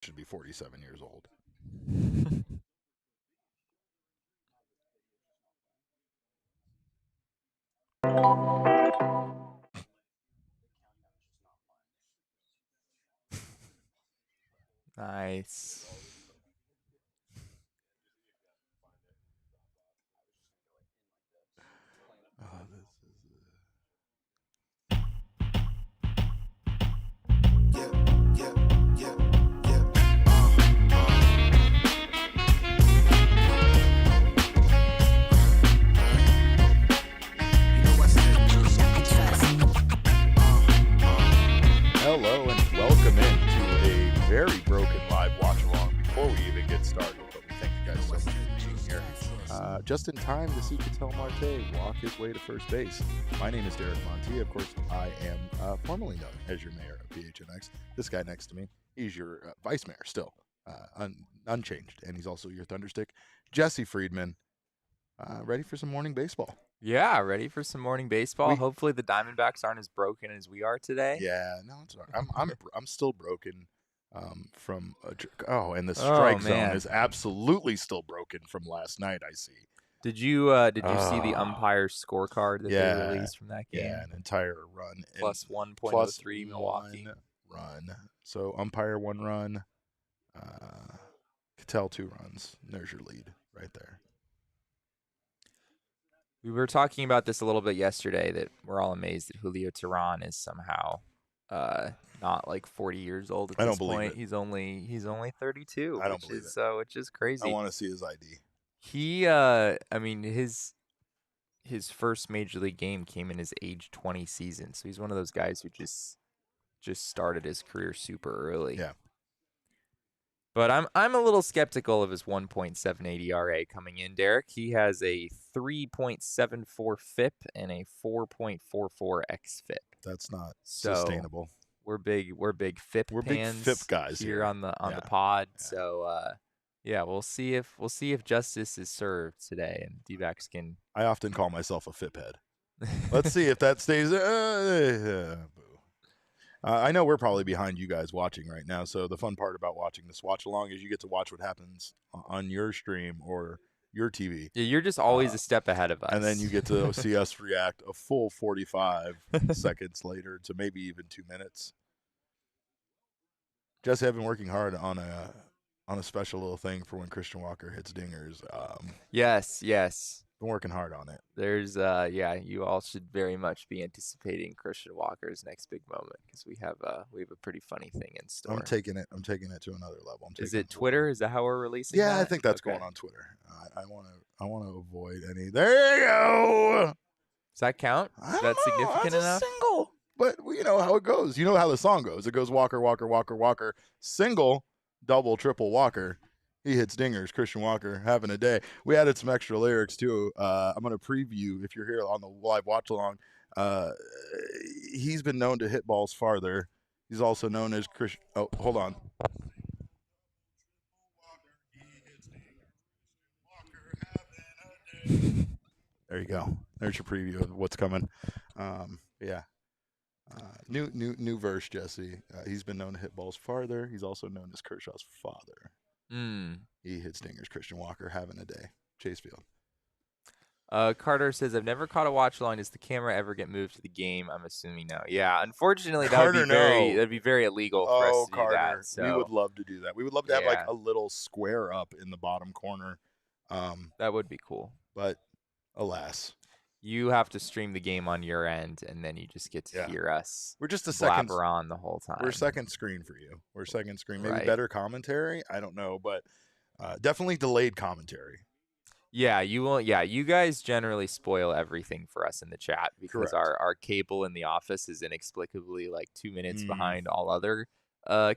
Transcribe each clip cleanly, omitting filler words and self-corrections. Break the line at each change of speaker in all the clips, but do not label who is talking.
should be 47 years old.
Nice.
Hello and welcome into a very broken live watch along before we even get started. But we thank you guys so much for being here. Just in time to see Ketel Marte walk his way to first base. My name is Derek Monti. Of course, I am formerly known as your mayor of PHNX. This guy next to me, he's your vice mayor still, unchanged. And he's also your thunderstick, Jesse Friedman. Ready for some morning baseball?
Yeah, ready for some morning baseball. Hopefully the Diamondbacks aren't as broken as we are today.
Yeah, no, it's all right. I'm still broken from and the strike zone is absolutely still broken from last night. I see.
Did you see the umpire's scorecard that they released from that game?
Yeah, an entire run
plus 1.03 Milwaukee
run. So umpire 1 run, Ketel 2 runs. There's your lead right there.
We were talking about this a little bit yesterday, that we're all amazed that Julio Teheran is somehow not like 40 years old at this point. He's only 32.
I don't believe it.
Which is crazy.
I want to see his ID.
He his first major league game came in his age 20 season, so he's one of those guys who just started his career super early.
Yeah.
But I'm a little skeptical of his 1.78 ERA coming in, Derek. He has a 3.74 FIP and a 4.44 xFIP.
That's not sustainable.
We're big FIP
We're
fans.
Big FIP guys
here on the pod. Yeah. So we'll see if justice is served today, and D-backs can.
I often call myself a FIP head. Let's see if that stays. I know we're probably behind you guys watching right now, so the fun part about watching this watch along is you get to watch what happens on your stream or your TV.
Yeah, you're just always a step ahead of us.
And then you get to see us react a full 45 seconds later to maybe even 2 minutes. Jesse, I've been working hard on a special little thing for when Christian Walker hits dingers.
Yes.
Been working hard on it.
There's you all should very much be anticipating Christian Walker's next big moment, because we have a pretty funny thing in store.
I'm taking it to another level.
Is it Twitter? Is that how we're releasing?
Yeah,
that?
I think that's going on Twitter. I want to avoid any. There you go.
Does that count? Is that significant enough?
Single. But you know how it goes. You know how the song goes. It goes Walker, Walker, Walker, Walker, single, double, triple, Walker. He hits dingers. Christian Walker having a day. We added some extra lyrics too. I'm going to preview, if you're here on the live watch along. He's been known to hit balls farther. He's also known as Christian. Oh, hold on. There you go. There's your preview of what's coming. Yeah. New verse, Jesse. He's been known to hit balls farther. He's also known as Kershaw's father. He hits dingers. Christian Walker having a day. Chase Field.
Carter says, I've never caught a watch along. Does the camera ever get moved to the game? I'm assuming no. Yeah, unfortunately, that'd be very illegal for us to do that. So.
We would love to do that. We would love to have like a little square up in the bottom corner.
That would be cool.
But alas.
You have to stream the game on your end, and then you just get to hear us.
We're just a second
on the whole time.
We're second screen for you. We're second screen. Maybe better commentary. I don't know, but definitely delayed commentary.
Yeah, you will. Yeah, you guys generally spoil everything for us in the chat, because our cable in the office is inexplicably like 2 minutes behind all other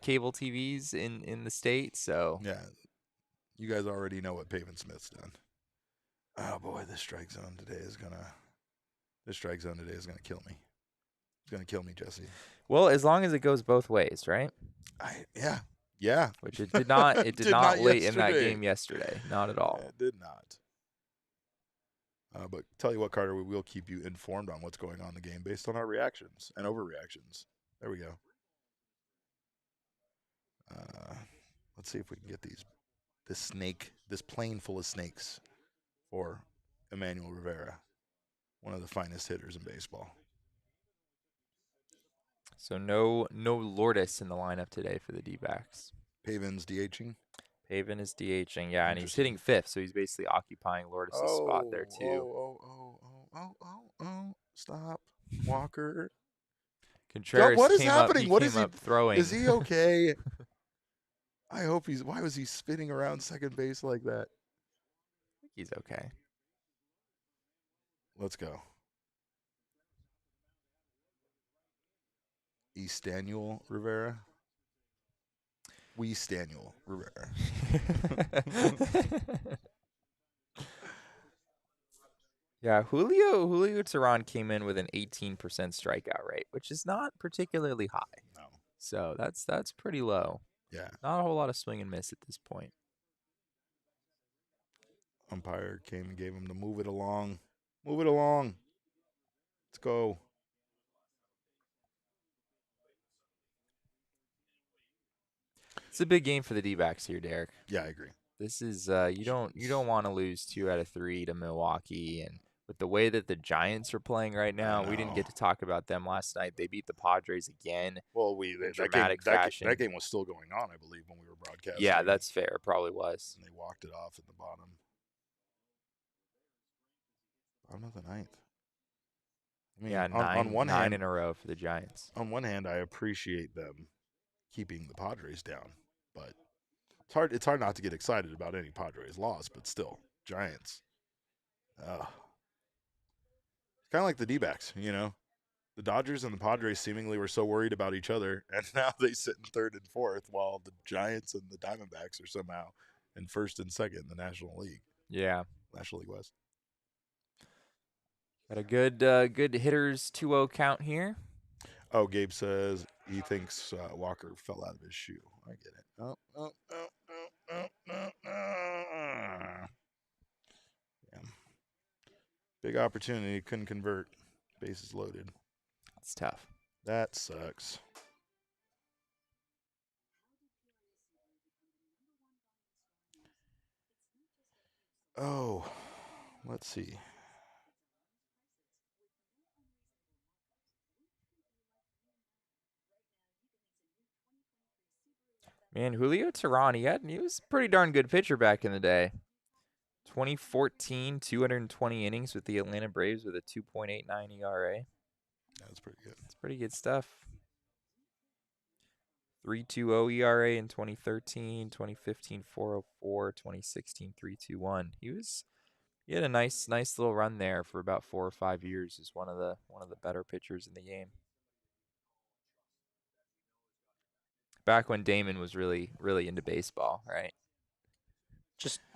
cable TVs in the state. So
yeah, you guys already know what Pavin Smith's done. Oh boy, this strike zone today is gonna kill me. It's gonna kill me, Jesse.
Well, as long as it goes both ways, right?
Yeah.
Which it did not. It did not late in that game yesterday. Not at all.
It did not. But tell you what, Carter, we will keep you informed on what's going on in the game based on our reactions and overreactions. There we go. Let's see if we can get this plane full of snakes for Emmanuel Rivera, one of the finest hitters in baseball.
So no Lourdes in the lineup today for the D-backs.
Pavin's DHing.
Pavin is DHing, yeah, and he's hitting fifth, so he's basically occupying Lourdes' spot there too.
Oh! Stop, Walker.
Contreras
what is
came
happening?
Up,
What
came
is he?
up throwing.
Is he okay? I hope he's. Why was he spinning around second base like that?
I think he's okay.
Let's go. Eastanuel Rivera. Stanuel Rivera.
Yeah, Julio Teheran came in with an 18% strikeout rate, which is not particularly high.
No.
So that's pretty low.
Yeah.
Not a whole lot of swing and miss at this point.
Umpire came and gave him to move it along. Move it along. Let's go.
It's a big game for the D-backs here, Derek.
Yeah, I agree.
This is you don't want to lose 2 out of 3 to Milwaukee, and with the way that the Giants are playing right now, we didn't get to talk about them last night. They beat the Padres again.
Well,
dramatic fashion.
That game was still going on, I believe, when we were broadcasting.
Yeah, that's fair. Probably was.
And they walked it off in the bottom. Bottom of the ninth. I mean,
yeah,
on one
nine
hand,
in a row for the Giants.
On one hand, I appreciate them keeping the Padres down, but it's hard not to get excited about any Padres loss, but still, Giants. Kind of like the D-backs, you know. The Dodgers and the Padres seemingly were so worried about each other, and now they sit in third and fourth, while the Giants and the Diamondbacks are somehow in first and second in the National League.
Yeah.
National League West.
Got a good hitters 2-0 count here.
Oh, Gabe says he thinks Walker fell out of his shoe. I get it. Oh. Yeah. Big opportunity. Couldn't convert. Bases loaded.
It's tough.
That sucks. Oh, let's see.
Man, Julio Teheran, he was a pretty darn good pitcher back in the day. 2014, 220 innings with the Atlanta Braves with a 2.89 ERA.
That's pretty good.
It's pretty good stuff. 3.20 ERA in 2013, 2015 4.04, 2016 3.21. He had a nice little run there for about 4 or 5 years. Is one of the better pitchers in the game. Back when Damon was really into baseball, right?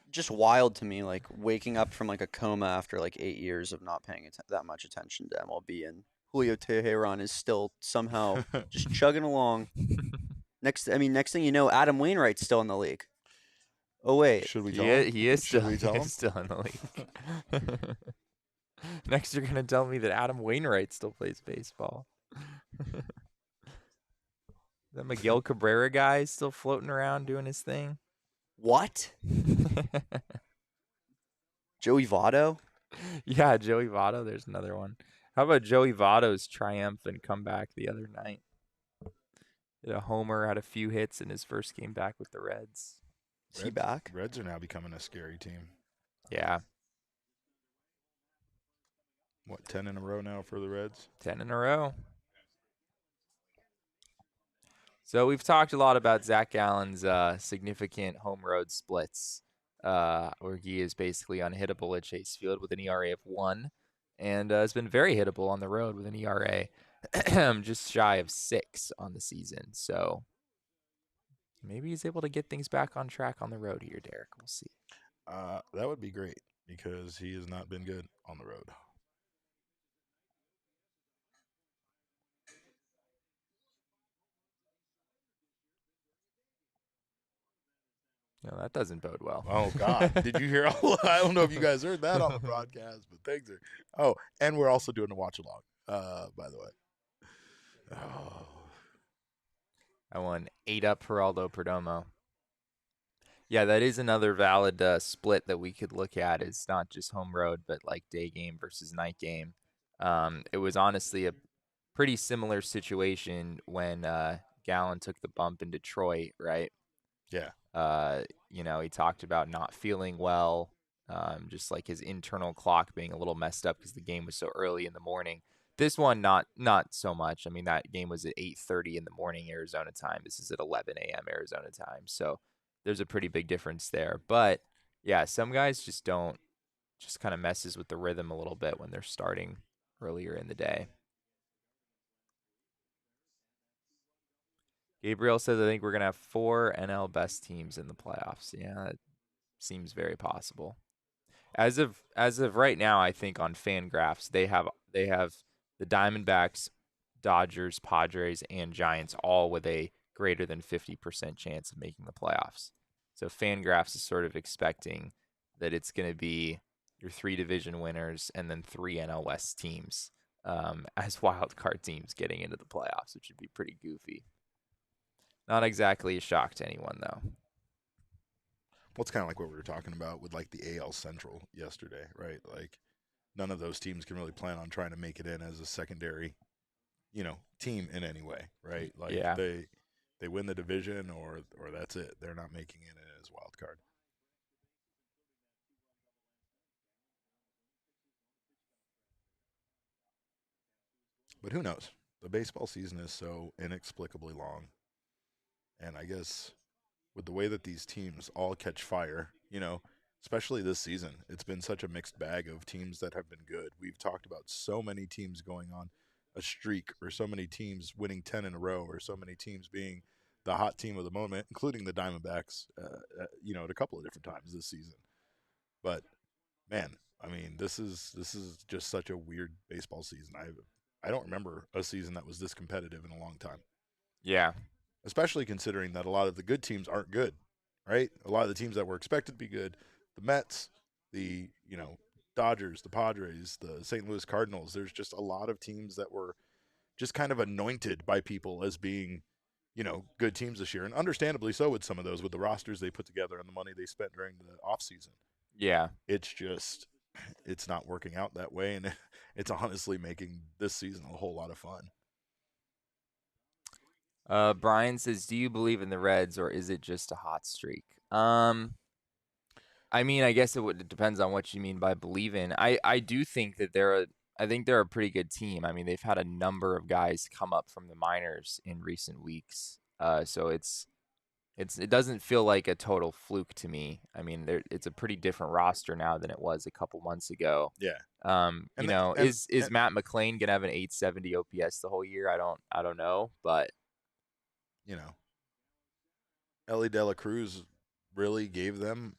Just wild to me, like waking up from like a coma after like 8 years of not paying that much attention to MLB, and Julio Teheran is still somehow just chugging along. Next thing you know, Adam Wainwright's still in the league. Oh wait,
should we tell him?
He is
still
in the league. Next, you're gonna tell me that Adam Wainwright still plays baseball. That Miguel Cabrera guy is still floating around doing his thing.
What? Joey Votto?
Yeah, Joey Votto. There's another one. How about Joey Votto's triumphant comeback the other night? Did a homer, had a few hits in his first game back with the Reds.
Is he back?
Reds are now becoming a scary team.
Yeah.
What, 10 in a row now for the Reds?
10 in a row. So we've talked a lot about Zach Gallen's significant home road splits, where he is basically unhittable at Chase Field with an ERA of 1, and has been very hittable on the road with an ERA just shy of 6 on the season. So maybe he's able to get things back on track on the road here, Derek. We'll see.
That would be great because he has not been good on the road.
No, that doesn't bode well.
Oh, God. Did you hear? I don't know if you guys heard that on the broadcast, but things are. Oh, and we're also doing a watch along, by the way. Oh.
I won 8 up Geraldo Perdomo. Yeah, that is another valid split that we could look at. It's not just home road, but like day game versus night game. It was honestly a pretty similar situation when Gallen took the bump in Detroit, right?
Yeah.
He talked about not feeling well, just like his internal clock being a little messed up because the game was so early in the morning. This one, not so much. I mean, that game was at 8:30 in the morning Arizona time. This is at 11 a.m. Arizona time. So there's a pretty big difference there. But yeah, some guys just kind of messes with the rhythm a little bit when they're starting earlier in the day. Gabriel says, I think we're going to have 4 NL best teams in the playoffs. Yeah, that seems very possible. As of right now, I think on FanGraphs they have the Diamondbacks, Dodgers, Padres, and Giants all with a greater than 50% chance of making the playoffs. So FanGraphs is sort of expecting that it's going to be your 3 division winners and then 3 NL West teams as wild card teams getting into the playoffs, which would be pretty goofy. Not exactly a shock to anyone, though.
Well, it's kind of like what we were talking about with like the AL Central yesterday, right? Like none of those teams can really plan on trying to make it in as a secondary, team in any way, right? Like
Yeah.
they win the division or that's it. They're not making it in as wild card. But who knows? The baseball season is so inexplicably long. And I guess with the way that these teams all catch fire, especially this season, it's been such a mixed bag of teams that have been good. We've talked about so many teams going on a streak, or so many teams winning 10 in a row, or so many teams being the hot team of the moment, including the Diamondbacks, at a couple of different times this season. But man, I mean, this is just such a weird baseball season. I don't remember a season that was this competitive in a long time.
Yeah.
Especially considering that a lot of the good teams aren't good, right? A lot of the teams that were expected to be good, the Mets, the Dodgers, the Padres, the St. Louis Cardinals, there's just a lot of teams that were just kind of anointed by people as being, good teams this year. And understandably so with some of those, with the rosters they put together and the money they spent during the offseason.
Yeah.
It's not working out that way, and it's honestly making this season a whole lot of fun.
Brian says, do you believe in the Reds, or is it just a hot streak? I mean, I guess it depends on what you mean by believe in. I do think that they're a pretty good team. I mean, they've had a number of guys come up from the minors in recent weeks. So it doesn't feel like a total fluke to me. I mean, it's a pretty different roster now than it was a couple months ago.
Yeah.
Is Matt McClain gonna have an 870 OPS the whole year? I don't know, but
Ellie De La Cruz really gave them,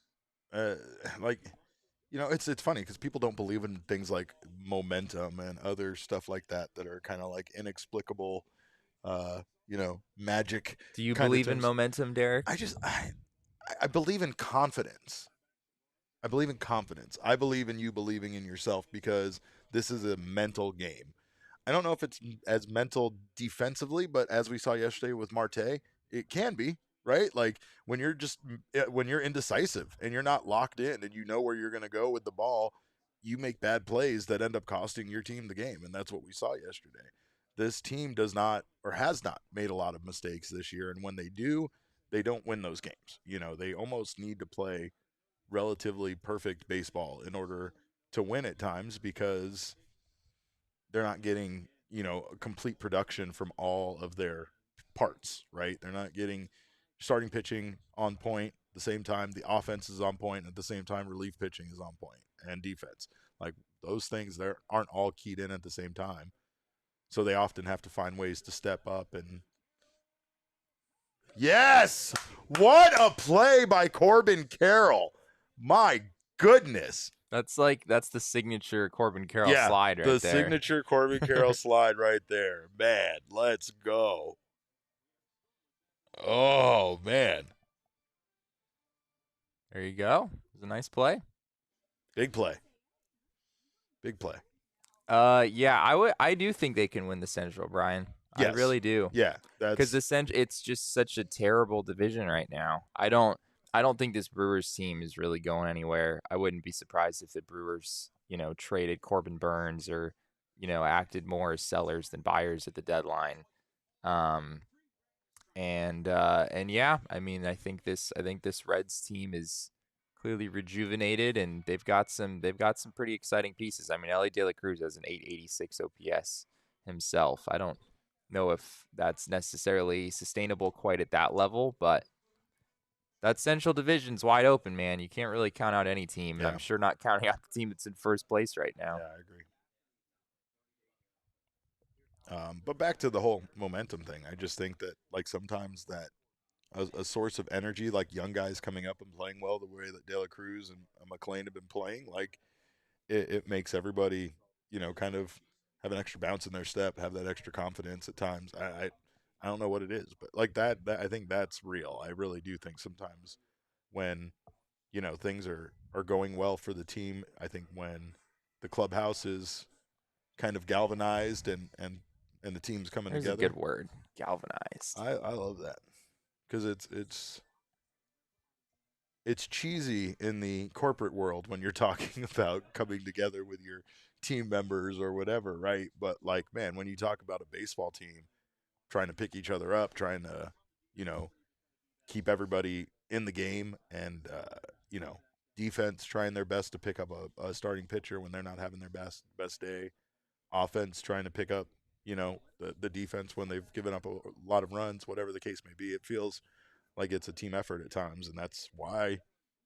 it's funny because people don't believe in things like momentum and other stuff like that are kind of like inexplicable, magic.
Do you believe in momentum, Derek?
I believe in confidence. I believe in confidence. I believe in you believing in yourself because this is a mental game. I don't know if it's as mental defensively, but as we saw yesterday with Marte, it can be, right? Like when you're indecisive and you're not locked in and you know where you're going to go with the ball, you make bad plays that end up costing your team the game. And that's what we saw yesterday. This team does not, or has not, made a lot of mistakes this year. And when they do, they don't win those games. They almost need to play relatively perfect baseball in order to win at times because they're not getting, complete production from all of their parts, right? They're not getting starting pitching on point at the same time. The offense is on point at the same time. Relief pitching is on point, and defense. Like those things there aren't all keyed in at the same time. So they often have to find ways to step up and yes! What a play by Corbin Carroll. My goodness.
That's the signature Corbin Carroll slide right there.
The signature Corbin Carroll slide right there. Man, let's go. Oh, man.
There you go. It was a nice play.
Big play. Big play.
Yeah, I do think they can win the Central, Brian. Yes. I really do.
Yeah,
because it's just such a terrible division right now. I don't I don't think this Brewers team is really going anywhere. I wouldn't be surprised if the Brewers, traded Corbin Burns or, acted more as sellers than buyers at the deadline. And yeah, I mean, I think this Reds team is clearly rejuvenated, and they've got some pretty exciting pieces. I mean, Ellie De La Cruz has an 886 OPS himself. I don't know if that's necessarily sustainable quite at that level, but that Central Division's wide open, man. You can't really count out any team, and I'm sure not counting out the team that's in first place right now.
Yeah, I agree. But back to the whole momentum thing, I just think that sometimes that a source of energy, like young guys coming up and playing well the way that De La Cruz and McLean have been playing, it makes everybody, kind of have an extra bounce in their step, have that extra confidence at times. I don't know what it is, but that I think that's real. I really do think sometimes when, things are going well for the team, I think when the clubhouse is kind of galvanized and the team's coming
There's
together.
A good word, galvanized.
I love that because it's cheesy in the corporate world when you're talking about coming together with your team members or whatever, right? But man, when you talk about a baseball team trying to pick each other up, trying to, keep everybody in the game and, defense trying their best to pick up a starting pitcher when they're not having their best day, offense trying to pick up, the defense when they've given up a lot of runs, whatever the case may be, it feels like it's a team effort at times, and that's why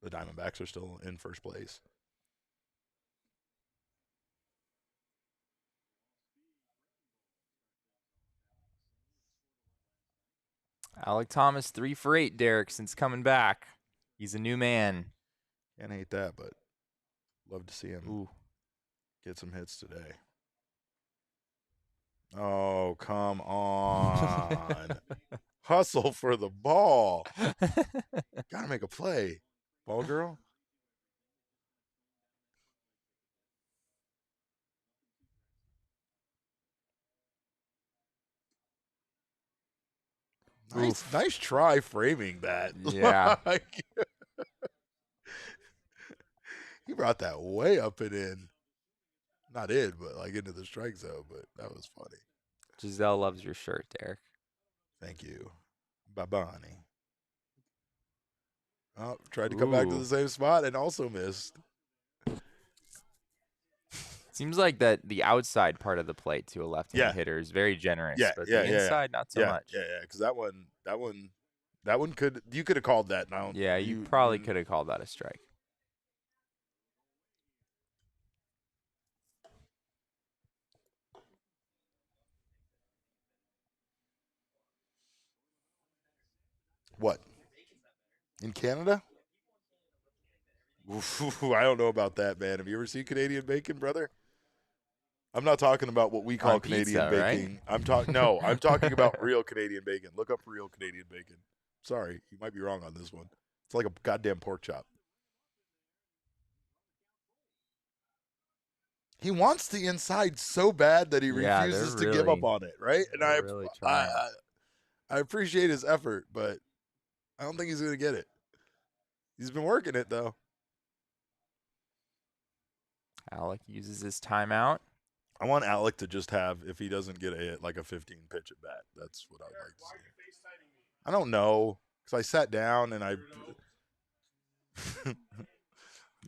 the Diamondbacks are still in first place.
Alec Thomas 3 for 8, Derek, since coming back. He's a new man.
Can't hate that, but love to see him get some hits today. Oh, come on. Hustle for the ball. Gotta make a play. Ball girl. Nice try framing that.
Yeah.
He brought that way up and in. Not in, but into the strike zone, but that was funny.
Giselle loves your shirt, Derek.
Thank you. Babani. Oh, tried to come back to the same spot and also missed.
Seems like that the outside part of the plate to a left-handed hitter is very generous, but the inside not so much.
Yeah, because that one you could have called that now.
Yeah, you probably could have called that a strike.
What? In Canada? Ooh, I don't know about that, man. Have you ever seen Canadian bacon, brother? I'm not talking about what we call Canadian bacon.
Right?
I'm talking about real Canadian bacon. Look up real Canadian bacon. Sorry, you might be wrong on this one. It's like a goddamn pork chop. He wants the inside so bad that he refuses to give up on it, right? And I appreciate his effort, but I don't think he's going to get it. He's been working it, though.
Alec uses his timeout.
I want Alec to just have, if he doesn't get a hit, a 15-pitch at bat. That's what I would like to see. I don't know, because I sat down and I'm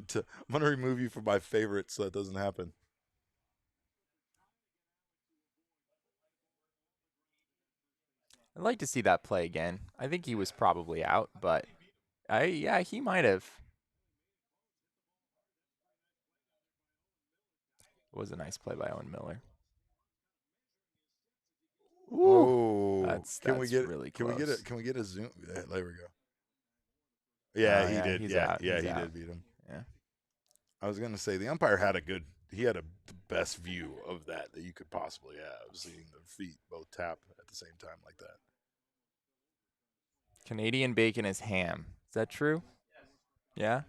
going to remove you from my favorites so that doesn't happen.
I'd like to see that play again. I think he was probably out, but he might have. It was a nice play by Owen Miller.
Ooh,
that's really close.
Can we get a zoom? Yeah, there we go. Yeah, he did. He did beat him.
Yeah.
I was gonna say the umpire had the best view of that you could possibly have, seeing the feet both tap at the same time like that.
Canadian bacon is ham. Is that true? Yeah.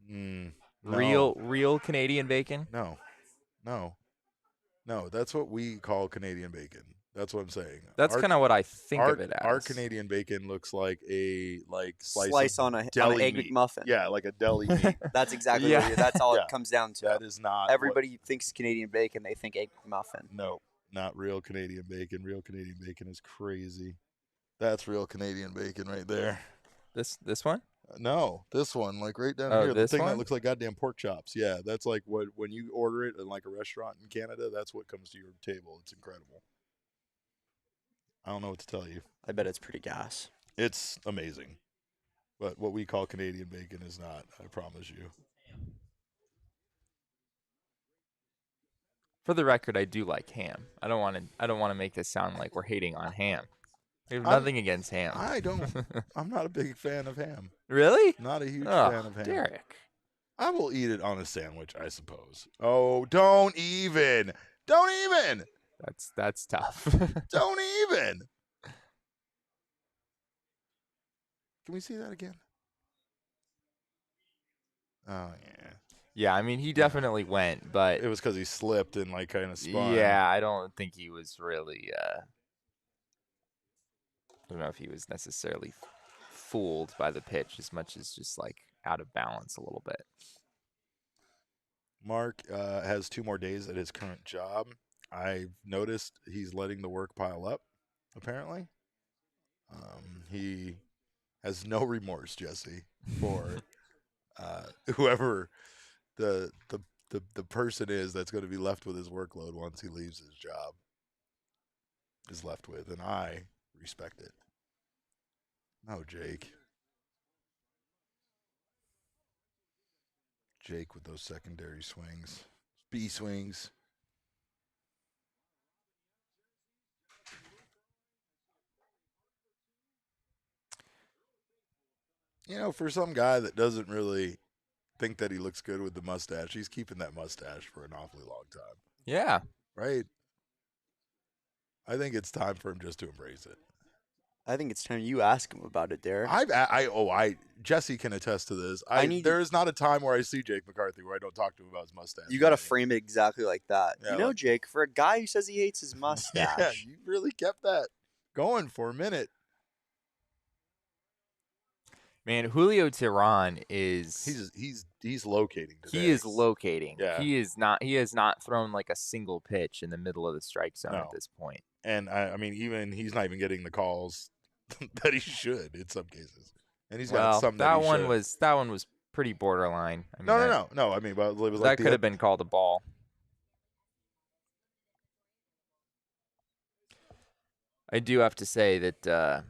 No.
Real Canadian bacon?
No. That's what we call Canadian bacon. That's what I'm saying.
That's kind of what I think of it as.
Our Canadian bacon looks like a
slice on an
deli
egg
meat.
McMuffin.
Yeah, like a deli meat.
That's exactly what that's all it comes down to.
That is not
everybody thinks Canadian bacon, they think egg McMuffin.
No, not real Canadian bacon. Real Canadian bacon is crazy. That's real Canadian bacon right there.
This one?
No, this one, like right down here, the thing that looks like goddamn pork chops. Yeah, that's like what when you order it in like a restaurant in Canada, that's what comes to your table. It's incredible. I don't know what to tell you.
I bet it's pretty gas.
It's amazing. But what we call Canadian bacon is not, I promise you.
For the record, I do like ham. I don't want to make this sound like we're hating on ham. We have nothing against ham.
I'm not a big fan of ham.
Really?
Not a huge fan of ham.
Derek.
I will eat it on a sandwich, I suppose. Oh, don't even. Don't even.
That's tough.
Don't even. Can we see that again? Oh, yeah.
Yeah, I mean, he definitely went, but
it was because he slipped and like kind of spun.
Yeah, I don't think he was really. I don't know if he was necessarily fooled by the pitch as much as just like out of balance a little bit.
Mark has 2 more days at his current job. I've noticed he's letting the work pile up, apparently. He has no remorse, Jesse, for whoever the person is that's going to be left with his workload once he leaves his job is left with, and I respect it. No, Jake. Jake with those secondary swings. B swings. You know, for some guy that doesn't really think that he looks good with the mustache, he's keeping that mustache for an awfully long time.
Yeah.
Right? I think it's time for him just to embrace it.
I think it's time you ask him about it, Derek.
Jesse can attest to this. There is not a time where I see Jake McCarthy where I don't talk to him about his mustache.
You got to frame it exactly like that.
Yeah,
you know, Jake, for a guy who says he hates his mustache.
Yeah, you really kept that going for a minute.
Man, Julio Teheran is
he's locating today.
He is locating.
Yeah.
He has not thrown like a single pitch in the middle of the strike zone at this point.
And I mean, even he's not even getting the calls that he should in some cases. And he's got some that
one was pretty borderline. I mean,
no. I mean, but it was
that
like
could have been called a ball. I do have to say that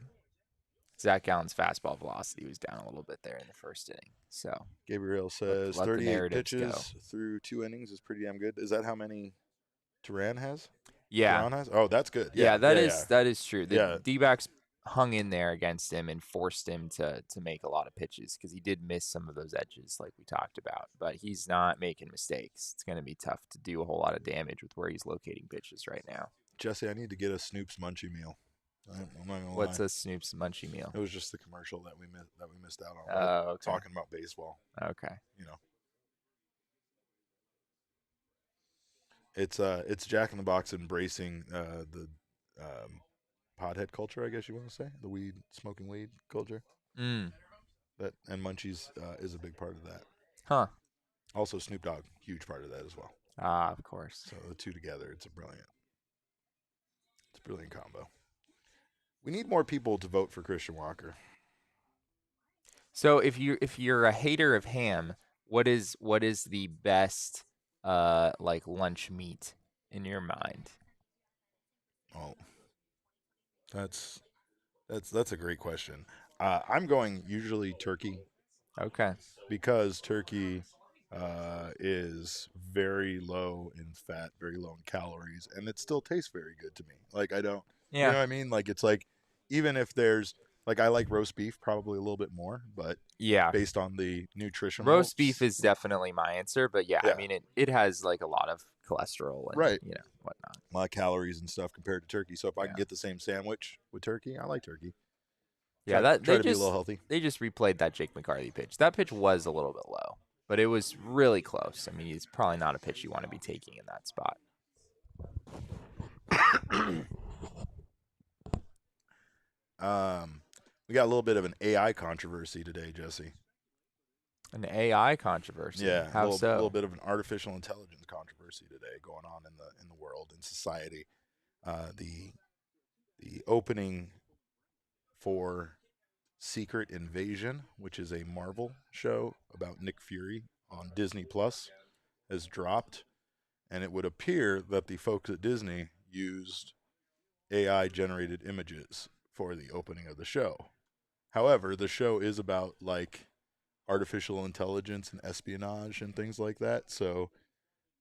Zach Gallen's fastball velocity was down a little bit there in the first inning. So
Gabriel says 38 pitches through 2 innings is pretty damn good. Is that how many Teheran has?
Yeah.
Teheran has? Oh, that's good.
Yeah, that is true. The D-backs hung in there against him and forced him to make a lot of pitches because he did miss some of those edges like we talked about. But he's not making mistakes. It's going to be tough to do a whole lot of damage with where he's locating pitches right now.
Jesse, I need to get a Snoop's Munchie meal. I'm not gonna
What's
lie.
a Snoop's Munchie meal?
It was just the commercial that we missed out on.
Oh, okay.
Talking about baseball.
Okay.
You know, it's Jack in the Box embracing the pothead culture, I guess you want to say, the smoking weed culture. That and Munchies is a big part of that.
Huh.
Also, Snoop Dogg, huge part of that as well.
Ah, of course.
So the two together, it's a brilliant combo. We need more people to vote for Christian Walker.
So if you're a hater of ham, what is the best like lunch meat in your mind?
Oh, that's a great question. I'm going usually turkey.
Okay. Because
turkey is very low in fat, very low in calories, and it still tastes very good to me. Like I don't.
Yeah.
You know what I mean? Like it's like even if there's like I like roast beef probably a little bit more, but
yeah,
based on the nutrition.
Roast beef is definitely my answer, but yeah, I mean it has like a lot of cholesterol and you know whatnot.
A lot of calories and stuff compared to turkey. So if I can get the same sandwich with turkey, I like turkey.
Yeah,
try to be a little healthy.
They just replayed that Jake McCarthy pitch. That pitch was a little bit low, but it was really close. I mean, it's probably not a pitch you want to be taking in that spot.
We got a little bit of an AI controversy today, Jesse.
An AI controversy.
Yeah,
How
a
so?
little bit of an artificial intelligence controversy today going on in the world, in society. The opening for Secret Invasion, which is a Marvel show about Nick Fury on Disney Plus, has dropped, and it would appear that the folks at Disney used AI generated images for the opening of the show. However, the show is about like artificial intelligence and espionage and things like that, so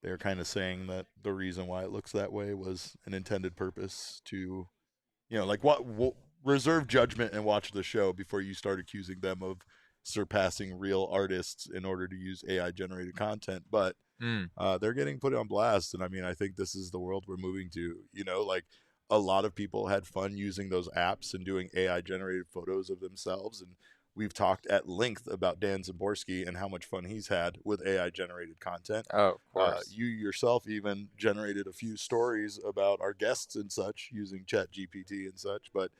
they're kind of saying that the reason why it looks that way was an intended purpose to, like what reserve judgment and watch the show before you start accusing them of surpassing real artists in order to use AI generated content. But they're getting put on blast, and I mean, I think this is the world we're moving to. Like a lot of people had fun using those apps and doing AI generated photos of themselves, and we've talked at length about Dan Zaborski and how much fun he's had with AI generated content.
Oh, of course.
You yourself even generated a few stories about our guests and such using ChatGPT and such. But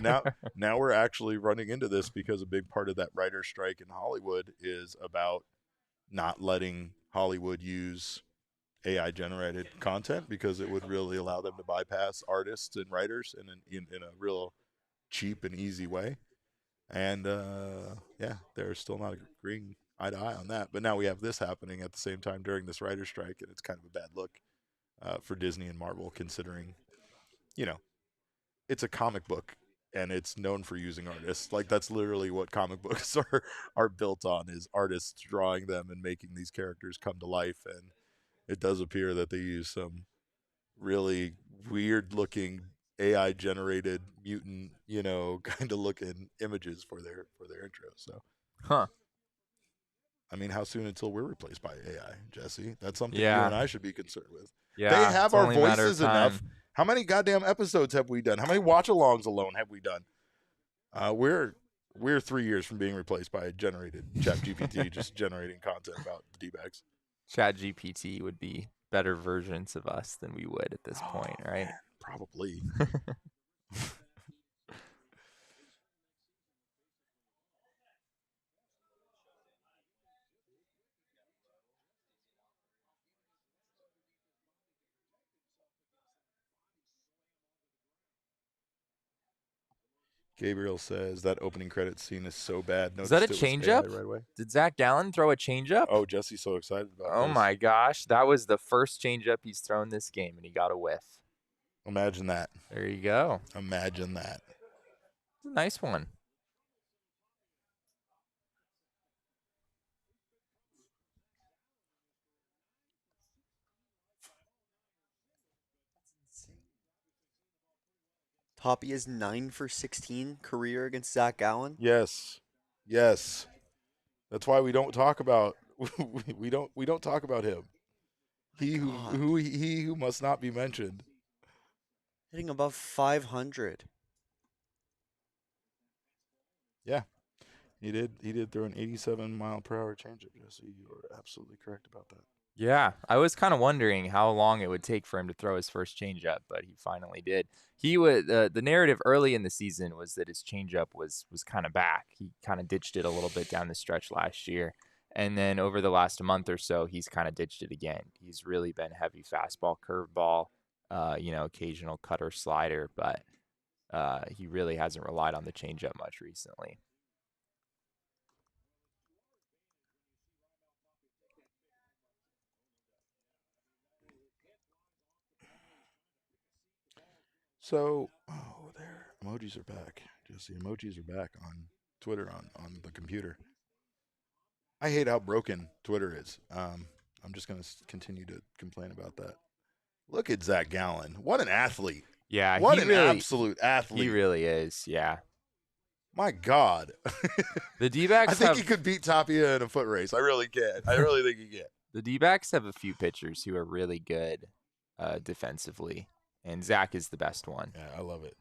now we're actually running into this because a big part of that writer's strike in Hollywood is about not letting Hollywood use AI generated content because it would really allow them to bypass artists and writers in a real cheap and easy way. And they're still not agreeing eye to eye on that. But now we have this happening at the same time during this writer's strike, and it's kind of a bad look for Disney and Marvel, considering, it's a comic book and it's known for using artists. Like that's literally what comic books are built on, is artists drawing them and making these characters come to life. And it does appear that they use some really weird looking AI generated mutant, kind of looking images for their intro. So, I mean, how soon until we're replaced by AI, Jesse? That's something you and I should be concerned with.
Yeah,
they have our voices enough.
Time.
How many goddamn episodes have we done? How many watch-alongs alone have we done? We're 3 years from being replaced by a generated ChatGPT, just generating content about the D-backs.
ChatGPT would be better versions of us than we would at this point, right?
Man, probably. Gabriel says that opening credits scene is so bad.
Is that a changeup?
Right away.
Did Zach Gallen throw a changeup?
Oh, Jesse's so excited about
this. My gosh. That was the first changeup he's thrown this game, and he got a whiff.
Imagine that.
There you go.
Imagine that.
It's a nice one.
Toppy is 9 for 16 career against Zach Gallen.
Yes. That's why we don't talk about we don't talk about him. He who must not be mentioned.
Hitting above 500.
Yeah. He did throw an 87-mile-per-hour changeup, Jesse. You are absolutely correct about that.
Yeah, I was kind of wondering how long it would take for him to throw his first changeup, but he finally did. He was the narrative early in the season was that his changeup was kind of back. He kind of ditched it a little bit down the stretch last year, and then over the last month or so, he's kind of ditched it again. He's really been heavy fastball, curveball, occasional cutter, slider, but he really hasn't relied on the changeup much recently.
So, there. Emojis are back. Jesse, emojis are back on Twitter, on the computer. I hate how broken Twitter is. I'm just going to continue to complain about that. Look at Zach Gallen. What an athlete.
Yeah.
What an absolute athlete.
He really is, yeah.
My God.
The D-backs
I think he could beat Tapia in a foot race. I really can. I really think he can.
The D-backs have a few pitchers who are really good defensively, and Zach is the best one.
Yeah, I love it.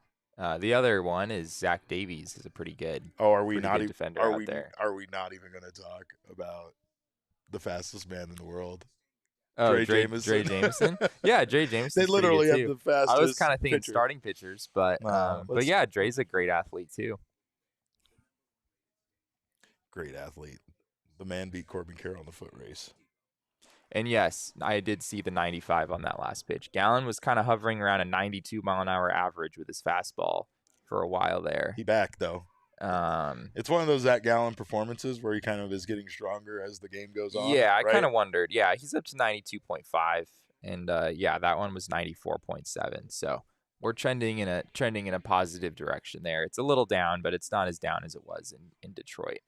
The other one is Zach Davies, is a pretty good.
Oh, are we not
defender out there?
Are we not even going to talk about the fastest man in the world?
Oh,
Dre
Dre
Jameson.
Jameson. Yeah, Dre Jameson.
They literally have
too.
the fastest.
I was kind of thinking
pitcher.
starting pitchers, but yeah, Dre's a great athlete too.
Great athlete. The man beat Corbin Carroll in the foot race.
And yes, I did see the 95 on that last pitch. Gallen was kind of hovering around a 92-mile-an-hour average with his fastball for a while there.
He back though. It's one of those Zach Gallen performances where he kind of is getting stronger as the game goes on.
Yeah, I
right?
kind of wondered. Yeah, he's up to 92.5, and yeah, that one was 94.7. So we're trending in a positive direction there. It's a little down, but it's not as down as it was in Detroit.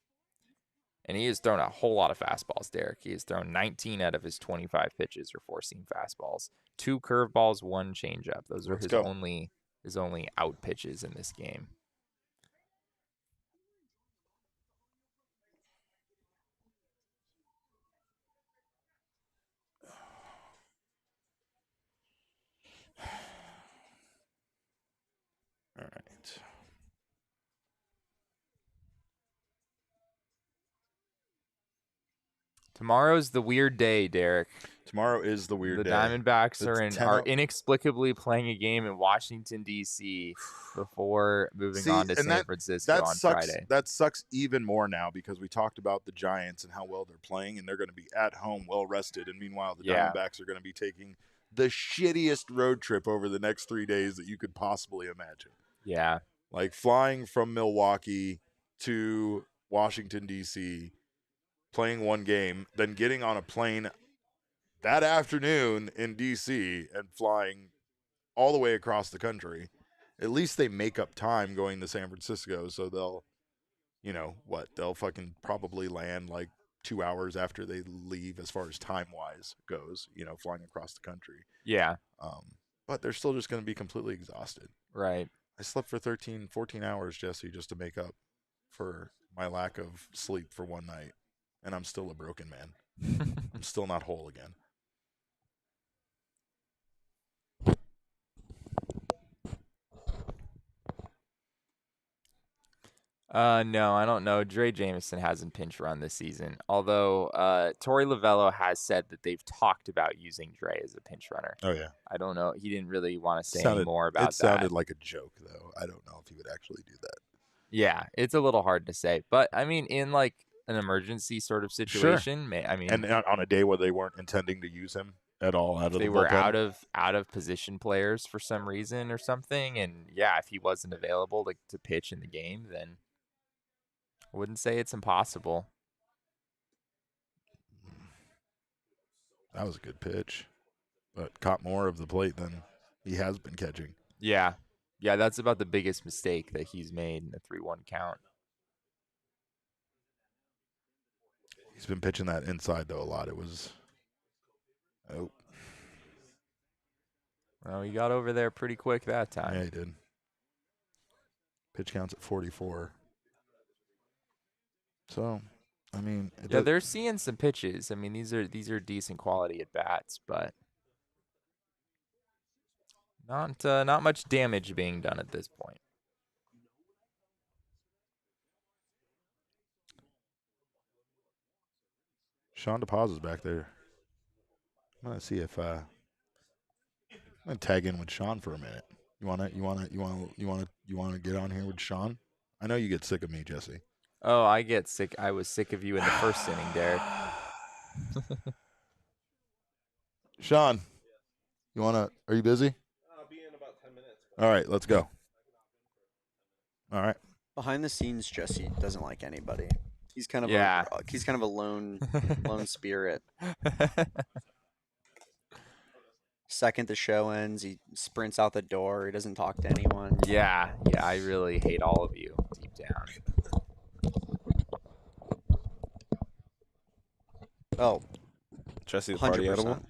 And he has thrown a whole lot of fastballs, Derek. He has thrown 19 out of his 25 pitches or four-seam fastballs, 2 curveballs, 1 changeup. Those are his only out pitches in this game.
All right.
Tomorrow's the weird day, Derek.
Tomorrow is the weird day.
The Diamondbacks are inexplicably playing a game in Washington, D.C. before moving on to San Francisco on Friday.
That sucks even more now because we talked about the Giants and how well they're playing, and they're going to be at home, well rested. And meanwhile, the Diamondbacks are going to be taking the shittiest road trip over the next 3 days that you could possibly imagine.
Yeah.
Like flying from Milwaukee to Washington, D.C., playing one game, then getting on a plane that afternoon in D.C. and flying all the way across the country. At least they make up time going to San Francisco, so they'll, they'll fucking probably land like 2 hours after they leave as far as time-wise goes, flying across the country.
Yeah.
But they're still just going to be completely exhausted.
Right.
I slept for 13, 14 hours, Jesse, just to make up for my lack of sleep for one night. And I'm still a broken man. I'm still not whole again.
No, I don't know. Dre Jameson hasn't pinch run this season. Although Torey Lovello has said that they've talked about using Dre as a pinch runner.
Oh, yeah.
I don't know. He didn't really want to say any more about that.
It sounded like a joke, though. I don't know if he would actually do that.
Yeah, it's a little hard to say. But, I mean, in like an emergency sort of situation,
sure.
I mean,
and on a day where they weren't intending to use him at all out of
they
the
were
bullpen.
out of position players for some reason or something, and yeah, if he wasn't available to pitch in the game, then I wouldn't say it's impossible.
That was a good pitch, but caught more of the plate than he has been catching.
Yeah, that's about the biggest mistake that he's made in the 3-1 count.
He's been pitching that inside, though, a lot. It was... Oh.
Well, he got over there pretty quick that time.
Yeah, he did. Pitch counts at 44. So, I mean...
they're seeing some pitches. I mean, these are decent quality at-bats, but not much damage being done at this point.
Sean DePaz is back there. I'm gonna see if I'm gonna tag in with Sean for a minute. You wanna get on here with Sean? I know you get sick of me, Jesse.
Oh, I get sick. I was sick of you in the first inning, Derek.
Sean, are you busy?
I'll be in about 10 minutes.
All right, let's go. All right.
Behind the scenes, Jesse doesn't like anybody. He's kind of a lone spirit. Second the show ends, he sprints out the door. He doesn't talk to anyone.
Yeah, I really hate all of you deep down.
Oh,
Jesse, the party
100%.
animal.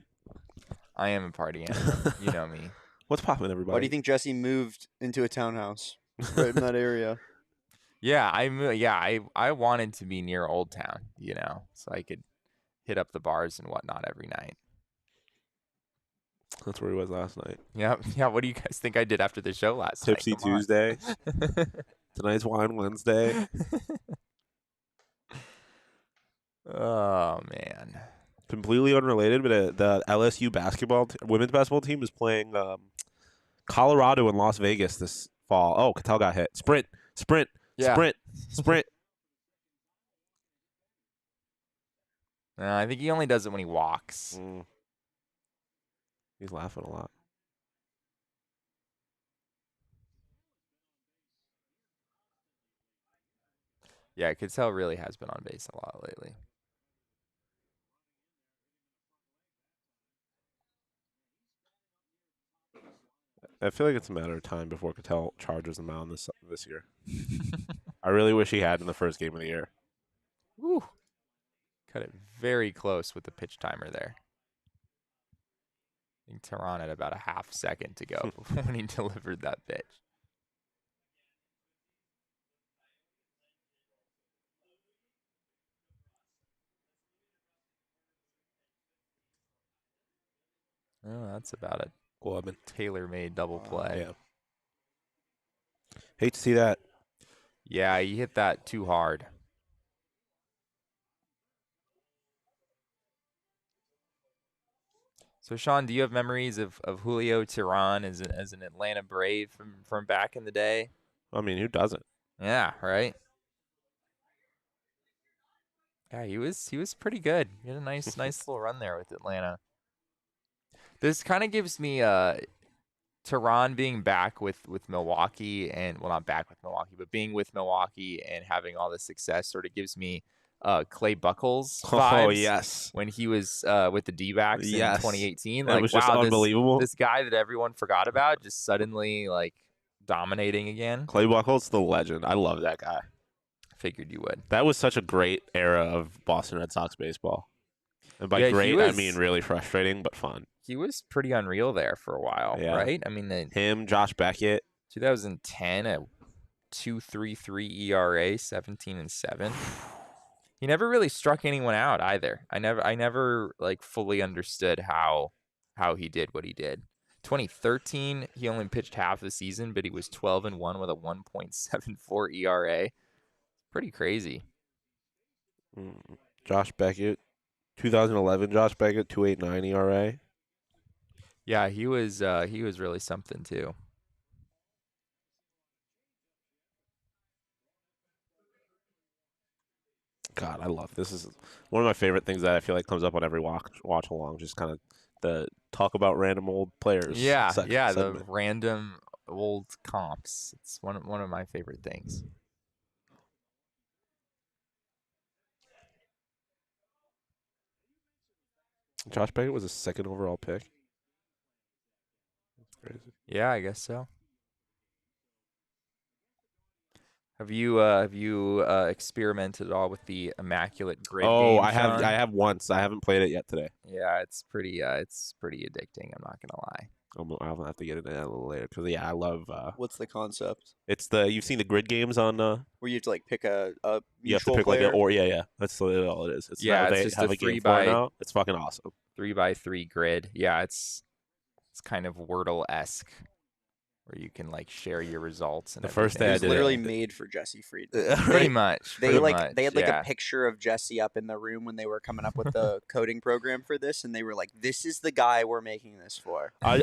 I am a party animal. You know me.
What's poppin', everybody?
Why do you think Jesse moved into a townhouse right in that area?
Yeah, I wanted to be near Old Town, so I could hit up the bars and whatnot every night.
That's where he was last night.
Yeah. What do you guys think I did after the show last night?
Tipsy Tuesday. Tonight's Wine Wednesday.
Oh man.
Been completely unrelated, but the LSU women's basketball team is playing Colorado in Las Vegas this fall. Oh, Cattell got hit. Sprint.
Yeah.
Sprint.
I think he only does it when he walks.
He's laughing a lot.
Yeah, Cattell really has been on base a lot lately.
I feel like it's a matter of time before Cattell charges the mound this year. I really wish he had in the first game of the year.
Woo. Cut it very close with the pitch timer there. I think Tehran had about a half second to go when he delivered that pitch. Oh, that's about a tailor-made double play.
Yeah. Hate to see that.
Yeah, he hit that too hard. So, Sean, do you have memories of Julio Tehran as an Atlanta Brave from back in the day?
I mean, who doesn't?
Yeah, right. Yeah, he was pretty good. He had a nice little run there with Atlanta. This kind of gives me Tehran being back with Milwaukee, and well, not back with Milwaukee, but being with Milwaukee and having all this success sort of gives me Clay Buchholz vibes.
Oh, yes.
When he was with the D-backs in 2018.
That
Like,
was
wow,
just unbelievable.
This guy that everyone forgot about just suddenly, like, dominating again.
Clay Buchholz, the legend. I love that guy.
Figured you would.
That was such a great era of Boston Red Sox baseball. And by great, I mean really frustrating, but fun.
He was pretty unreal there for a while, right? I mean,
him, Josh Beckett.
2010, a 2.33 ERA, 17-7. He never really struck anyone out either. I never like fully understood how he did what he did. 2013, he only pitched half the season, but he was 12-1 with a 1.74 ERA. Pretty crazy.
Josh Beckett, 2011. Josh Beckett, 2.89 ERA.
Yeah, he was really something too.
God, I love this. Is one of my favorite things that I feel like comes up on every watch along. Just kind of the talk about random old players.
Yeah,
segment.
The random old comps. It's one of my favorite things.
Josh Beckett was a second overall pick. That's crazy.
Yeah, I guess so. Have you experimented at all with the Immaculate Grid game,
I have.
Sean?
I have once. I haven't played it yet today.
Yeah, it's pretty addicting. I'm not gonna lie.
I'll have to get into that a little later because I love.
What's the concept?
It's you've seen the grid games on.
Where you have to like pick a
you have to
mutual
pick
player?
yeah. That's literally all it is. It's
it's just
have
a
a game
3
for it now. It's fucking awesome.
3x3 grid. Yeah, it's kind of Wordle-esque, where you can like share your results and
The first
everything.
day I
It was
did
literally
it.
made for Jesse Friedman.
Pretty much.
They had like
yeah.
a picture of Jesse up in the room when they were coming up with the coding program for this, and they were like, "This is the guy we're making this for."
I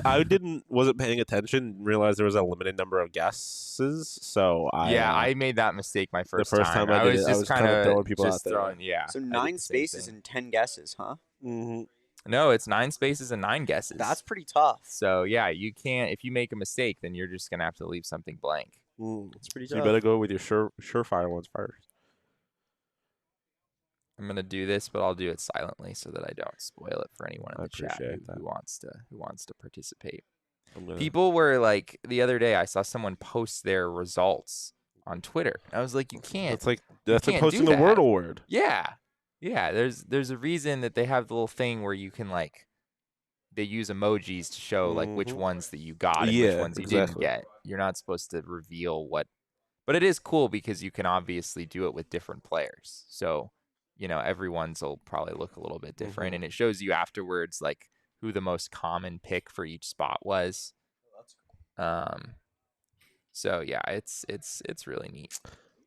wasn't paying attention and realized there was a limited number of guesses. So
I made that mistake my first
time I did
was
it,
just
I was kind of throwing people out there.
So
I did
9
the same
spaces
thing.
and 10 guesses, huh?
Mm-hmm.
No, it's 9 spaces and 9 guesses.
That's pretty tough.
So yeah, you can't. If you make a mistake, then you're just gonna have to leave something blank.
It's pretty
So
tough.
you better go with your surefire ones first.
I'm gonna do this, but I'll do it silently so that I don't spoil it for anyone in
I
the chat
appreciate that.
who wants to participate.
I'm gonna-
People were like, the other day I saw someone post their results on Twitter. I was like, you can't.
That's like a
can't
posting
do
the
that.
Wordle word.
Yeah. There's a reason that they have the little thing where you can like, they use emojis to show like which
Mhm.
ones that you got and which
Yeah,
ones you didn't
exactly.
get. You're not supposed to reveal what, but it is cool because you can obviously do it with different players. So, everyone's will probably look a little bit different,
Mhm.
and it shows you afterwards like who the most common pick for each spot was. So yeah, it's really neat.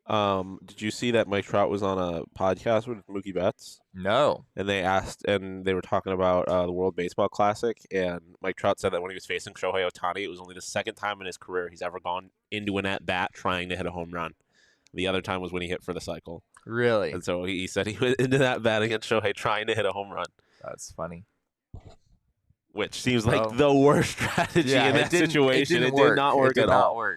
Did you see that Mike Trout was on a podcast with Mookie Betts?
No.
And they were talking about the World Baseball Classic, and Mike Trout said that when he was facing Shohei Ohtani, it was only the second time in his career he's ever gone into an at-bat trying to hit a home run. The other time was when he hit for the cycle.
Really?
And so he said he went into that bat against Shohei trying to hit a home run.
That's funny.
Which seems like the worst strategy in that situation. It did not work at all.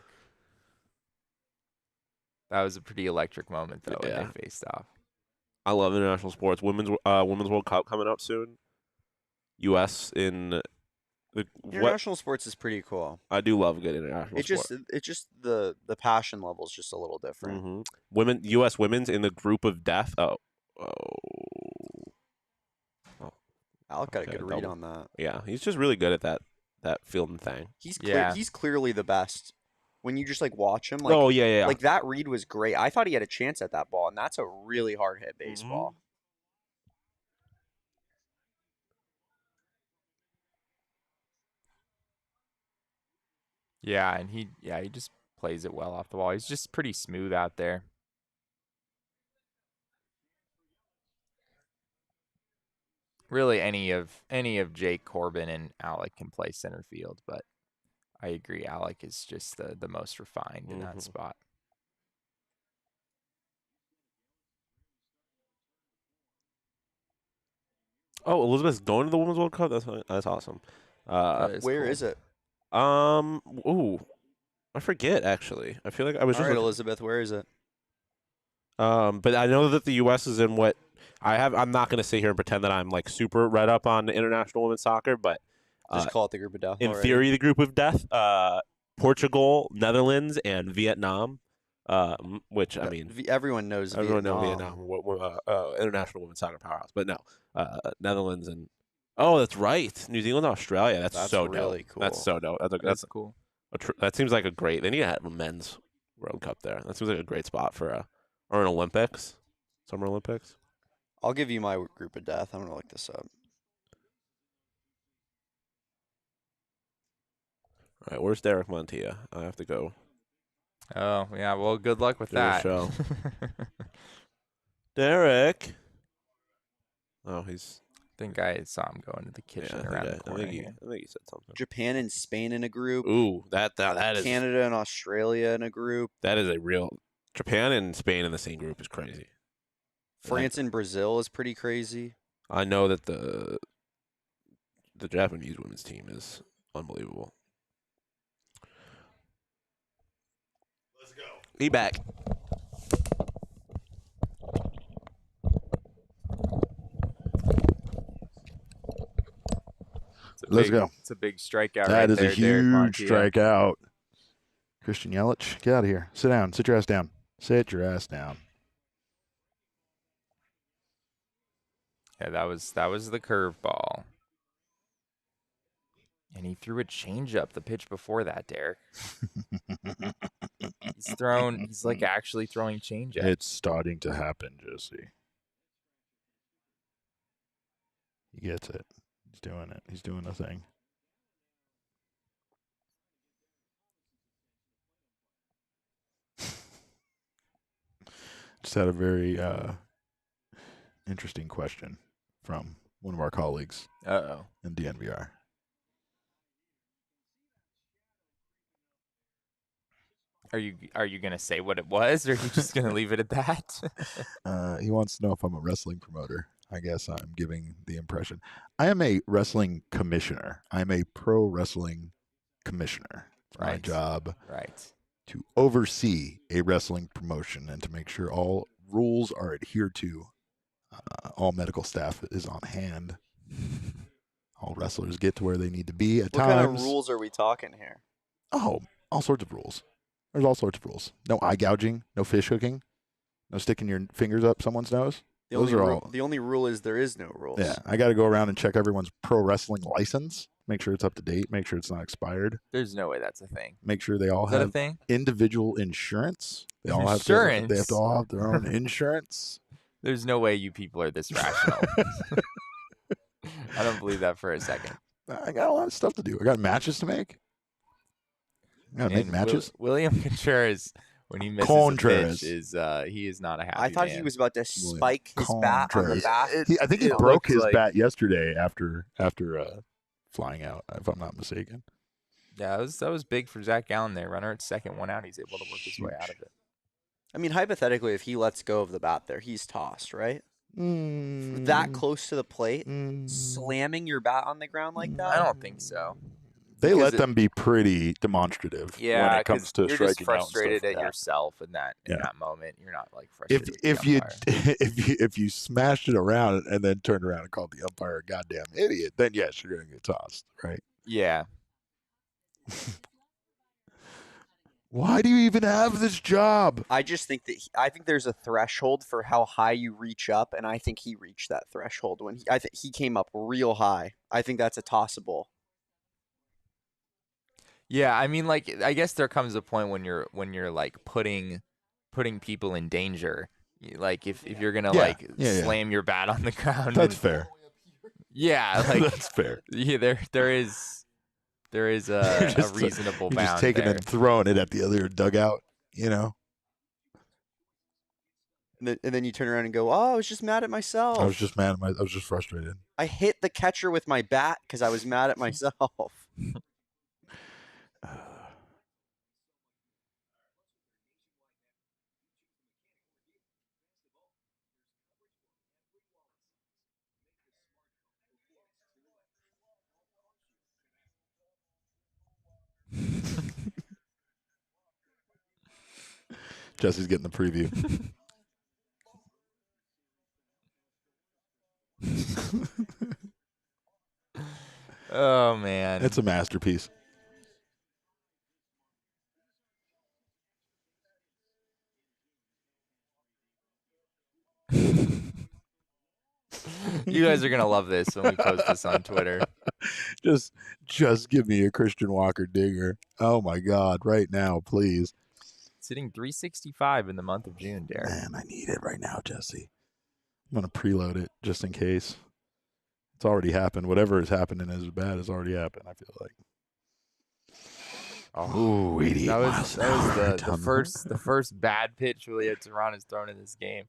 That was a pretty electric moment, though, when they faced off.
I love international sports. Women's World Cup coming up soon. U.S. in the
International sports is pretty cool.
I do love good international sports.
It's just the passion level is just a little different.
Mm-hmm. U.S. women's in the group of death.
Alec got a good read on that.
Yeah, he's just really good at that fielding thing.
He's clearly the best. When you just like watch him, like that read was great. I thought he had a chance at that ball, and that's a really hard hit baseball.
Yeah, and he just plays it well off the wall. He's just pretty smooth out there. Really, any of Jake Corbin and Alec can play center field, but I agree. Alec is just the most refined in that spot.
Oh, Elizabeth's going to the Women's World Cup? That's awesome.
Where is it?
I forget, actually. I feel like I was just...
Elizabeth, where is it?
But I know that the U.S. is in what... I'm not going to sit here and pretend that I'm, like, super read up on international women's soccer, but...
Just call it the group of death.
In theory, the group of death, Portugal, Netherlands, and Vietnam, which, I mean...
Everyone knows Vietnam.
Everyone knows Vietnam, international women's soccer powerhouse. But no, Netherlands and... Oh, that's right. New Zealand, Australia. That's so
really
dope.
Cool.
That's so dope. That's
cool.
That seems like a great... They need to have a men's World Cup there. That seems like a great spot for or an Olympics. Summer Olympics.
I'll give you my group of death. I'm going to look this up.
All right, where's Derek Montilla? I have to go.
Oh, yeah, well, good luck with that.
Show. Derek. Oh, he's...
I think I saw him go into the kitchen around the corner.
I think he said something.
Japan and Spain in a group.
Ooh, that is...
Canada and Australia in a group.
That is a real... Japan and Spain in the same group is crazy.
France and Brazil is pretty crazy.
I know that the Japanese women's team is unbelievable. Let's go. He back.
Let's go.
It's a big strikeout.
That is
there,
a huge strikeout. Christian Yelich, get out of here. Sit down. Sit your ass down. Sit your ass down.
Yeah, that was the curveball. And he threw a changeup the pitch before that, Derek. He's like actually throwing changeups.
It's starting to happen, Jesse. He gets it. He's doing it. He's doing the thing. Just had a very interesting question from one of our colleagues in DNVR.
Are you gonna say what it was, or are you just gonna leave it at that?
He wants to know if I'm a wrestling promoter. I guess I'm giving the impression. I am a wrestling commissioner. I'm a pro wrestling commissioner. It's my job to oversee a wrestling promotion and to make sure all rules are adhered to. All medical staff is on hand. All wrestlers get to where they need to be at times.
What kind of rules are we talking here?
Oh, all sorts of rules. There's all sorts of rules. No eye gouging, no fish hooking, no sticking your fingers up someone's nose.
The only rule is there is no rules.
Yeah, I got to go around and check everyone's pro wrestling license, make sure it's up to date, make sure it's not expired.
There's no way that's a thing.
Make sure they all have individual insurance. They all have
insurance.
They have to all have their own insurance.
There's no way you people are this rational. I don't believe that for a second.
I got a lot of stuff to do. I got matches to make. I got to make matches.
William Contreras when he misses
Contreras.
a pitch, he is not a happy
I thought
man.
he was about to spike his bat on the
Contreras.
bat.
I think he
it
broke
looked
his
like-
bat yesterday after flying out, if I'm not mistaken.
Yeah, that was big for Zach Gallen there. Runner at second, 1 out. He's able to work his way out of it.
I mean, hypothetically, if he lets go of the bat there, he's tossed, right? That close to the plate, slamming your bat on the ground like that.
I don't think so.
They
because
let them be pretty demonstrative when
Yeah,
it comes to
you're
striking
just frustrated
out and
at
stuff.
yourself in that
Yeah.
moment. You're not like frustrated.
If
with the umpire.
if you smashed it around and then turned around and called the umpire a goddamn idiot, then yes, you're gonna get tossed, right?
Yeah.
Why do you even have this job?
I just think that I think there's a threshold for how high you reach up, and I think he reached that threshold when I think he came up real high. I think that's a tossable.
Yeah, I mean, like, I guess there comes a point when you're like putting people in danger. Like if you're gonna slam your bat on the ground.
That's fair.
Yeah, like
That's fair.
yeah, there is a reasonable
You're
bound
just taking
there.
it and throwing it at the other dugout, you know?
And then you turn around and go, "Oh, I was just mad at myself.
I was just mad. I was just frustrated.
I hit the catcher with my bat because I was mad at myself."
Jesse's getting the preview.
Oh man,
It's a masterpiece.
you guys are gonna love this when we post this on Twitter.
Just give me a Christian Walker dinger. Oh my God, right now, please.
It's hitting 365 in the month of June, Derek.
Man, I need it right now, Jesse. I'm gonna preload it just in case. It's already happened. Whatever is happening as bad has already happened, I feel like. Oh, 88 miles an hour
that was
down
the first bad pitch Julio Teheran has thrown in this game.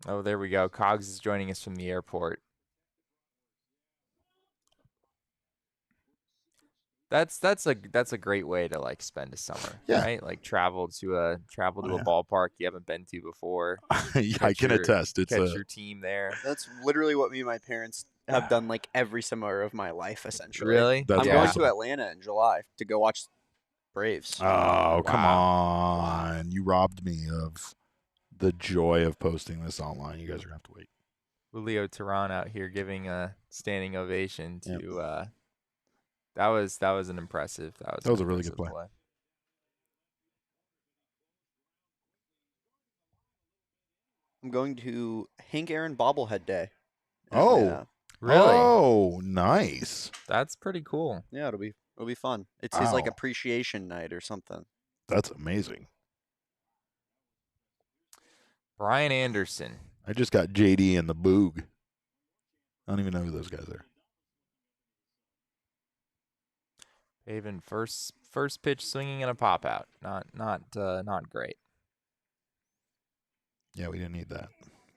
Oh, there we go. Cogs is joining us from the airport. That's a great way to like spend a summer,
Yeah.
right? Like travel to a
yeah.
ballpark you haven't been to before.
Yeah, I can attest. It's
Catch your team there.
That's literally what me and my parents have done like every summer of my life, essentially.
Really?
That's
I'm going
awesome.
to Atlanta in July to go watch Braves.
Oh, come
Wow.
on. You robbed me of the joy of posting this online. You guys are going to have to wait.
Julio Teheran out here giving a standing ovation to
Yep.
that was an impressive.
That was a really good
impressive
play.
I'm going to Hank Aaron bobblehead day. in
Oh.
Atlanta.
Really?
Oh, nice.
That's pretty cool.
Yeah, it'll be fun. It's his like
Wow.
appreciation night or something.
That's amazing.
Brian Anderson.
I just got JD and the Boog. I don't even know who those guys are.
Haven first pitch swinging and a pop out. Not great.
Yeah, we didn't need that.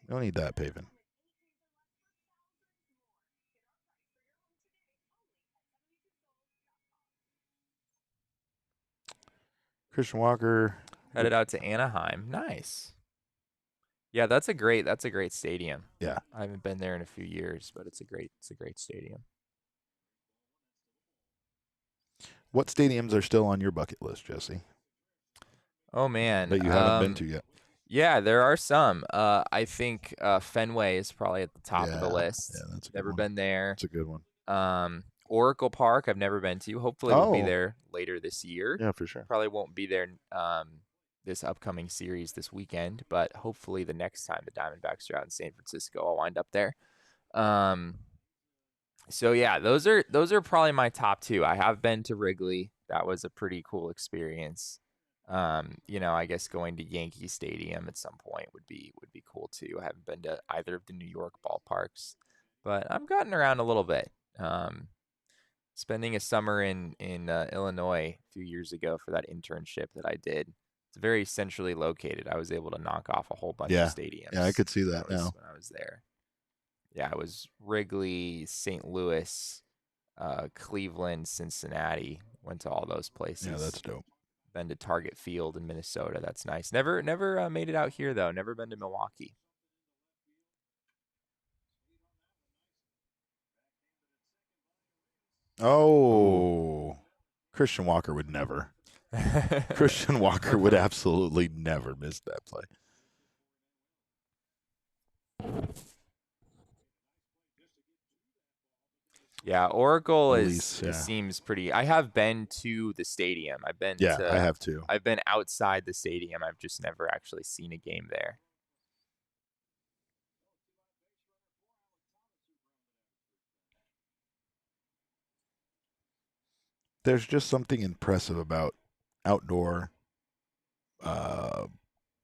We don't need that, Pavin. Christian Walker.
Headed out to Anaheim. Nice. Yeah, that's a great stadium.
Yeah.
I haven't been there in a few years, but it's a great stadium.
What stadiums are still on your bucket list, Jesse,
Oh man.
that you haven't been to yet?
Yeah, there are some. I think Fenway is probably at the top of the
Yeah,
list.
Yeah, that's a good
Never
one.
been there.
That's a good one.
Oracle Park, I've never been to. Hopefully we'll be
Oh.
there later this year.
Yeah, for sure.
Probably won't be there this upcoming series this weekend, but hopefully the next time the Diamondbacks are out in San Francisco, I'll wind up there. So yeah, those are probably my top two. I have been to Wrigley. That was a pretty cool experience. I guess going to Yankee Stadium at some point would be cool too. I haven't been to either of the New York ballparks, but I've gotten around a little bit. Spending a summer in Illinois a few years ago for that internship that I did. It's very centrally located. I was able to knock off a whole bunch of stadiums.
Yeah, I could see that now.
When I was there. Yeah, it was Wrigley, St. Louis, Cleveland, Cincinnati. Went to all those places.
Yeah, that's dope.
Been to Target Field in Minnesota. That's nice. Never made it out here though. Never been to Milwaukee.
Oh, Christian Walker would never. Christian Walker would absolutely never miss that play.
Yeah, Oracle
Release,
seems pretty. I have been to the stadium. I've been
I have too.
I've been outside the stadium. I've just never actually seen a game there.
There's just something impressive about outdoor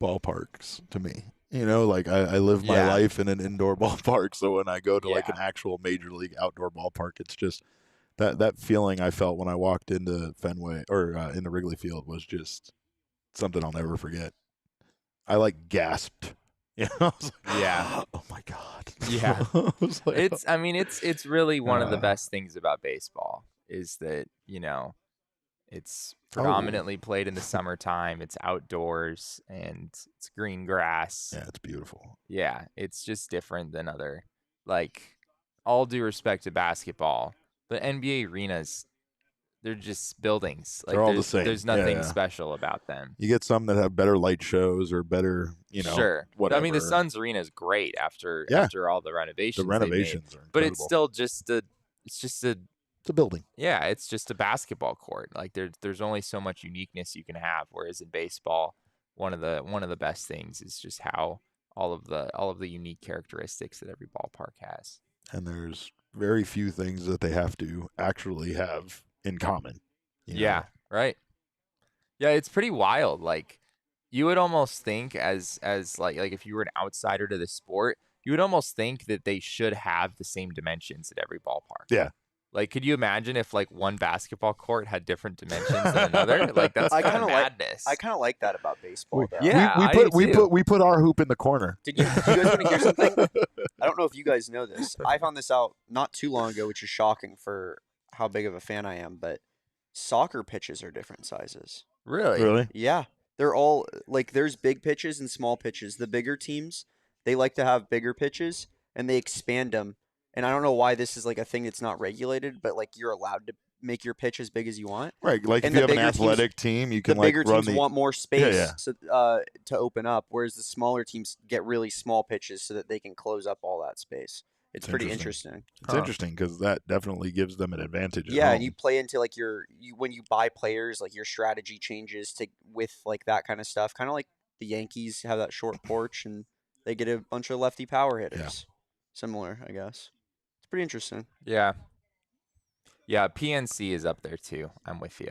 ballparks to me. Like I live my life in an indoor ballpark, so when I go to like an actual major league outdoor ballpark, it's just that feeling I felt when I walked into Fenway or into Wrigley Field was just something I'll never forget. I like gasped. I was like,
yeah.
Oh my God.
Yeah.
Like,
it's really one of the best things about baseball is that, it's predominantly played in the summertime. It's outdoors and it's green grass.
Yeah, it's beautiful.
Yeah, it's just different than other, like, all due respect to basketball, but NBA arenas, they're just buildings. Like,
they're all the same.
There's nothing special about them.
You get some that have better light shows or better,
Sure.
whatever.
I mean, the Suns arena is great after all the renovations.
The renovations are incredible.
But it's still just
it's a building.
Yeah, it's just a basketball court. Like there's only so much uniqueness you can have. Whereas in baseball, one of the best things is just how all of the unique characteristics that every ballpark has.
And there's very few things that they have to actually have in common.
Yeah, right. Yeah, it's pretty wild. Like you would almost think as like if you were an outsider to the sport, you would almost think that they should have the same dimensions at every ballpark.
Yeah.
Like, could you imagine if like one basketball court had different dimensions than another? Like that's kind of madness.
I kind of like that about baseball.
We put our hoop in the corner.
Did you guys want to hear something? I don't know if you guys know this. I found this out not too long ago, which is shocking for how big of a fan I am. But soccer pitches are different sizes.
Really?
Yeah, they're all like there's big pitches and small pitches. The bigger teams, they like to have bigger pitches and they expand them. And I don't know why this is like a thing that's not regulated, but like you're allowed to make your pitch as big as you want.
Right. Like if you have an athletic team, you can
the bigger teams want more space to open up, whereas the smaller teams get really small pitches so that they can close up all that space. It's pretty interesting.
It's interesting because that definitely gives them an advantage.
Yeah, and you play into like when you buy players, like your strategy changes with like that kind of stuff. Kind of like the Yankees have that short porch and they get a bunch of lefty power hitters.
Yeah.
Similar, I guess. It's pretty interesting.
Yeah. Yeah, PNC is up there too. I'm with you.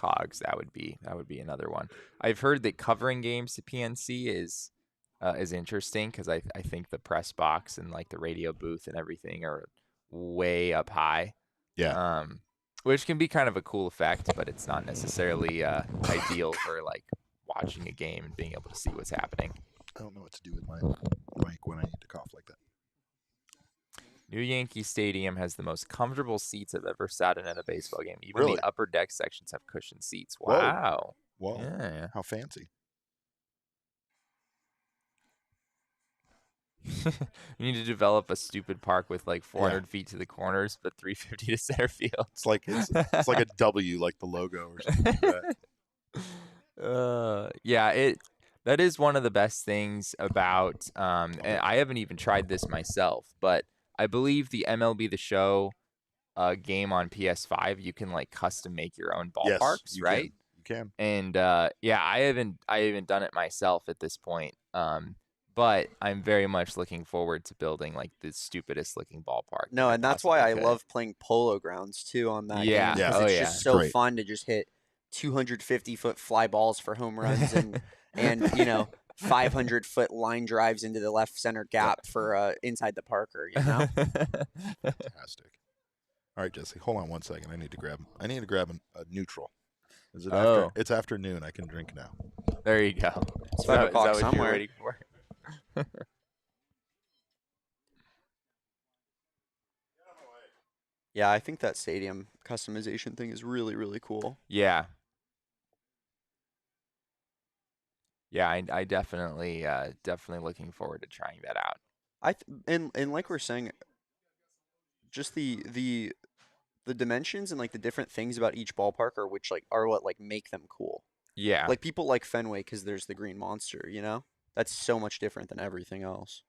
Cogs, that would be another one. I've heard that covering games to PNC is interesting because I think the press box and like the radio booth and everything are way up high.
Yeah.
Which can be kind of a cool effect, but it's not necessarily ideal for like watching a game and being able to see what's happening.
I don't know what to do with my mic when I need to cough like that.
New Yankee Stadium has the most comfortable seats I've ever sat in at a baseball game. Even the upper deck sections have cushioned seats. Wow.
Whoa.
Yeah.
How fancy.
You need to develop a stupid park with like 400 feet to the corners, but 350 to center field.
It's like a W, like the logo or something like
that. That is one of the best things about. And I haven't even tried this myself, but I believe the MLB The Show game on PS5, you can like custom make your own ballparks, right?
You can.
And I haven't done it myself at this point. but I'm very much looking forward to building like the stupidest looking ballpark.
No,
that I
and that's why I
possibly could.
love playing Polo Grounds too on that
Yeah.
game, because
Oh,
it's
yeah.
just so
Great.
fun to just hit 250-foot fly balls for home runs and 500-foot line drives into the left center gap for inside the Parker.
Fantastic. All right, Jesse, hold on 1 second. I need to grab a neutral. Is it after?
Oh.
It's afternoon. I can drink now.
There you go.
It's
Is
5
that
o'clock
what you're
somewhere.
waiting for?
Yeah, I think that stadium customization thing is really, really cool.
Yeah. Yeah, I definitely looking forward to trying that out.
And like we're saying, just the dimensions and like the different things about each ballpark are what like make them cool.
Yeah.
Like people like Fenway because there's the green monster, That's so much different than everything else.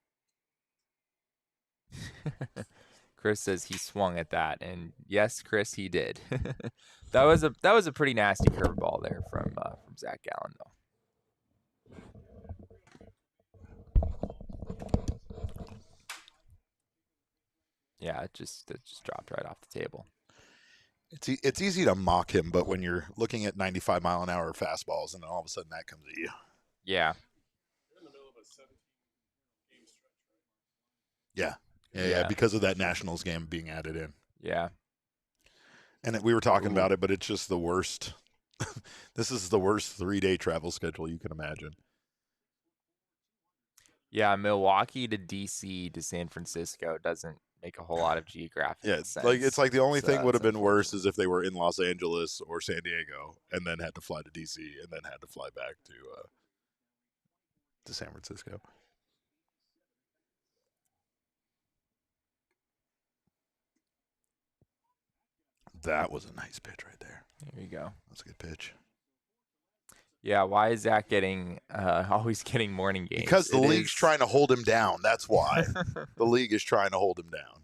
Chris says he swung at that, and yes, Chris, he did. that was a pretty nasty curveball there from Zach Gallen, though. Yeah, it just dropped right off the table.
It's easy to mock him, but when you're looking at 95-mile-an-hour fastballs, and then all of a sudden that comes at you.
Yeah.
Yeah, because of that Nationals game being added in.
Yeah.
And we were talking about it, but it's just the worst. This is the worst 3-day travel schedule you can imagine.
Yeah, Milwaukee to DC to San Francisco doesn't make a whole lot of geographic sense.
It's like the only thing would have
that's
been worse is if they were in Los Angeles or San Diego and then had to fly to DC and then had to fly back to San Francisco. That was a nice pitch right there.
There you go.
That's a good pitch.
Yeah, why is Zach getting always getting morning games?
Because the league's trying to hold him down. That's why. The league is trying to hold him down.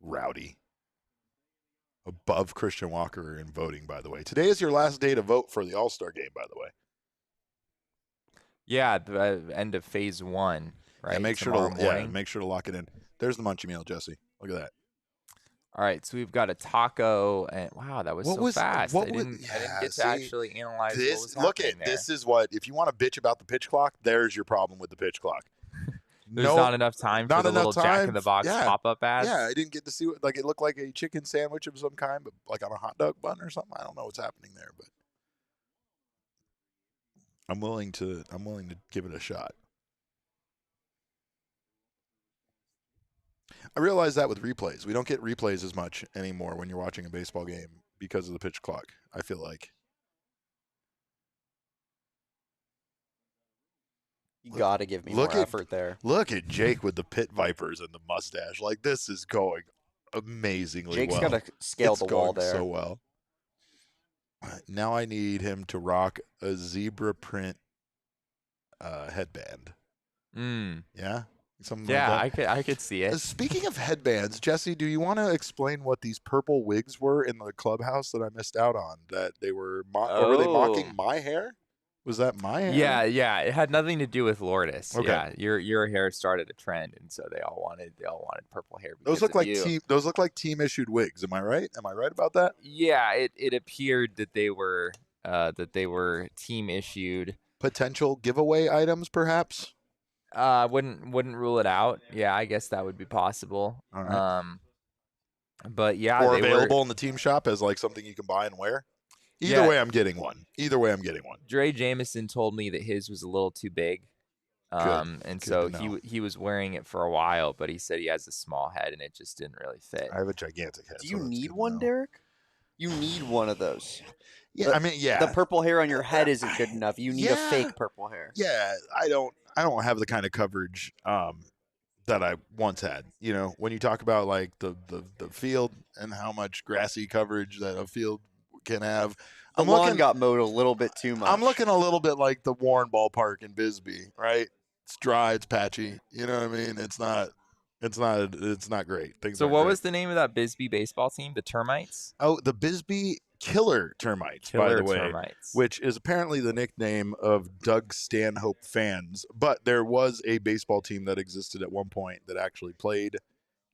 Rowdy. Above Christian Walker in voting, by the way. Today is your last day to vote for the All-Star game, by the way.
Yeah, the end of phase 1, right?
Yeah, make sure to lock it in. There's the Munchie Meal, Jesse. Look at that.
All right, so we've got a taco, and wow, that was fast. I didn't get to actually analyze what was happening there.
This is what, if you want to bitch about the pitch clock, there's your problem with the pitch clock.
There's not enough time for the little Jack in the Box pop-up ads.
Yeah, I didn't get to see it. Like, it looked like a chicken sandwich of some kind, but like on a hot dog bun or something. I don't know what's happening there, but I'm willing to give it a shot. I realize that with replays. We don't get replays as much anymore when you're watching a baseball game because of the pitch clock, I feel like.
You got to give me more effort there.
Look at Jake with the Pit Vipers and the mustache. Like, this is going amazingly
Jake's
well.
got to scale the wall there.
So well. Now I need him to rock a zebra print headband. Yeah? Something like that.
I could see it.
Speaking of headbands, Jesse, do you want to explain what these purple wigs were in the clubhouse that I missed out on? That they were, or were they mocking my hair? Was that my hair?
Yeah. It had nothing to do with Lourdes.
Okay.
Yeah, your hair started a trend, and so they all wanted purple hair.
Those look like team issued wigs. Am I right? Am I right about that?
Yeah, it appeared that they were team issued.
Potential giveaway items, perhaps.
Wouldn't rule it out. Yeah, I guess that would be possible.
All right.
But yeah,
or available in the team shop as like something you can buy and wear. Either way, I'm getting one.
Dre Jameson told me that his was a little too big, and so he was wearing it for a while. But he said he has a small head and it just didn't really fit.
I have a gigantic head.
Do you need one, Derek? You need one of those.
Yeah,
The purple hair on your head isn't good enough. You need a fake purple hair.
Yeah, I don't have the kind of coverage that I once had. You know, when you talk about like the field and how much grassy coverage that a field can have.
The lawn got mowed a little bit too much.
I'm looking a little bit like the Warren Ballpark in Bisbee, right? It's dry, it's patchy. You know what I mean? It's not great.
So what was the name of that Bisbee baseball team? The Termites?
Oh, the Bisbee killer termites, by the way,
termites.
which is apparently the nickname of Doug Stanhope fans. But there was a baseball team that existed at one point that actually played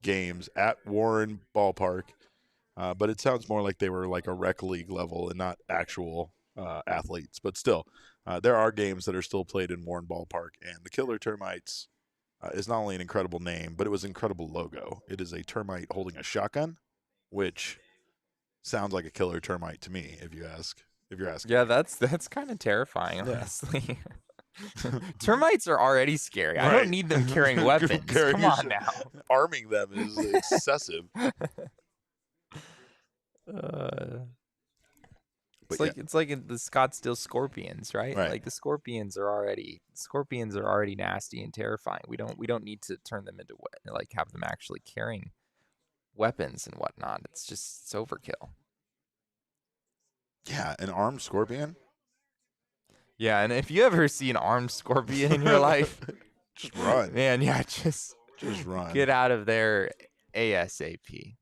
games at Warren Ballpark. But it sounds more like they were like a rec league level and not actual athletes. But still, there are games that are still played in Warren Ballpark. And the Killer Termites is not only an incredible name, but it was an incredible logo. It is a termite holding a shotgun, which sounds like a killer termite to me, if you're asking.
Yeah,
me.
that's kind of terrifying,
Yeah.
honestly. Termites are already scary. I
Right.
don't need them carrying weapons.
Carrying
Come on now.
Arming them is excessive.
It's like in the Scottsdale Scorpions, right?
Right.
Like the Scorpions are already nasty and terrifying. We don't need to turn them into like have them actually carrying weapons and whatnot. It's overkill.
Yeah, an armed scorpion.
Yeah, and if you ever see an armed scorpion in your life,
just run.
Man, yeah, just
run.
Get out of there ASAP.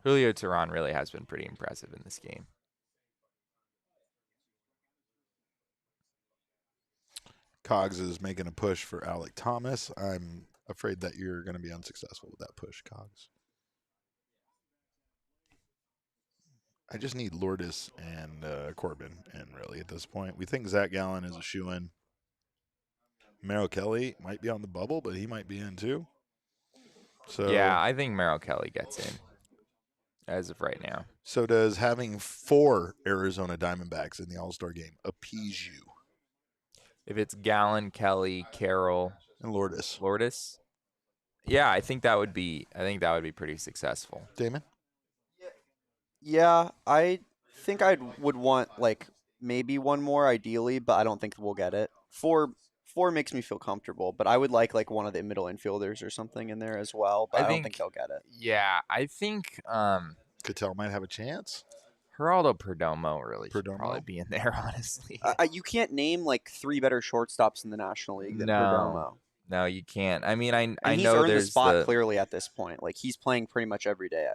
Julio Teheran really has been pretty impressive in this game.
Cogs is making a push for Alec Thomas. I'm afraid that you're going to be unsuccessful with that push, Cogs. I just need Lourdes and Corbin in, really, at this point. We think Zach Gallen is a shoo-in. Merrill Kelly might be on the bubble, but he might be in, too. So
yeah, I think Merrill Kelly gets in as of right now.
So does having 4 Arizona Diamondbacks in the All-Star game appease you?
If it's Gallen, Kelly, Carroll,
and Lourdes.
Yeah, I think that would be pretty successful.
Damon?
Yeah, I think I would want like maybe one more ideally, but I don't think we'll get it. Four makes me feel comfortable, but I would like one of the middle infielders or something in there as well, but I don't think they'll get it.
Yeah, I think
Cattell might have a chance.
Geraldo Perdomo really should probably be in there, honestly.
You can't name like 3 better shortstops in the National League than Perdomo.
No, you can't. I mean, I
he's
know
earned
there's
the spot clearly at this point. Like he's playing pretty much every day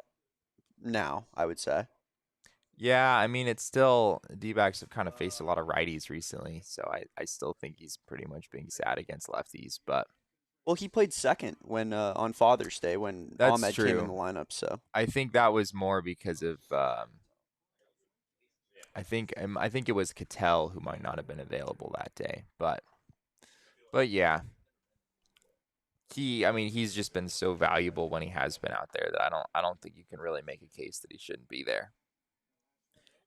now, I would say.
Yeah, I mean, it's still D-backs have kind of faced a lot of righties recently, so I still think he's pretty much being sad against lefties. But
well, he played second when on Father's Day when Ahmed came in the lineup. So
I think that was more because of I think it was Cattell who might not have been available that day, but yeah. He's just been so valuable when he has been out there that I don't think you can really make a case that he shouldn't be there.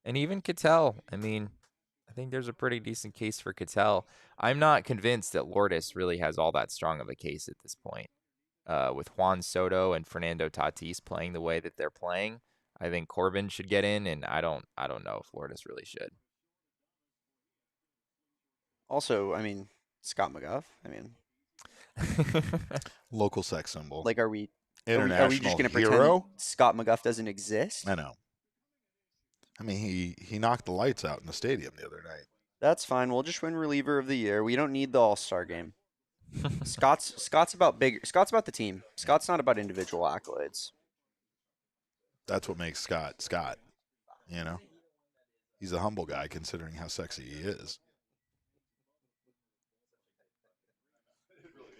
And even Cattell, I think there's a pretty decent case for Cattell. I'm not convinced that Lourdes really has all that strong of a case at this point. With Juan Soto and Fernando Tatis playing the way that they're playing, I think Corbin should get in, and I don't know if Lourdes really should.
Also, Scott McGuff.
Local sex symbol.
Like, are we
international
just going to
hero?
pretend Scott McGuff doesn't exist?
I know. He knocked the lights out in the stadium the other night.
That's fine. We'll just win reliever of the year. We don't need the All-Star game. Scott's about the team. Scott's not about individual accolades.
That's what makes Scott Scott. He's a humble guy considering how sexy he is.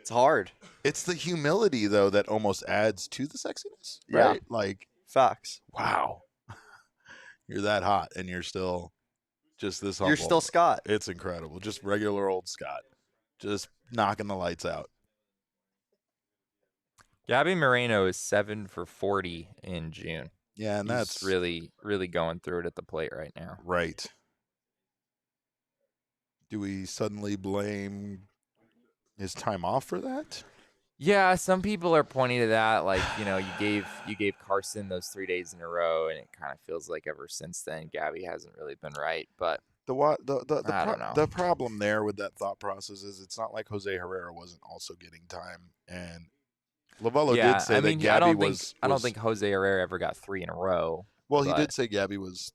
It's hard.
It's the humility though that almost adds to the sexiness, right?
Yeah.
Like
facts.
Wow. You're that hot and you're still just this humble.
You're still Scott.
It's incredible. Just regular old Scott. Just knocking the lights out.
Gabby Moreno is 7 for 40 in June.
Yeah, and
He's
that's
really, really going through it at the plate right now.
Right. Do we suddenly blame his time off for that?
Yeah, some people are pointing to that, like, you gave Carson those 3 days in a row, and it kind of feels like ever since then Gabby hasn't really been right. But I don't know.
The problem there with that thought process is it's not like Jose Herrera wasn't also getting time, and Lovello did say that Gabby was.
I don't think Jose Herrera ever got 3 in a row.
Well, he did say Gabby was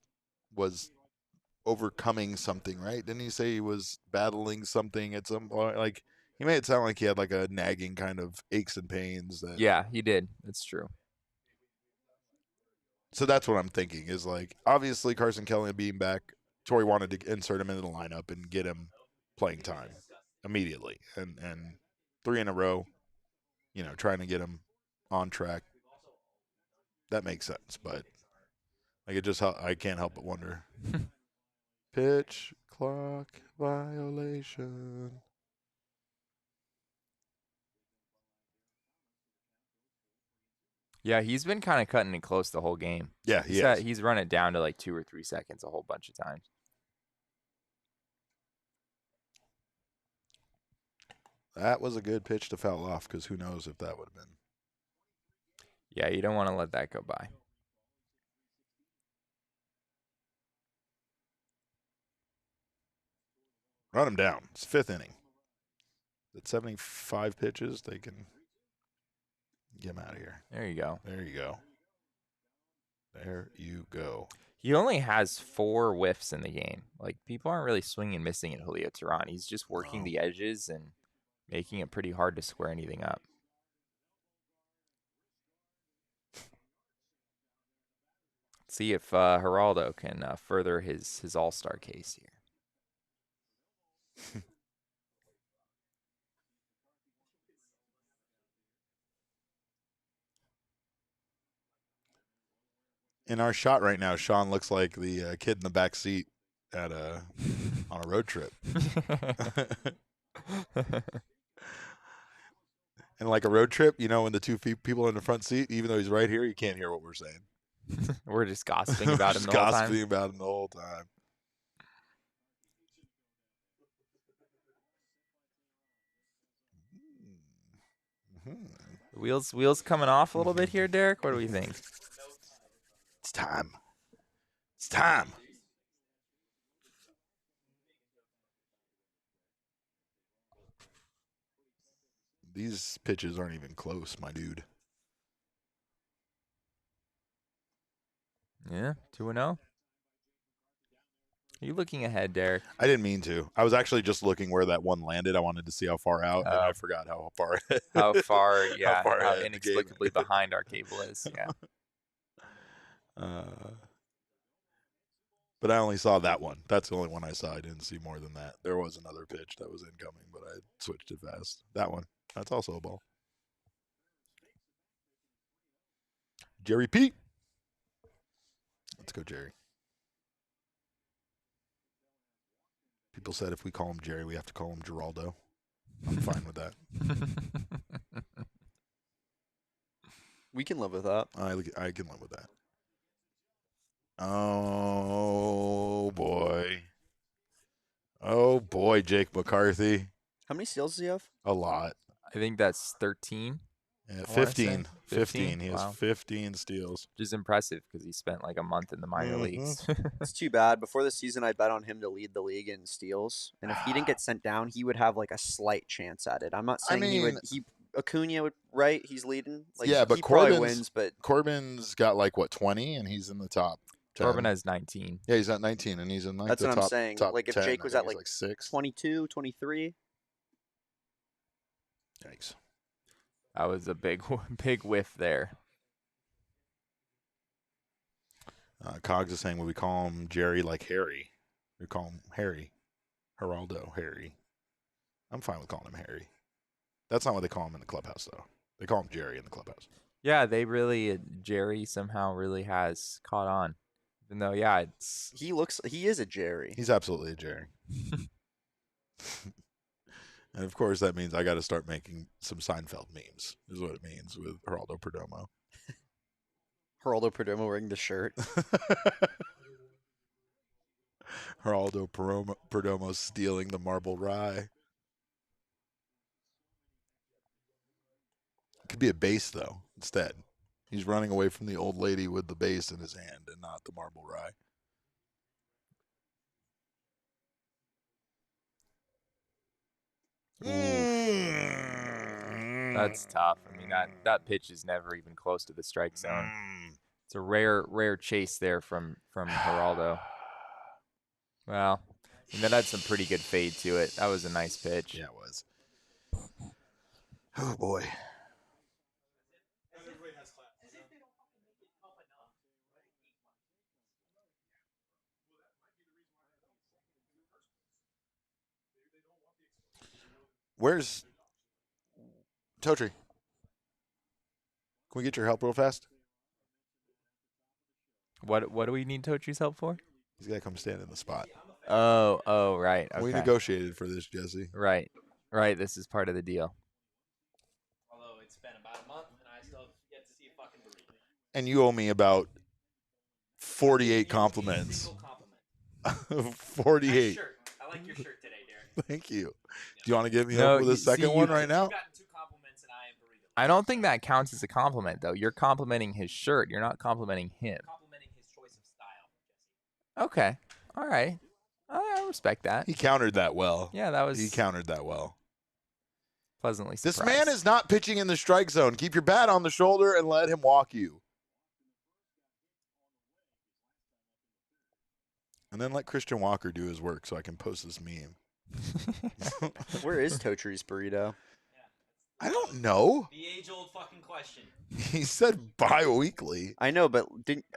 overcoming something, right? Didn't he say he was battling something at some point? Like he made it sound like he had like a nagging kind of aches and pains that.
Yeah, he did. That's true.
So that's what I'm thinking is like obviously Carson Kelly being back, Torrey wanted to insert him into the lineup and get him playing time immediately, and 3 in a row, trying to get him on track. That makes sense, but like I can't help but wonder. Pitch clock violation.
Yeah, he's been kind of cutting it close the whole game.
Yeah,
He's run it down to like 2 or 3 seconds a whole bunch of times.
That was a good pitch to foul off because who knows if that would have been.
Yeah, you don't want to let that go by.
Run him down. It's 5th inning. At 75 pitches, they can get him out of here.
There you go.
There you go. There you go.
He only has 4 whiffs in the game. Like, people aren't really swinging and missing at Julio Teheran. He's just working the edges and making it pretty hard to square anything up. Let's see if Geraldo can further his all-star case here.
In our shot right now, Sean looks like the kid in the back seat on a road trip. And like a road trip, when the 2 people in the front seat, even though he's right here, you can't hear what we're saying.
We're just gossiping about him the whole time.
Gossiping about him the whole time.
Wheels coming off a little bit here, Derek. What do we think?
It's time. It's time. These pitches aren't even close, my dude.
Yeah, 2-0. Are you looking ahead, Derek?
I didn't mean to. I was actually just looking where that one landed. I wanted to see how far out, and I forgot how far.
How far? Yeah,
how far
how
ahead the
inexplicably
game.
behind our cable is. Yeah.
But I only saw that one. That's the only one I saw. I didn't see more than that. There was another pitch that was incoming, but I switched it fast. That one. That's also a ball. Jerry P. Let's go, Jerry. People said if we call him Jerry, we have to call him Geraldo. I'm fine with that.
We can live with that.
I can live with that. Oh, boy. Oh, boy, Jake McCarthy.
How many steals does he have?
A lot.
I think that's 13.
Yeah,
I wanna
15.
say.
15. He has
Wow.
15 steals.
Which is impressive because he spent like a month in the minor leagues.
It's too bad. Before the season, I bet on him to lead the league in steals, and if he didn't get sent down, he would have like a slight chance at it. I'm not saying he would. Acuna would, right? He's leading. Like,
Yeah, but
he probably
Corbin's-
wins. But
Corbin's got like, 20, and he's in the top 10.
Corbin has 19.
Yeah, he's at 19, and he's in like
that's
the
what
top,
I'm saying.
top
Like if
10.
Jake was
I
at
think
like
he's 6.
22, 23.
Yikes.
That was a big whiff there.
Cogs is saying, would we call him Jerry like Harry? We call him Harry. Geraldo, Harry. I'm fine with calling him Harry. That's not what they call him in the clubhouse, though. They call him Jerry in the clubhouse.
Yeah, they really Jerry somehow really has caught on. Even though, yeah, it's
He is a Jerry.
He's absolutely a Jerry. And, of course, that means I got to start making some Seinfeld memes, is what it means with Geraldo Perdomo.
Geraldo Perdomo wearing the shirt.
Geraldo Perdomo stealing the marble rye. It could be a base, though, instead. He's running away from the old lady with the base in his hand and not the marble rye.
That's tough. I mean, that pitch is never even close to the strike zone. It's a rare chase there from Geraldo. Well, and that had some pretty good fade to it. That was a nice pitch.
Yeah, it was. Oh, boy. Where's Totri? Can we get your help real fast?
What do we need Tochi's help for?
He's got to come stand in the spot.
Oh, right. Okay.
We negotiated for this, Jesse.
Right. This is part of the deal.
Although it's been about a month and I still have yet to see a fucking burrito.
And you owe me about 48 compliments.
Single compliment.
48.
Nice shirt. I like your shirt today, Derek.
Thank you. Do you want to get me
No,
up with a
see,
second one right now?
You've gotten 2 compliments and I am burrito.
I don't think that counts as a compliment, though. You're complimenting his shirt. You're not complimenting him.
Complimenting his choice of style, Jesse.
Okay. All right. I respect that.
He countered that well.
Yeah, that was
He countered that well.
pleasantly
This
surprised.
man is not pitching in the strike zone. Keep your bat on the shoulder and let him walk you. And then let Christian Walker do his work so I can post this meme.
Where is Totri's burrito?
I don't know.
The age-old fucking question.
He said bi-weekly.
I know, but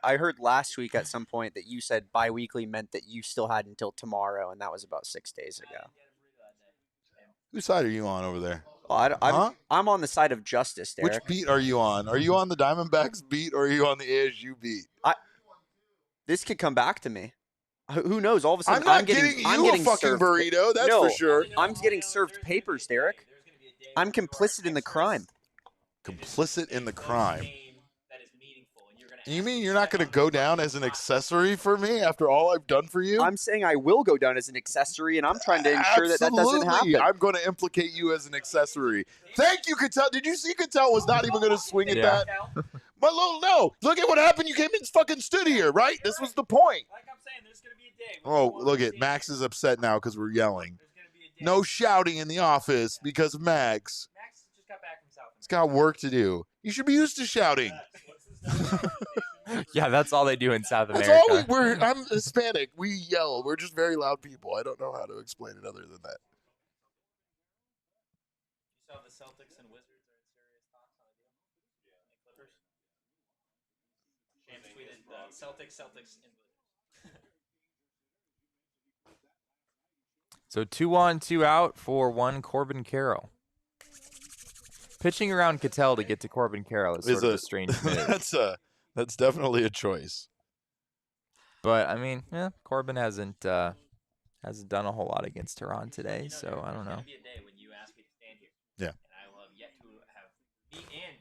I heard last week at some point that you said bi-weekly meant that you still had until tomorrow, and that was about 6 days ago.
Whose side are you on over there?
Oh, I'm on the side of justice, Derek.
Which beat are you on? Are you on the Diamondbacks beat or are you on the ASU beat?
This could come back to me. Who knows? All of a sudden,
I'm not getting you a fucking
served.
burrito, that's
No,
for sure.
I'm getting served papers, Derek. I'm complicit in the crime.
Complicit in the crime. You mean you're not going to go down as an accessory for me after all I've done for you?
I'm saying I will go down as an accessory, and I'm trying to ensure that doesn't
Absolutely.
happen.
I'm going to implicate you as an accessory. Thank you, Cattell. Did you see Cattell was not even going to swing at that? My little no. Look at what happened. You came and fucking stood here, right? This was the point.
Like I'm saying, there's going to be a day.
Oh, look at Max is upset now because we're yelling. No shouting in the office because of Max.
Max just got back from South America.
He's got work to do. You should be used to shouting.
Yeah, that's all they do in South
That's
America.
all I'm Hispanic. We yell. We're just very loud people. I don't know how to explain it other than that.
You saw the Celtics and Wizards are in serious talks on a deal? Yeah. Clippers? Shams tweeted Celtics and Wizards.
So 2 on, 2 out for one Corbin Carroll. Pitching around Cattell to get to Corbin Carroll is sort of a strange move.
That's definitely a choice.
But I mean, yeah, Corbin hasn't done a whole lot against Tehran today, so I don't know.
There's going to be a day when you ask me to stand here.
Yeah.
And I will have yet to have, me and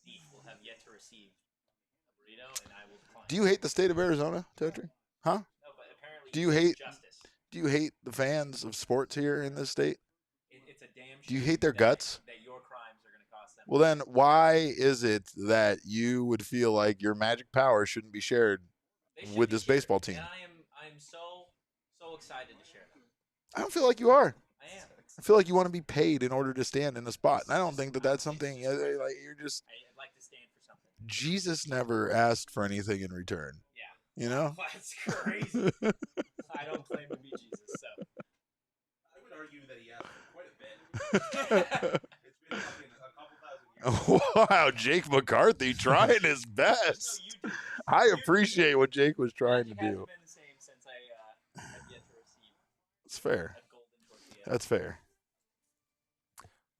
Zeke will have yet to receive a burrito, and I will decline.
Do you hate the state of Arizona, Totri? Huh?
No, but apparently
Do you hate
justice.
Do you hate the fans of sports here in this state?
It's a damn
Do you
shame
hate their
that-
guts?
That your crimes are going to cost them.
Well, then why is it that you would feel like your magic power shouldn't be shared
They should
with
be
this
shared,
baseball team?
And I am so excited to share them.
I don't feel like you are.
I am.
I feel like you want to be paid in order to stand in a spot. And I don't think that that's something like you're just.
I'd like to stand for something.
Jesus never asked for anything in return.
Yeah.
You know?
That's crazy. I don't claim to be Jesus, so.
I would argue that he asked for quite a bit. It's been fucking a couple thousand years.
Wow, Jake McCarthy trying his best. I appreciate what Jake was trying to
Magic hasn't
do.
been the same since I have yet to receive
It's fair.
a golden tortilla.
That's fair.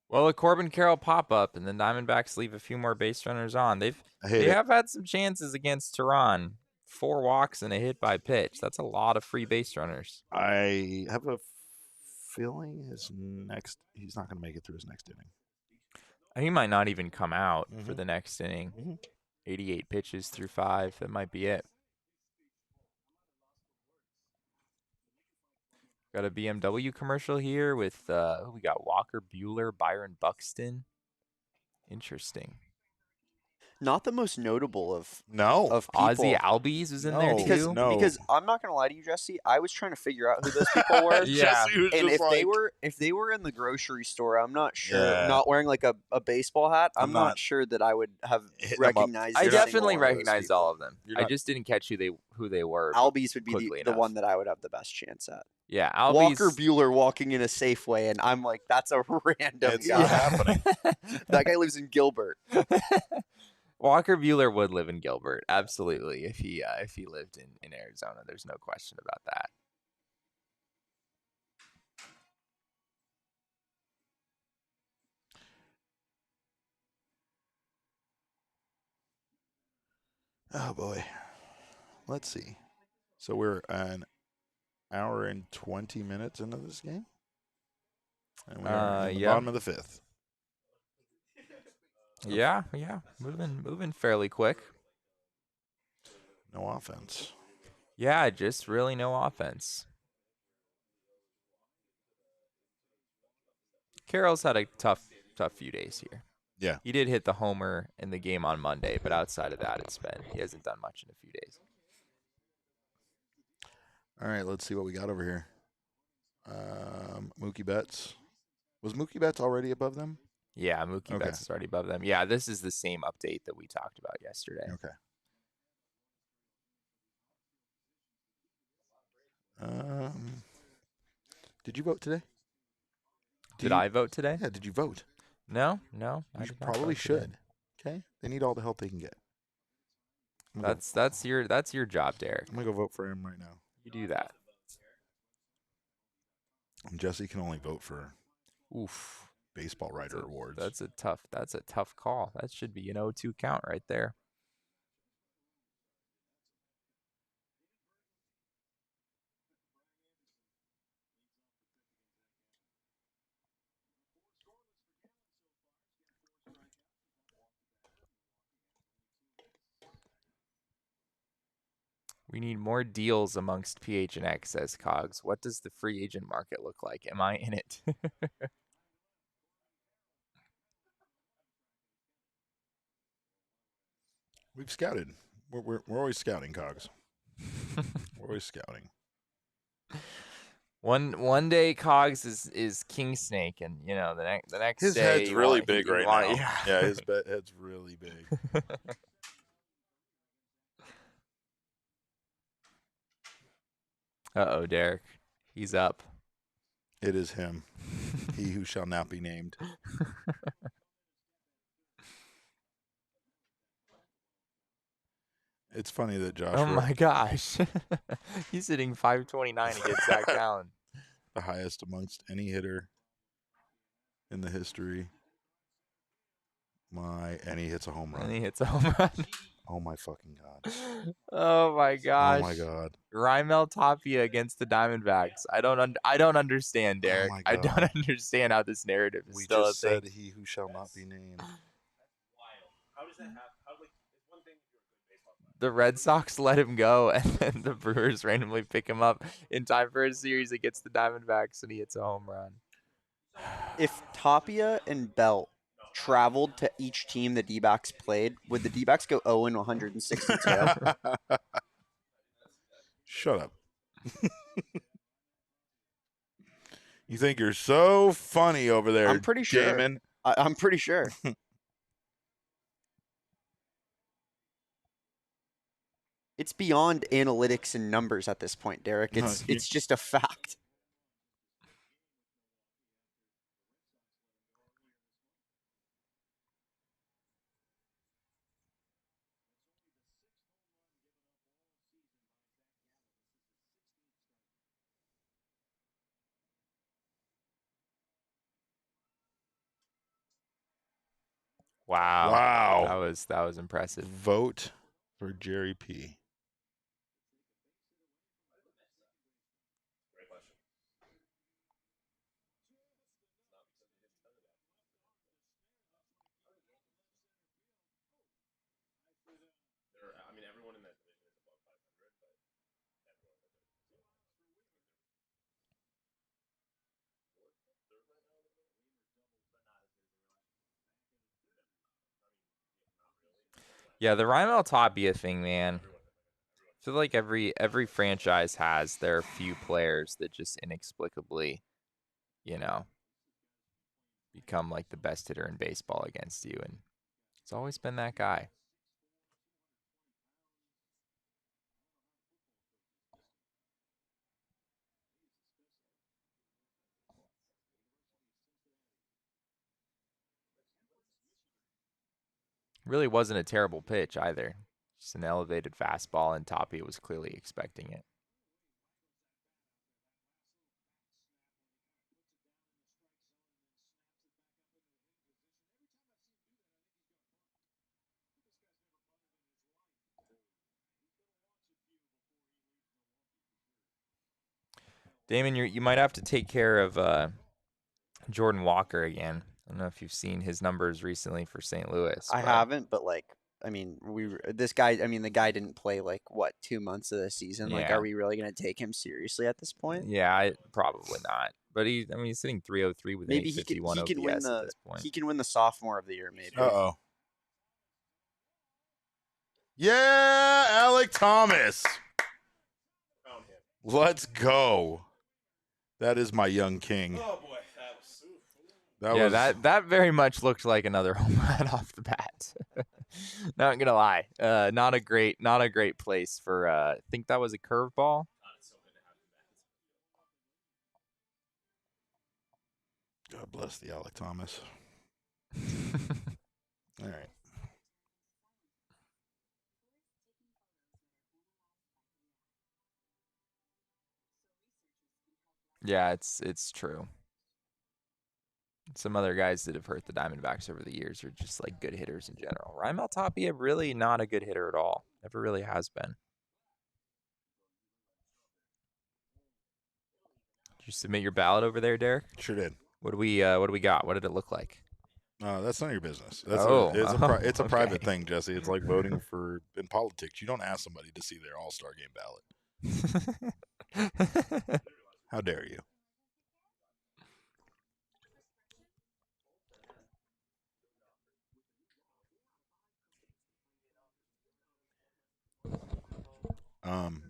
Well, a Corbin Carroll pop up, and the Diamondbacks leave a few more base runners on.
I hate
They
it.
have had some chances against Tehran. 4 walks and a hit by pitch. That's a lot of free base runners.
I have a feeling he's not going to make it through his next inning.
He might not even come out for
Mhm.
the next inning.
Mhm.
88 pitches through 5. That might be it. Got a BMW commercial here with we got Walker Bueller, Byron Buxton. Interesting.
not the most notable of
No.
people.
Ozzy Albies was in there
No,
because
too.
no.
because I'm not gonna lie to you, Jesse. I was trying to figure out who those people were.
Yeah.
Jesse was
And
just
if they were in the grocery store, I'm not sure.
Yeah.
Not wearing like a baseball hat,
I'm
I'm
not
not sure that I would have
hitting 'em up.
recognized.
I
a single
definitely
one of those
recognized
people.
all of them.
You're
I
not-
just didn't catch who they were.
Albies would be
quickly
the
enough.
one that I would have the best chance at.
Yeah, Albies.
Walker Bueller walking in a Safeway, and I'm like, that's a random
It's
guy.
not happening.
That guy lives in Gilbert.
Walker Bueller would live in Gilbert, absolutely. If he lived in Arizona, there's no question about that.
Oh boy. Let's see. So we're an hour and 20 minutes into this game, and we are in the
yeah.
bottom of the fifth.
Yeah, moving fairly quick.
No offense.
Yeah, just really no offense. Carroll's had a tough few days here.
Yeah.
He did hit the homer in the game on Monday, but outside of that, he hasn't done much in a few days.
All right, let's see what we got over here. Mookie Betts. Was Mookie Betts already above them?
Yeah, Mookie
Okay.
Betts is already above them. Yeah, this is the same update that we talked about yesterday.
Okay. Did you vote today?
Did I vote today?
Yeah, did you vote?
No. I
You
did not
probably
vote today.
should. Okay? They need all the help they can get. I'm gonna
That's your job, Derek.
I'm going to go vote for him right now.
You do that.
And Jesse can only vote for
Oof.
baseball writer awards.
That's a tough call. That should be an 0-2 count right there. We need more deals amongst PHNX, says Cogs. What does the free agent market look like? Am I in it?
We've scouted. We're always scouting, Cogs. We're always scouting.
One day Cogs is King Snake, and the next
His
day
head's
you
really
want-
big
you
right
want-
now.
Yeah,
Yeah, his head's really big.
Uh-oh, Derek. He's up.
It is him. He who shall not be named. It's funny that Josh
Oh
wrote
my gosh. He's hitting 529 against Zach Gallen.
the highest amongst any hitter in the history. And he hits a home
And
run.
he hits a home run.
Oh my fucking god.
Oh my gosh.
Oh my god.
Raimel Tapia against the Diamondbacks. I don't understand, Derek.
my
I
God.
don't understand how this narrative is
We
still
just
a thing.
said he who shall not be named.
How does that happen? It's one thing if you're a good baseball player.
The Red Sox let him go, and then the Brewers randomly pick him up in time for a series against the Diamondbacks, and he hits a home run.
If Tapia and Belt traveled to each team the D-backs played, would the D-backs go 0-162?
Shut up. You think you're so funny over there,
I'm pretty sure.
Damon.
I'm pretty sure. It's beyond analytics and numbers at this point, Derek.
No,
It's just a fact.
Wow.
Wow.
That was impressive.
Vote for Jerry P.
I mean, everyone in that division is above 500, but everyone.
Yeah, the Raimel Tapia thing, man. I feel like every franchise has their few players that just inexplicably, you know, become like the best hitter in baseball against you, and it's always been that guy. Really wasn't a terrible pitch either. Just an elevated fastball, and Tapia was clearly expecting it. Damon, you might have to take care of Jordan Walker again. I don't know if you've seen his numbers recently for St. Louis.
I haven't, but like, I mean, this guy. I mean, the guy didn't play like what 2 months of the season. Like,
Yeah.
are we really gonna take him seriously at this point?
Yeah, probably not. But he's sitting 303 with
Maybe
an
he can
851
he can win
OPS at
the
this point.
he can win the sophomore of the year. Maybe.
Uh-oh. Yeah, Alec Thomas. Let's go. That is my young king.
Oh boy, that was.
That very much looked like another home run off the bat. Not gonna lie, not a great place for. I think that was a curveball.
God bless the Alec Thomas. All right.
Yeah, it's true. Some other guys that have hurt the Diamondbacks over the years are just like good hitters in general. Raimel Tapia really not a good hitter at all. Never really has been. Did you submit your ballot over there, Derek?
Sure did.
What do we got? What did it look like?
That's none of your business. It's a private
okay.
thing, Jesse. It's like voting for in politics. You don't ask somebody to see their All-Star Game ballot. How dare you?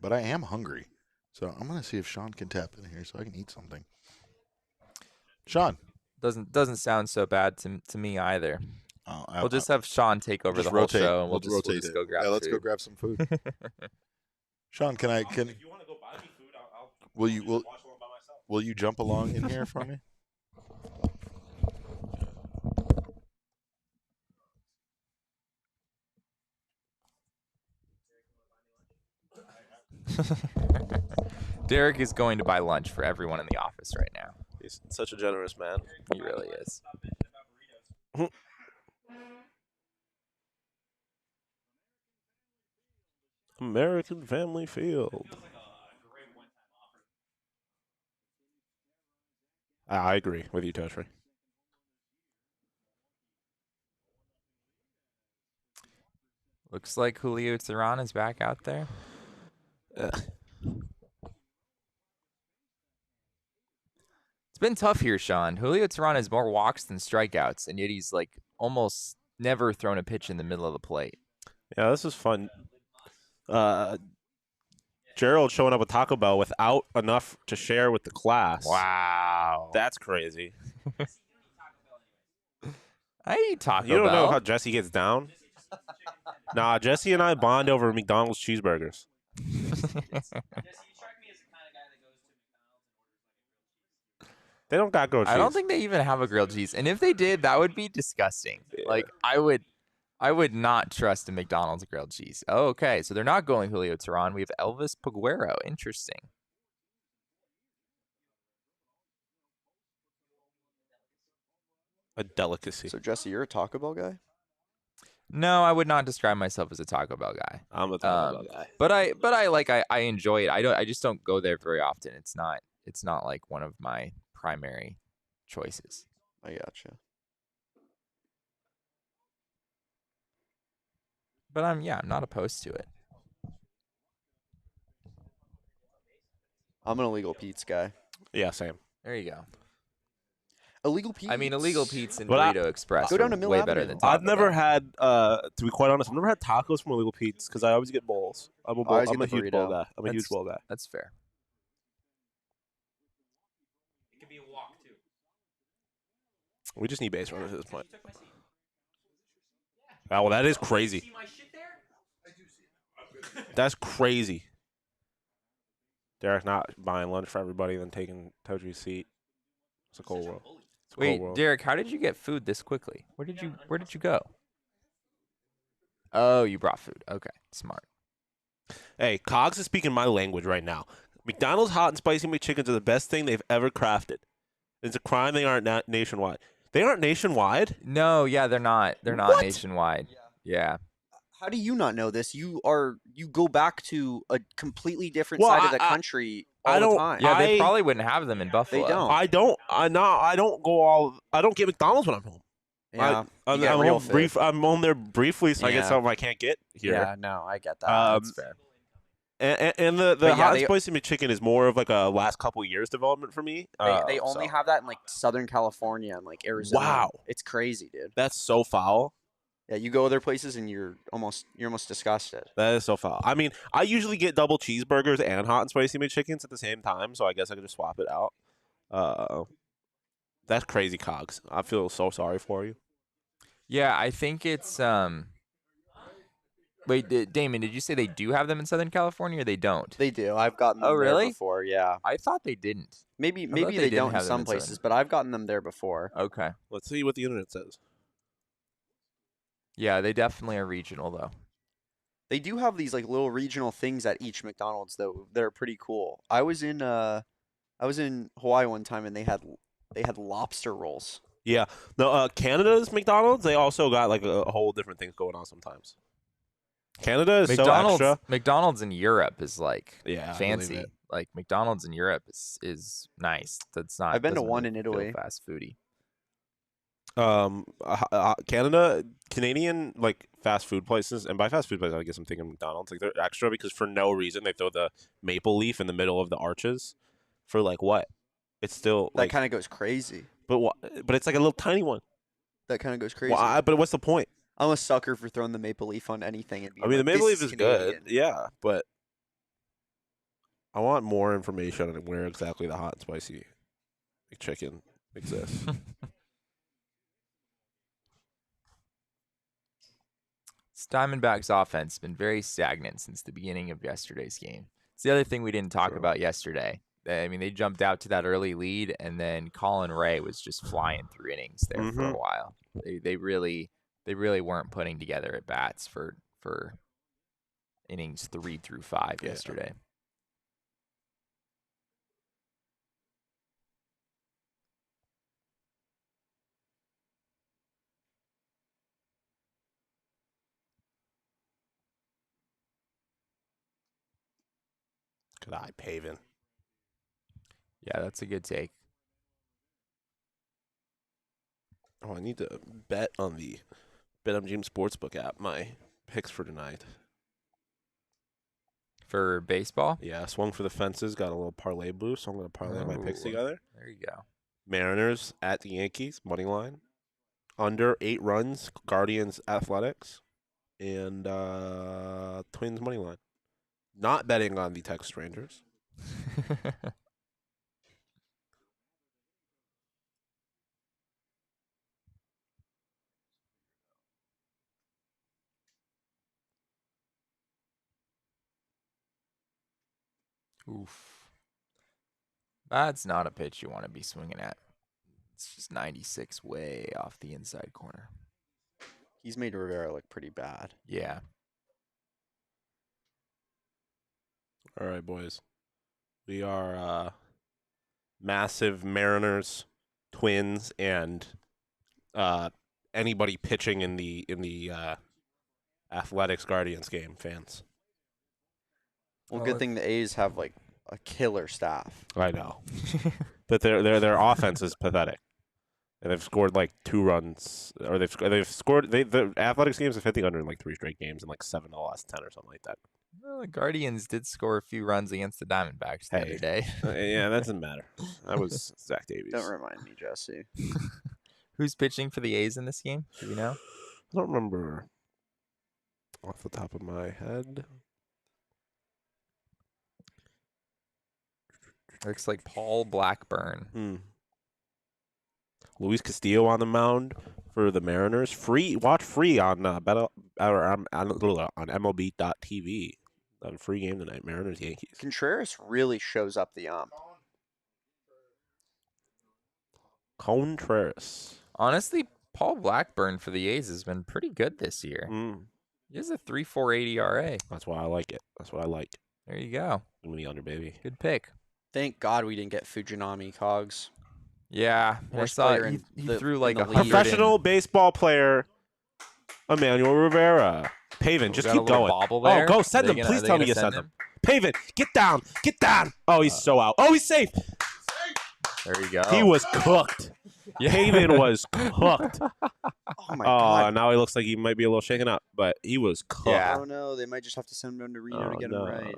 But I am hungry, so I'm gonna see if Sean can tap in here so I can eat something. Sean
doesn't sound so bad to me either. We'll just have Sean take over the whole show, and we'll just go grab.
Let's go grab some food. Sean, can
If you want to go buy me food, I'll
will you
watch along by myself.
will you jump along in here for me?
Derek is going to buy lunch for everyone in the office right now.
He's such a generous man.
He really is.
American Family Field. I agree with you, Toshri.
Looks like Julio Teheran is back out there. It's been tough here, Sean. Julio Teheran has more walks than strikeouts, and yet he's like almost never thrown a pitch in the middle of the plate.
Yeah, this is fun. Gerald showing up with Taco Bell without enough to share with the class.
Wow.
That's crazy.
I eat Taco
You don't
Bell.
know how Jesse gets down? Nah, Jesse and I bond over McDonald's cheeseburgers. They don't got grilled cheese.
I don't think they even have a grilled cheese. And if they did, that would be disgusting.
Yeah.
Like I would not trust a McDonald's grilled cheese. Oh, okay, so they're not going Julio Teheran. We have Elvis Paguero. Interesting.
A delicacy.
So Jesse, you're a Taco Bell guy.
No, I would not describe myself as a Taco Bell guy.
I'm a Taco Bell guy.
But I enjoy it. I just don't go there very often. It's not like one of my primary choices.
I gotcha.
But I'm not opposed to it.
I'm an illegal Pete's guy.
Yeah, same.
There you go.
Illegal Pete's.
I mean, Illegal Pete's and
But
Burrito Express
Go
are
down to Mill
way better
Avenue.
than Taco
I've never
Bell.
had, to be quite honest, I've never had tacos from Illegal Pete's because I always get bowls. I'm a,
I always
I'm
get
a
the
huge bowl
burrito.
guy. I'm a huge
That's-
bowl guy.
That's fair.
It could be a walk too.
We just need base runners at this point.
You took my seat.
Oh, well, that is crazy.
See my shit there?
That's crazy. Derek not buying lunch for everybody, then taking Toji's seat. It's a cold world. It's a cold
Wait,
world.
Derek, how did you get food this quickly? Where did you go? Oh, you brought food. Okay, smart.
Hey, Cogs is speaking my language right now. McDonald's hot and spicy McChickens are the best thing they've ever crafted. It's a crime they aren't nationwide. They aren't nationwide?
No, yeah, they're not. They're not
What?
nationwide. Yeah.
How do you not know this? You go back to a completely different
Well,
side of the
I-
country
I
all
don't-
the time.
Yeah, they
I-
probably wouldn't have them in Buffalo.
don't.
I don't get McDonald's when I'm home.
Yeah,
I'm,
get
I'm
real
home brief. I'm home there briefly, so I get
Yeah.
something I can't get here.
yeah. No, I get that.
Um,
That's fair.
And the
But yeah,
hot and
they-
spicy McChicken is more of like a last couple years development for me.
They only
so.
have that in like Southern California and like Arizona.
Wow.
It's crazy, dude.
That's so foul.
Yeah, you go other places and you're almost disgusted.
That is so foul. I mean, I usually get double cheeseburgers and hot and spicy McChickens at the same time, so I guess I could just swap it out. That's crazy, Cogs. I feel so sorry for you.
Yeah, I think it's Wait, Damon, did you say they do have them in Southern California or they don't?
They do. I've gotten them
Oh,
there
really?
before. Yeah,
I thought they didn't.
maybe
thought
maybe
they
they
didn't
don't in
have them
some
in Southern.
places, but I've gotten them there before.
Okay.
Let's see what the internet says.
Yeah, they definitely are regional though.
They do have these like little regional things at each McDonald's though. They're pretty cool. I was in Hawaii one time and they had lobster rolls.
Yeah. No, Canada's McDonald's, they also got like a whole different things going on sometimes. Canada is so extra.
McDonald's in Europe is like
Yeah, I believe
fancy.
it.
Like McDonald's in Europe is nice. That's not.
I've been to
doesn't
one
really
in
feel
Italy.
Fast foodie.
Canadian like fast food places, and by fast food places I guess I'm thinking McDonald's. Like they're extra because for no reason they throw the maple leaf in the middle of the arches. For like what? It's still
That
like,
kind of goes crazy.
but what? But it's like a little tiny one.
That kind of goes crazy.
But what's the point?
I'm a sucker for throwing the maple leaf on anything. And
I
being
mean, the
like,
maple
"This
leaf is good,
Canadian."
yeah, but I want more information on where exactly the hot and spicy chicken exists.
This Diamondbacks offense has been very stagnant since the beginning of yesterday's game. It's the other thing we didn't talk
True.
about yesterday. I mean, they jumped out to that early lead, and then Colin Ray was just flying through innings there for a
Mhm.
while. They really weren't putting together at bats for innings 3 through 5
Yeah.
yesterday.
Good eye, Pavin.
Yeah, that's a good take.
Oh, I need to bet on the BetMGM Sportsbook app my picks for tonight.
For baseball,
Yeah, swung for the fences, got a little parlay boost, so I'm going to parlay my picks
Ooh.
together.
there you go.
Mariners at the Yankees, money line. Under 8 runs, Guardians Athletics, and Twins money line. Not betting on the Texas Rangers.
Oof. That's not a pitch you want to be swinging at. It's just 96 way off the inside corner.
He's made Rivera look pretty bad.
Yeah.
All right, boys. We are massive Mariners, Twins, and anybody pitching in the Athletics Guardians game fans.
Well,
Oh,
good thing the A's have like a killer staff.
I know, but their offense is pathetic, and they've scored like 2 runs, or they've scored. The Athletics games have hit the under in like 3 straight games, and like 7 of the last 10 or something like that.
Well, the Guardians did score a few runs against the Diamondbacks the other day.
Yeah, that doesn't matter. That was Zach Davies.
Don't remind me, Jesse.
Who's pitching for the A's in this game? Do we know?
I don't remember off the top of my head.
Looks like Paul Blackburn.
Luis Castillo on the mound for the Mariners. Watch free on MLB.tv. On free game tonight, Mariners Yankees.
Contreras really shows up the ump.
Contreras.
Honestly, Paul Blackburn for the A's has been pretty good this year. He has a 3.48 ERA.
That's why I like it. That's what I like.
There you go.
Give me the under, baby.
Good pick.
Thank God we didn't get Fujinami, Cogs.
Yeah, I
Worst
saw
player
he
in the-
threw like
in
a
the league.
Professional baseball player, Emmanuel Rivera. Paven, just keep going.
There.
Oh, go send him. Please tell me you send him. Paven, get down. Get down. Oh, he's so out. Oh, he's safe.
There you go.
He was cooked.
Yeah.
Paven was cooked.
Oh my God.
Now he looks like he might be a little shaken up, but he was cooked.
Yeah.
Oh no, they might just have to send him down to Reno to get
no.
him right.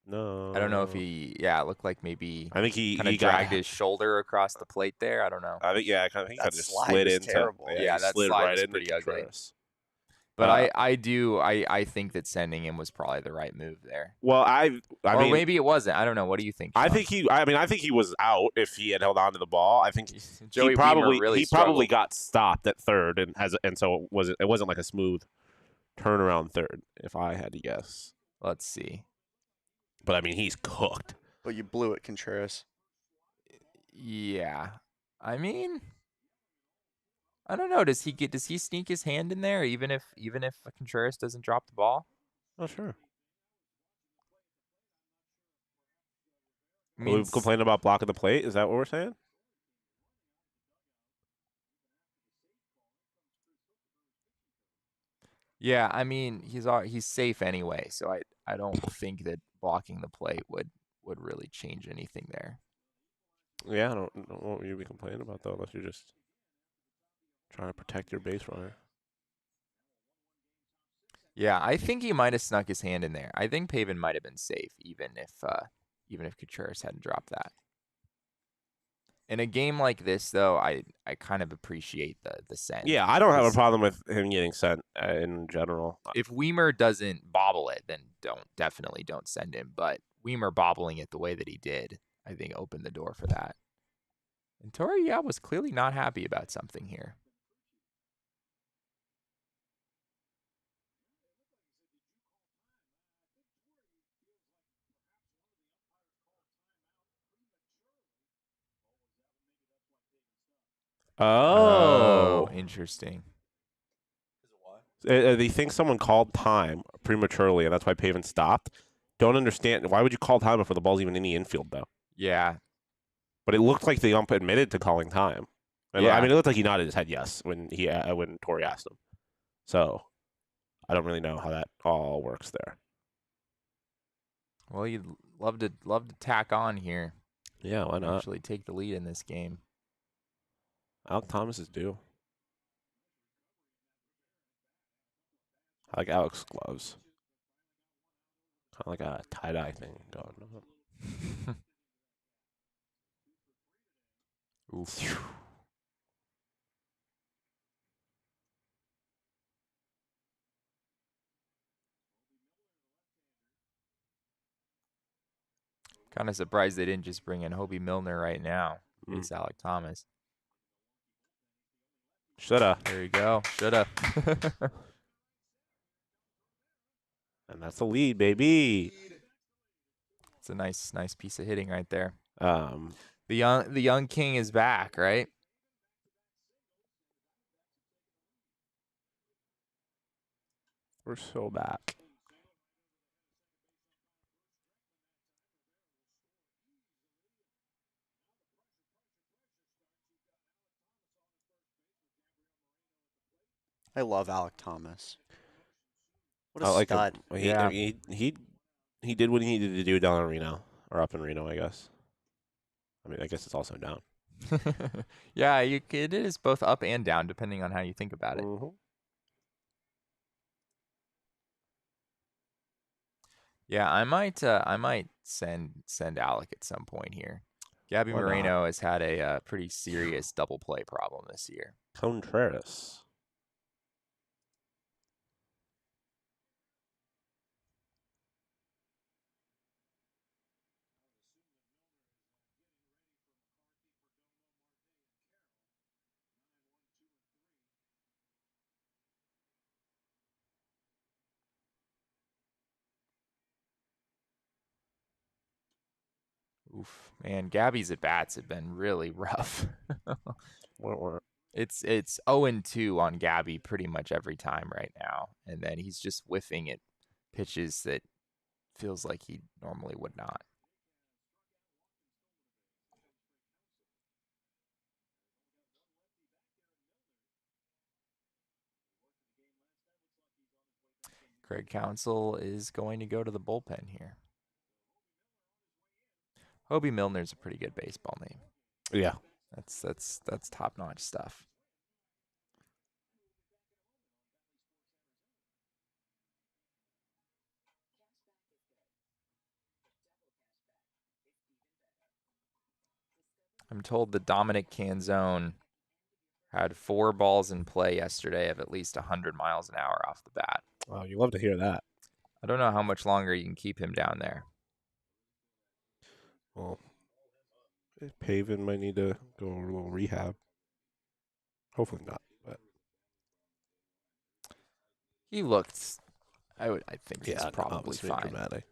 No.
I don't know if he. Yeah, it looked like maybe
I think he
kind of dragged his shoulder across the plate there. I don't know.
I think I kind of
That
just
slide
slid
was
into.
terrible.
Yeah,
he
that
slid
slide
right
was
into
pretty ugly.
Contreras.
But I think that sending him was probably the right move there.
Well, I
Or
mean,
maybe it wasn't. I don't know. What do you think,
I
Sean?
think he was out if he had held on to the ball. I think
Joey
he
Wiemer
probably
really
probably
struggled.
got stopped at third and so it wasn't like a smooth turnaround third if I had to guess.
Let's see.
But I mean, he's cooked.
But you blew it, Contreras.
Yeah, I mean, I don't know. Does he sneak his hand in there even if Contreras doesn't drop the ball?
Oh, sure.
I
Are we
mean,
complaining about blocking the plate? Is that what we're saying?
yeah. I mean, he's safe anyway, so I don't think that blocking the plate would really change anything there.
Yeah, I don't know what you'd be complaining about though, unless you're just trying to protect your base runner.
Yeah, I think he might have snuck his hand in there. I think Paven might have been safe, even if Contreras hadn't dropped that. In a game like this, though, I kind of appreciate the send.
Yeah, I don't have a problem with him getting sent in general.
If Wiemer doesn't bobble it, then definitely don't send him. But Wiemer bobbling it the way that he did, I think opened the door for that. And Torre, was clearly not happy about something here.
Oh,
Interesting.
They think someone called time prematurely, and that's why Paven stopped. Don't understand. Why would you call time before the ball's even in the infield, though?
Yeah.
But it looked like the ump admitted to calling time.
Yeah.
I mean, it looked like he nodded his head yes when Torrey asked him. So I don't really know how that all works there.
Well, you'd love to tack on here.
Yeah, why not?
Actually take the lead in this game.
Alec Thomas is due. I like Alec's gloves. Kind of like a tie-dye thing going on.
Oof. Kind of surprised they didn't just bring in Hobie Milner right now. It's Alec Thomas.
Shoulda.
There you go. Shoulda.
And that's the lead, baby.
It's a nice piece of hitting right there.
The
The young king is back, right?
We're so back.
I love Alec Thomas. What a
I like him.
stud.
Yeah.
He did what he needed to do down in Reno, or up in Reno, I guess. I mean, I guess it's also down.
Yeah, it is both up and down depending on how you think about it.
Mm-hmm.
Yeah, I might send Alec at some point here. Gabby
Why not?
Moreno has had a pretty serious double play problem this year.
Contreras.
Oof, man, Gabby's at bats have been really rough. It's 0-2 on Gabby pretty much every time right now, and then he's just whiffing at pitches that feels like he normally would not. Craig Counsell is going to go to the bullpen here. Hobie Milner's a pretty good baseball name.
Yeah.
That's top-notch stuff. I'm told the Dominic Canzone had 4 balls in play yesterday of at least 100 miles an hour off the bat.
Oh, you love to hear that.
I don't know how much longer you can keep him down there.
Well, Pavin might need to go a little rehab. Hopefully not, but
he looked. I think he's probably
obviously
fine.
dramatic.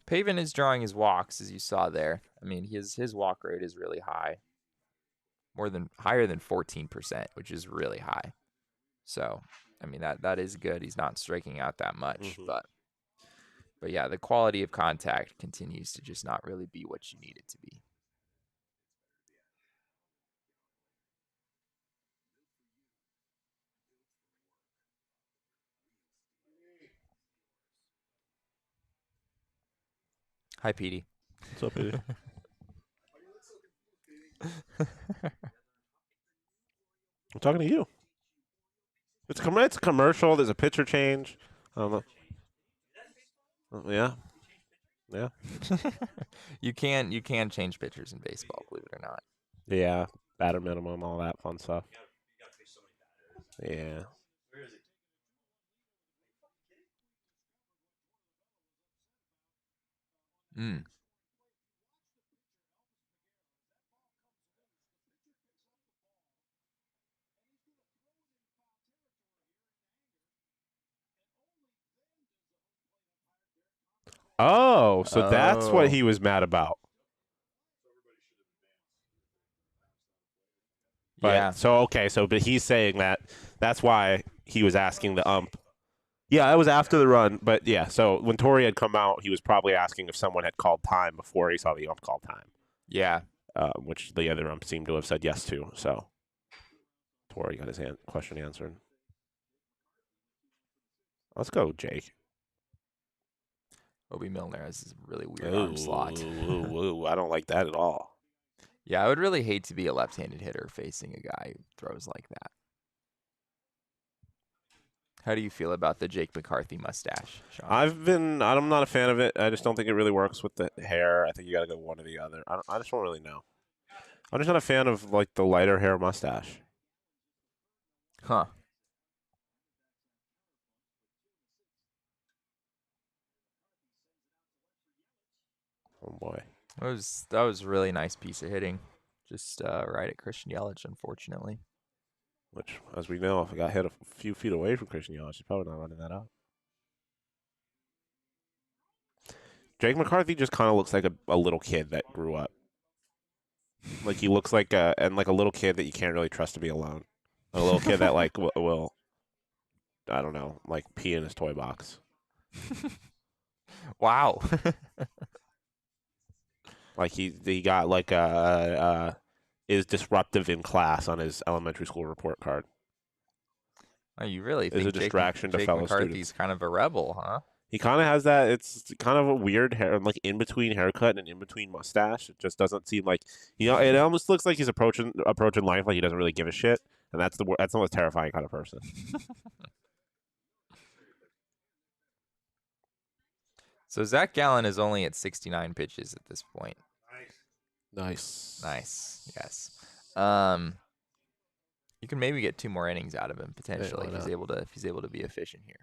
Pavin is drawing his walks, as you saw there. I mean, his walk rate is really high, higher than 14%, which is really high. So, I mean that is good. He's not striking out that much, but yeah, the quality of contact continues to just not really be what you need it to be. Hi, Petey.
What's up, Petey? I'm talking to you. It's a commercial. There's a picture change. I don't know. Yeah. Yeah.
You can change pitchers in baseball, believe it or not.
Yeah. Batter minimum, all that fun stuff. Yeah. Oh, so that's what he was mad about. But, yeah. But he's saying that's why he was asking the ump. Yeah, that was after the run. But, yeah, so when Torrey had come out, he was probably asking if someone had called time before he saw the ump call time.
Yeah.
Which the other ump seemed to have said yes to. So Torrey got his question answered. Let's go, Jake.
Hobie Milner has this really weird arm slot.
I don't like that at all.
Yeah, I would really hate to be a left-handed hitter facing a guy who throws like that. How do you feel about the Jake McCarthy mustache, Sean?
I'm not a fan of it. I just don't think it really works with the hair. I think you got to go one or the other. I just don't really know. I'm just not a fan of like the lighter hair mustache.
Huh.
Oh boy.
That was a really nice piece of hitting. Just right at Christian Yelich, unfortunately.
Which, as we know, if it got hit a few feet away from Christian Yelich, he's probably not running that out. Jake McCarthy just kind of looks like a little kid that grew up. Like he looks like a little kid that you can't really trust to be alone. A little kid that like will I don't know, like pee in his toy box.
Wow.
Like he got like is disruptive in class on his elementary school report card.
Oh, you really think
a distraction to
Jake
fellow
McCarthy's
students.
kind of a rebel, huh?
He kind of has that. It's kind of a weird hair, like in between haircut and in between mustache. It just doesn't seem like It almost looks like he's approaching life like he doesn't really give a shit, and that's the most terrifying kind of person.
So Zach Gallen is only at 69 pitches at this point.
Nice.
Nice. Yes. You can maybe get 2 more innings out of him potentially
why
if
not?
he's able to be efficient here.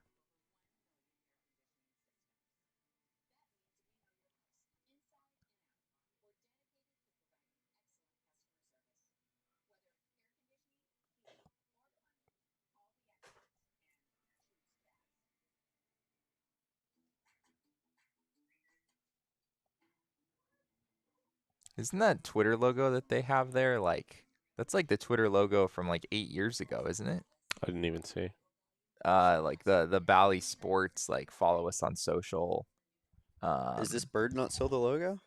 Isn't that Twitter logo that they have there that's like the Twitter logo from like 8 years ago, isn't it?
I didn't even see.
Like the Bally Sports, like follow us on social.
Is this bird not still the logo?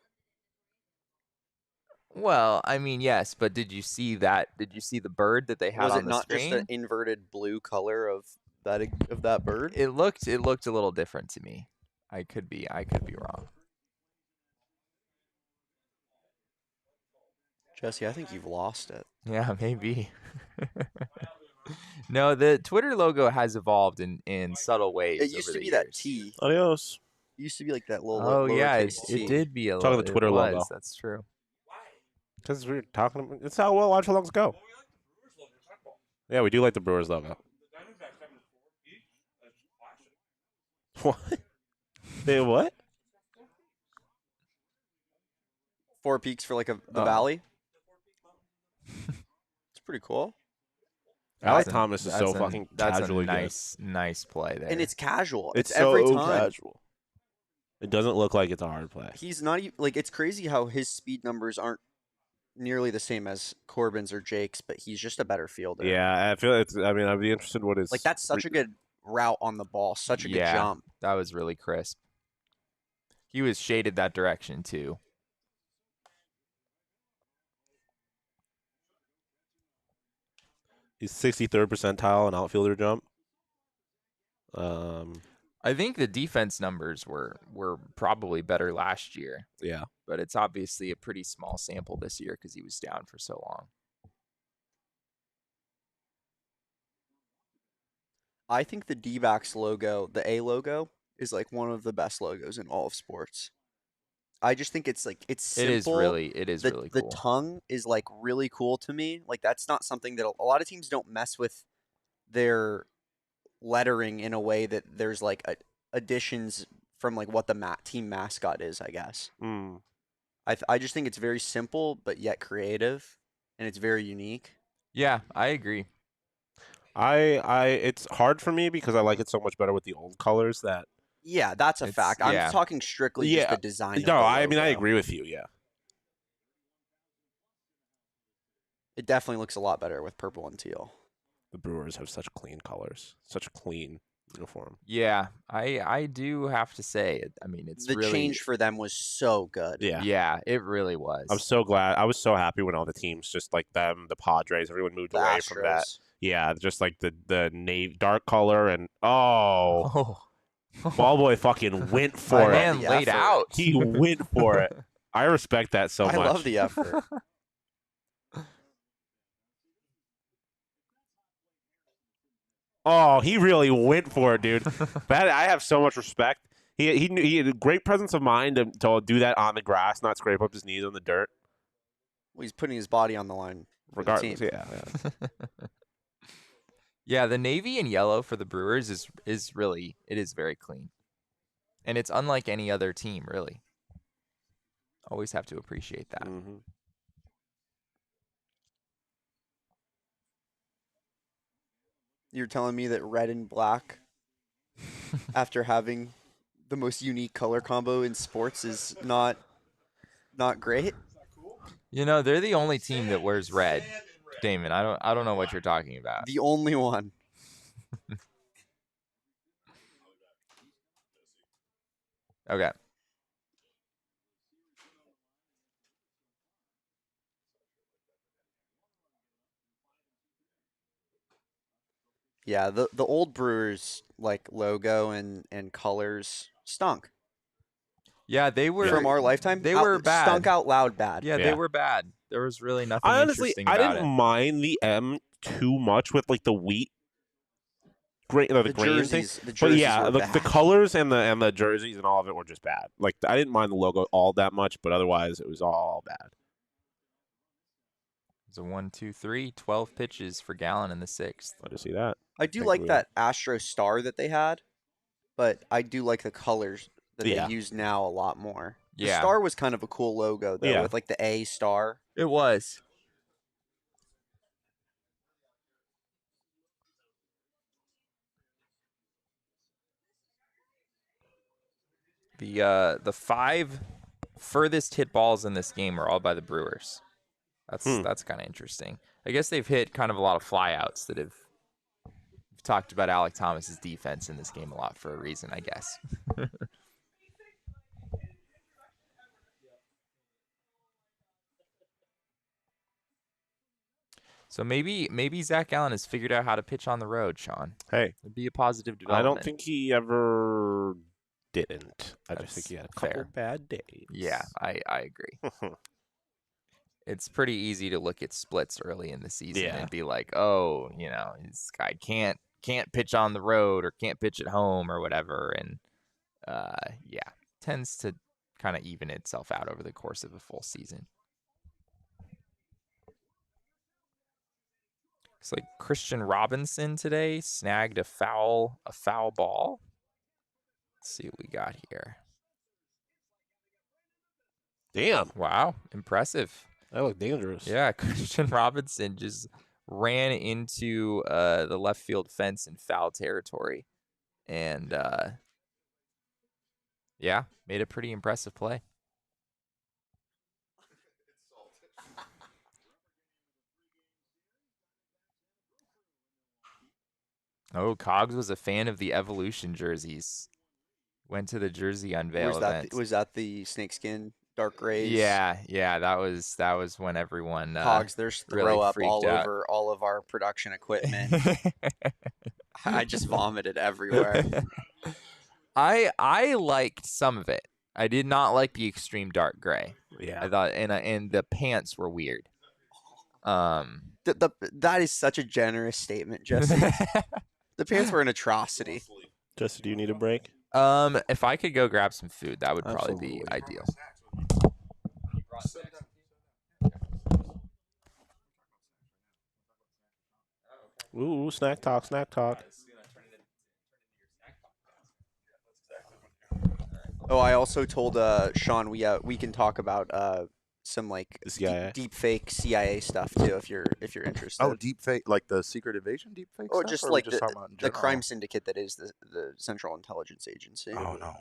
Well, I mean, yes, but did you see that? Did you see the bird that they had
Was
on
it
the
not
screen?
just the inverted blue color of that bird?
It looked a little different to me. I could be wrong.
Jesse, I think you've lost it.
Yeah, maybe. No, the Twitter logo has evolved in subtle ways.
It used
over
to
the
be that
years.
T.
Adios.
It used to be like that little
Oh yeah,
lowercase
it
t.
did be a
Talking
little.
the Twitter
it was,
logo.
That's true.
Because we're talking. It's how well watch how longs go. Yeah, we do like the Brewers logo. What? They what?
4 peaks for like the
Oh.
valley. It's pretty cool.
Alec Thomas is so
That's
fucking
that's
casually
a nice play there.
And it's casual.
good.
It's every
so
time.
casual. It doesn't look like it's a hard play.
He's not even like it's crazy how his speed numbers aren't nearly the same as Corbin's or Jake's, but he's just a better fielder.
Yeah, I feel it's. I mean, I'd be interested what his
Like that's such a good route on the ball, such a good jump.
That was really crisp. He was shaded that direction too.
He's 63rd percentile in outfielder jump.
I think the defense numbers were probably better last year,
Yeah.
but it's obviously a pretty small sample this year because he was down for so long.
I think the D-backs logo, the A logo, is like one of the best logos in all of sports. I just think it's like it's simple.
It is really cool.
The tongue is like really cool to me. Like that's not something that a lot of teams don't mess with their lettering in a way that there's like additions from like what the team mascot is, I guess. I just think it's very simple but yet creative, and it's very unique.
Yeah, I agree.
It's hard for me because I like it so much better with the old colors that.
Yeah, that's a fact. I'm talking strictly just the design.
No,
I
mean I agree with you. Yeah.
It definitely looks a lot better with purple and teal.
The Brewers have such clean colors, such a clean uniform.
Yeah, I do have to say, I mean, it's
the
really,
change for them was so good.
Yeah, it really was.
I'm so glad. I was so happy when all the teams, just like them, the Padres, everyone moved
The
away
Astros.
from that. Yeah, just like the navy dark color and ball boy fucking went for
My
it.
man laid out.
He went for it. I respect that so much.
I love the effort.
Oh, he really went for it, dude. I have so much respect. He had a great presence of mind to do that on the grass, not scrape up his knees on the dirt.
Well, he's putting his body on the line.
Regardless,
team.
yeah.
Yeah, the navy and yellow for the Brewers is very clean. And it's unlike any other team, really. Always have to appreciate that.
Mm-hmm.
You're telling me that red and black, after having the most unique color combo in sports, is not great?
You know, they're the only team that wears red. Damon, I don't know what you're talking about.
The only one.
Okay.
Yeah, the old Brewers like logo and colors stunk.
Yeah, they were
From our lifetime.
They were bad.
Stunk out loud bad.
Yeah,
Yeah.
they were bad. There was really nothing
I honestly,
interesting
I
about
didn't
it.
mind the M too much with like the wheat, the grain thing.
jerseys, the
But
jerseys
yeah,
were
the
bad.
colors and the jerseys and all of it were just bad. Like I didn't mind the logo all that much, but otherwise it was all bad.
It's a 1, 2, 3, 12 pitches for Gallon in the 6th.
Glad to see that.
I do
Think
like
we-
that Astro star that they had, but I do like the colors that
Yeah.
they use now a lot more. The
Yeah.
star was kind of a cool logo though,
Yeah.
with like the A star.
It was. The 5 furthest hit balls in this game are all by the Brewers. That's kind of interesting. I guess they've hit kind of a lot of flyouts that have. We've talked about Alec Thomas's defense in this game a lot for a reason, I guess. So maybe Zach Gallen has figured out how to pitch on the road, Sean.
Hey,
It'd be a positive
I
development.
don't think he ever didn't. I just
That's
think he had a couple
fair.
bad days.
Yeah, I agree. It's pretty easy to look at splits early in the season
Yeah.
and be like, oh, this guy can't pitch on the road or can't pitch at home or whatever, and yeah, tends to kind of even itself out over the course of a full season. Looks like Christian Robinson today snagged a foul ball. Let's see what we got here.
Damn,
Wow, impressive.
that looked dangerous.
Yeah, Christian Robinson just ran into the left field fence in foul territory. And, yeah, made a pretty impressive play. Oh, Cogs was a fan of the Evolution jerseys. Went to the jersey unveil event.
Was that the snakeskin dark grays?
Yeah, that was when everyone
Cogs, there's
really
throw up
freaked
all
out.
over all of our production equipment. I just vomited everywhere.
I liked some of it. I did not like the extreme dark gray.
Yeah.
I thought, and the pants were weird.
That is such a generous statement, Jesse. The pants were an atrocity.
Jesse, do you need a break?
If I could go grab some food, that would probably be
Absolutely.
ideal.
Ooh, snack talk, snack talk.
Oh, I also told Sean we can talk about some like
The CIA.
deep fake CIA stuff too if you're interested.
Oh, deep fake, like the secret invasion deep fake
Or
stuff?
just
are we
like
just talking about in
the
general?
crime syndicate that is the Central Intelligence Agency.
Oh no.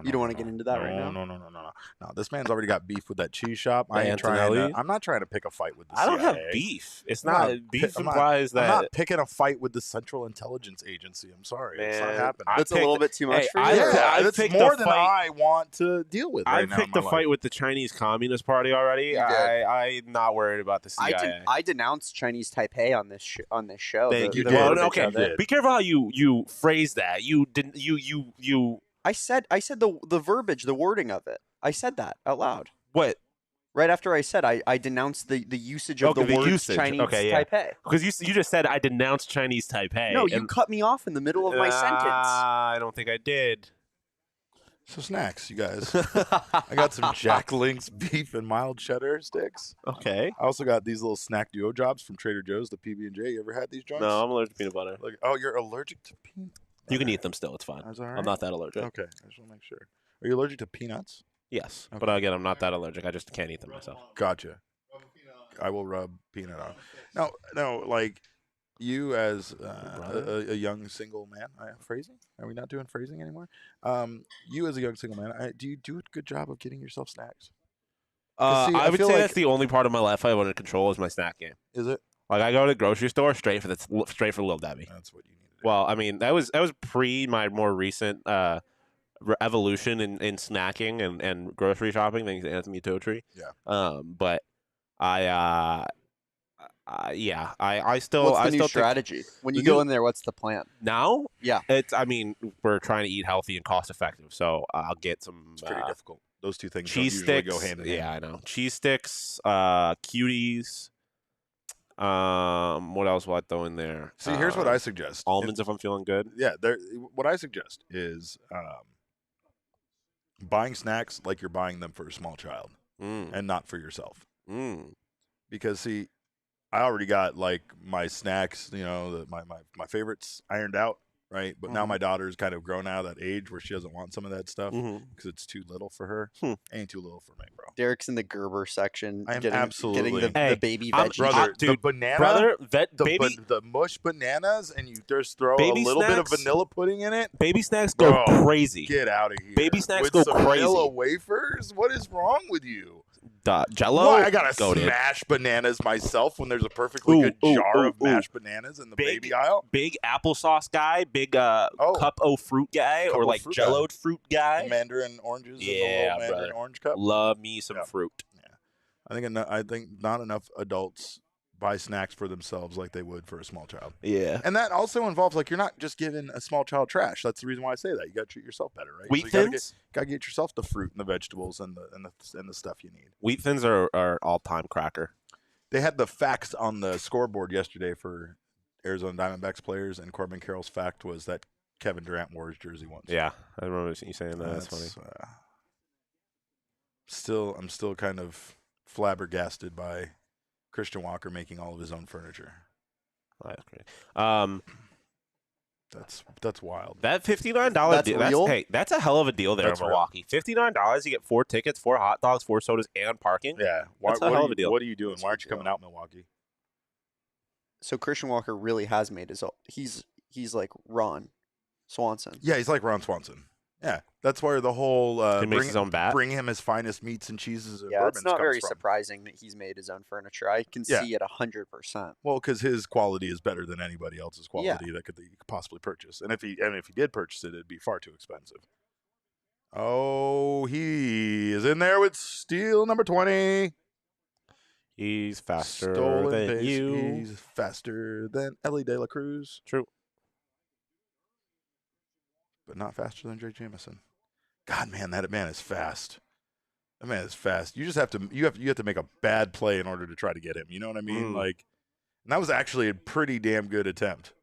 You don't want to get into that right now?
No. This man's already got beef with that cheese shop.
The Antonelli?
I'm not trying to pick a fight with the
I don't have
CIA.
beef. It's
I'm
not
not-
beef
I'm not-
implies
I'm
that.
not picking a fight with the Central Intelligence Agency. I'm sorry, it's not
Man,
happening.
I
That's a
picked-
little bit too much
hey,
for you.
I-
or-
Yeah,
I've
that's
picked a
more than
fight-
I want to deal with.
I
right now
picked
in
a
my
fight
life.
with the Chinese Communist Party already.
You did.
I'm not worried about the CIA.
I denounced Chinese Taipei on this show.
Thank
the-
you.
the
Well,
verbiage
okay.
of it.
Be careful how you phrase that. You didn't. You.
I said the verbiage, the wording of it. I said that out loud.
What?
Right after I said I denounced the usage of
Okay,
the
the
words
usage.
Chinese
Okay, yeah.
Taipei.
Because you just said I denounced Chinese Taipei.
No, you
and-
cut me off in the middle of my sentence.
I don't think I did.
So snacks, you guys. I got some Jack Link's beef and mild cheddar sticks.
Okay.
I also got these little snack duo jobs from Trader Joe's, the PB&J. You ever had these joints?
No, I'm allergic to peanut butter.
Like, oh, you're allergic to peanut?
You can eat them still. It's fine.
That's all right.
I'm not that allergic.
Okay, I just want to make sure. Are you allergic to peanuts?
Yes,
Okay.
but again, I'm not that allergic. I just can't eat them myself.
Gotcha. I will rub peanut on. No, like you as a young single man. Phrasing? Are we not doing phrasing anymore? You as a young single man, do you do a good job of getting yourself snacks? 'Cause see, I
I would
feel
say
like-
that's the only part of my life I want to control is my snack game.
Is it?
Like I go to the grocery store straight for Little Debbie.
That's what you need to do.
Well, I mean that was pre my more recent evolution in snacking and grocery shopping. Thanks to Anthony Totri.
Yeah.
But I Yeah, I still.
What's the
I
new
still
strategy? When you
the
go
new-
in there, what's the plan?
now.
Yeah.
I mean, we're trying to eat healthy and cost effective, so I'll get some.
It's pretty difficult. Those two things don't
Cheese
usually
sticks.
go hand in hand.
Yeah, I know. Cheese sticks. Cuties. What else will I throw in there?
See, here's what I suggest.
Almonds if I'm feeling good.
Yeah, what I suggest is buying snacks like you're buying them for a small child and not for yourself. Because, see, I already got, like, my snacks, my favorites ironed out, right? But now my daughter's kind of grown out of that age where she doesn't want some of that stuff because it's too little for her. Ain't too little for me, bro.
Derek's in the Gerber section.
I am
getting
absolutely.
the baby
I'm-
veggies.
Brother,
dude,
the banana,
Brother,
the mush bananas, and you just throw
Baby
a little bit of
snacks?
vanilla pudding in it.
baby snacks go
Bro,
crazy.
Get out of here.
Baby snacks
With
go
some
crazy.
vanilla wafers? What is wrong with you?
Jello.
Why I gotta
goated.
smash bananas myself when there's a perfectly good jar of mashed bananas in the
Big-
baby aisle?
Big applesauce guy, big cup o' fruit guy,
Cup
or
o'
like
fruit
Jello'd fruit guy.
Mandarin oranges in the
Yeah,
little Mandarin
brother.
orange cup.
Love me some
Yeah.
fruit.
I think not enough adults buy snacks for themselves like they would for a small child.
Yeah.
And that also involves, like, you're not just giving a small child trash. That's the reason why I say that. You got to treat yourself better, right?
Wheat
you gotta
Thins?
get yourself the fruit and the vegetables and the stuff you need.
Wheat Thins are all-time cracker.
They had the facts on the scoreboard yesterday for Arizona Diamondbacks players, and Corbin Carroll's fact was that Kevin Durant wore his jersey once.
Yeah, I remember you saying that. That's funny.
I'm still kind of flabbergasted by Christian Walker making all of his own furniture.
Oh, that's great.
That's wild.
That $59
That's
deal.
real?
That's a hell of a deal there
That's
in
real.
Milwaukee. $59, you get 4 tickets, 4 hot dogs, 4 sodas, and parking.
Yeah,
That's a hell of a deal.
What are you doing?
That's
Why
a
aren't you
deal.
coming out, Milwaukee?
So Christian Walker really has made his own. He's like Ron Swanson.
Yeah, he's like Ron Swanson. Yeah, that's where the whole
He makes his own bat.
bring him his finest meats and cheeses and
Yeah,
bourbons
it's not
comes
very
from.
surprising that he's made his own furniture. I can
Yeah.
see it 100%.
Well, because his quality is better than anybody else's quality that you could possibly purchase, and if he did purchase it, it'd be far too expensive. Oh, he is in there with steal number 20.
He's faster
Stolen
than
base.
you.
He's faster than Ellie De La Cruz,
True.
but not faster than Jay Jamison. God, man, that man is fast. That man is fast. You just have to make a bad play in order to try to get him. You know what I mean? Like, and that was actually a pretty damn good attempt.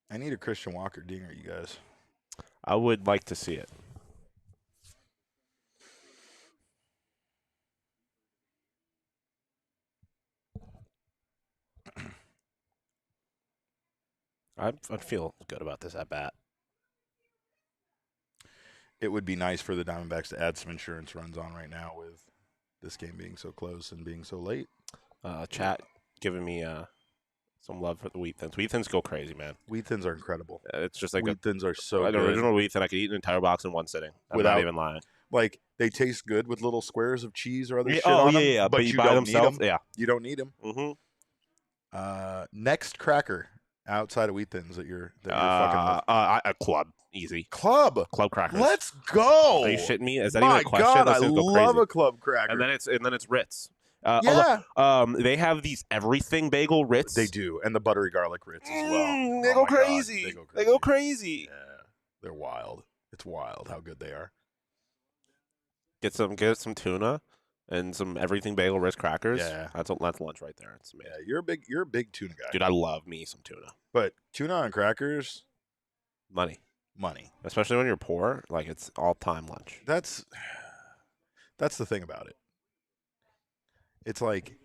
I need a Christian Walker dinger, you guys.
I would like to see it. I'd feel good about this at bat.
It would be nice for the Diamondbacks to add some insurance runs on right now with this game being so close and being so late.
Chat giving me some love for the Wheat Thins. Wheat Thins go crazy, man.
Wheat Thins are incredible.
It's just like
Wheat Thins are so
an
good.
original Wheat Thin. I could eat an entire box in one sitting. I'm
Without-
not even lying.
Like, they taste good with little squares of cheese or other shit
Oh
on them.
yeah,
but
you
you
buy
don't
themselves.
need them.
Yeah.
You don't need them.
Mm-hmm.
Next cracker outside of Wheat Thins that you're fucking with.
A club, easy.
Club
Crackers.
Let's go.
Are you shitting me? Is that
My
even a question?
God,
Those
I
things go
love
crazy.
a club cracker.
And then it's Ritz.
yeah,
They have these everything bagel Ritz.
they do, and the buttery garlic Ritz as well.
They
Oh
go
my God,
crazy.
They go
crazy.
Yeah, they're wild. It's wild how good they are.
Get some tuna and some everything bagel Ritz crackers.
Yeah.
That's lunch right there. It's amazing.
Yeah, you're a big tuna guy,
Dude, I love me some tuna.
but tuna and crackers,
Money.
especially
when you're poor, like it's all-time lunch.
That's the thing about it. It's like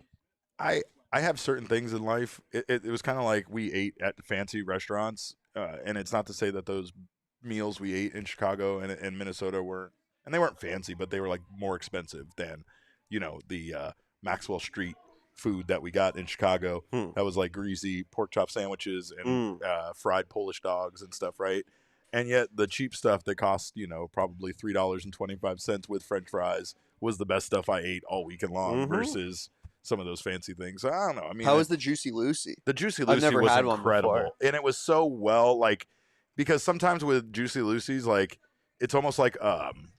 I have certain things in life. It was kind of like we ate at fancy restaurants, and it's not to say that those meals we ate in Chicago and Minnesota weren't, and they weren't fancy, but they were like more expensive than, the Maxwell Street food that we got in Chicago. That was like greasy pork chop sandwiches and fried Polish dogs and stuff, right? And yet the cheap stuff that cost, probably $3.25 with French fries was the best stuff I ate all weekend long versus some of those fancy things. I don't know. I mean,
How was the Juicy Lucy?
the Juicy
I've
Lucy
never
was
had one
incredible,
before.
and it was so well, like, because sometimes with Juicy Lucy's, like, it's almost like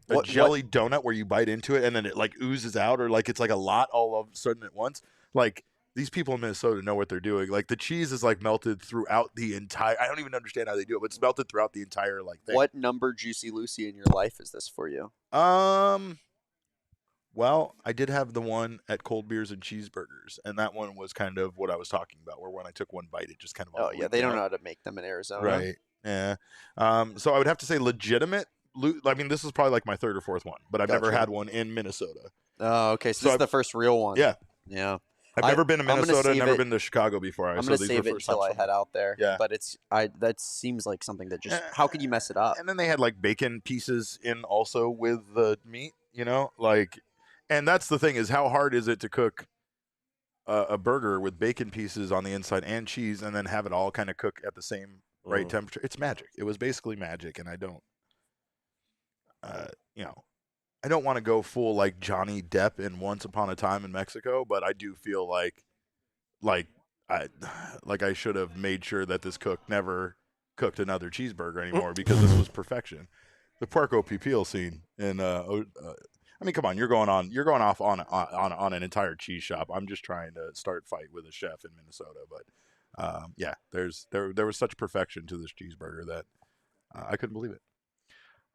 a jelly donut where you bite into it and then it like oozes out, or like it's like a lot all of a sudden at once. Like these people in Minnesota know what they're doing. Like the cheese is like melted throughout the entire. I don't even understand how they do it, but it's melted throughout the entire like thing.
What number Juicy Lucy in your life is this for you?
Well, I did have the one at Cold Beers and Cheeseburgers, and that one was kind of what I was talking about, where when I took one bite, it just kind of
Oh yeah, they don't know how to make them in Arizona.
Right. Yeah. So I would have to say legitimate. I mean, this is probably like my third or fourth one, but I've never
Gotcha.
had one in Minnesota.
Oh, okay. So this is the first real one.
Yeah.
Yeah.
I've never been to
I'm gonna
Minnesota,
save
never
it-
been to Chicago before.
I'm
so
gonna
these
save
were
it
first
until I
times.
head out there.
Yeah.
But that seems like something that just how could you mess it up?
And then they had like bacon pieces in also with the meat, like, and that's the thing is how hard is it to cook a burger with bacon pieces on the inside and cheese and then have it all kind of cook at the same right temperature? It's magic. It was basically magic, and I don't, I don't want to go full like Johnny Depp in Once Upon a Time in Mexico, but I do feel like I should have made sure that this cook never cooked another cheeseburger anymore because this was perfection. The Puerco Pipil scene in I mean, come on, you're going off on an entire cheese shop. I'm just trying to start a fight with a chef in Minnesota, but yeah, there was such perfection to this cheeseburger that I couldn't believe it.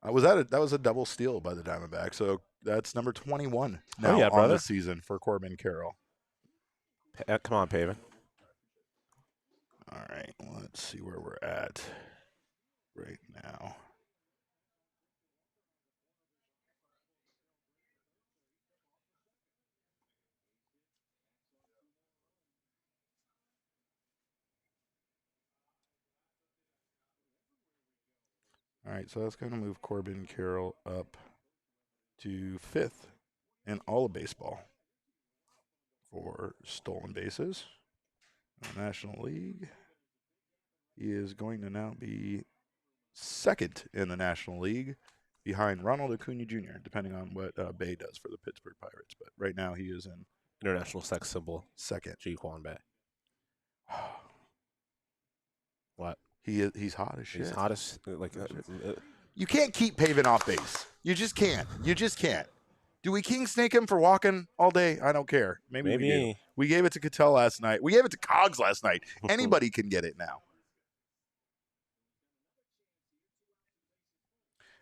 That was a double steal by the Diamondbacks, so that's number 21 now on the season for Corbin Carroll.
Come on, Pavin.
All right, let's see where we're at right now. All right, so that's going to move Corbin Carroll up to 5th in all of baseball for stolen bases in the National League. He is going to now be 2nd in the National League behind Ronald Acuna Jr., depending on what Bay does for the Pittsburgh Pirates. But right now he is in
International sex symbol.
2nd.
G. Kwan Bay. What?
He's hot as shit.
He's hot as like.
You can't keep Pavin off base. You just can't. You just can't. Do we king snake him for walking all day? I don't care. Maybe. We do. We gave it to Cattell last night. We gave it to Cogs last night. Anybody can get it now.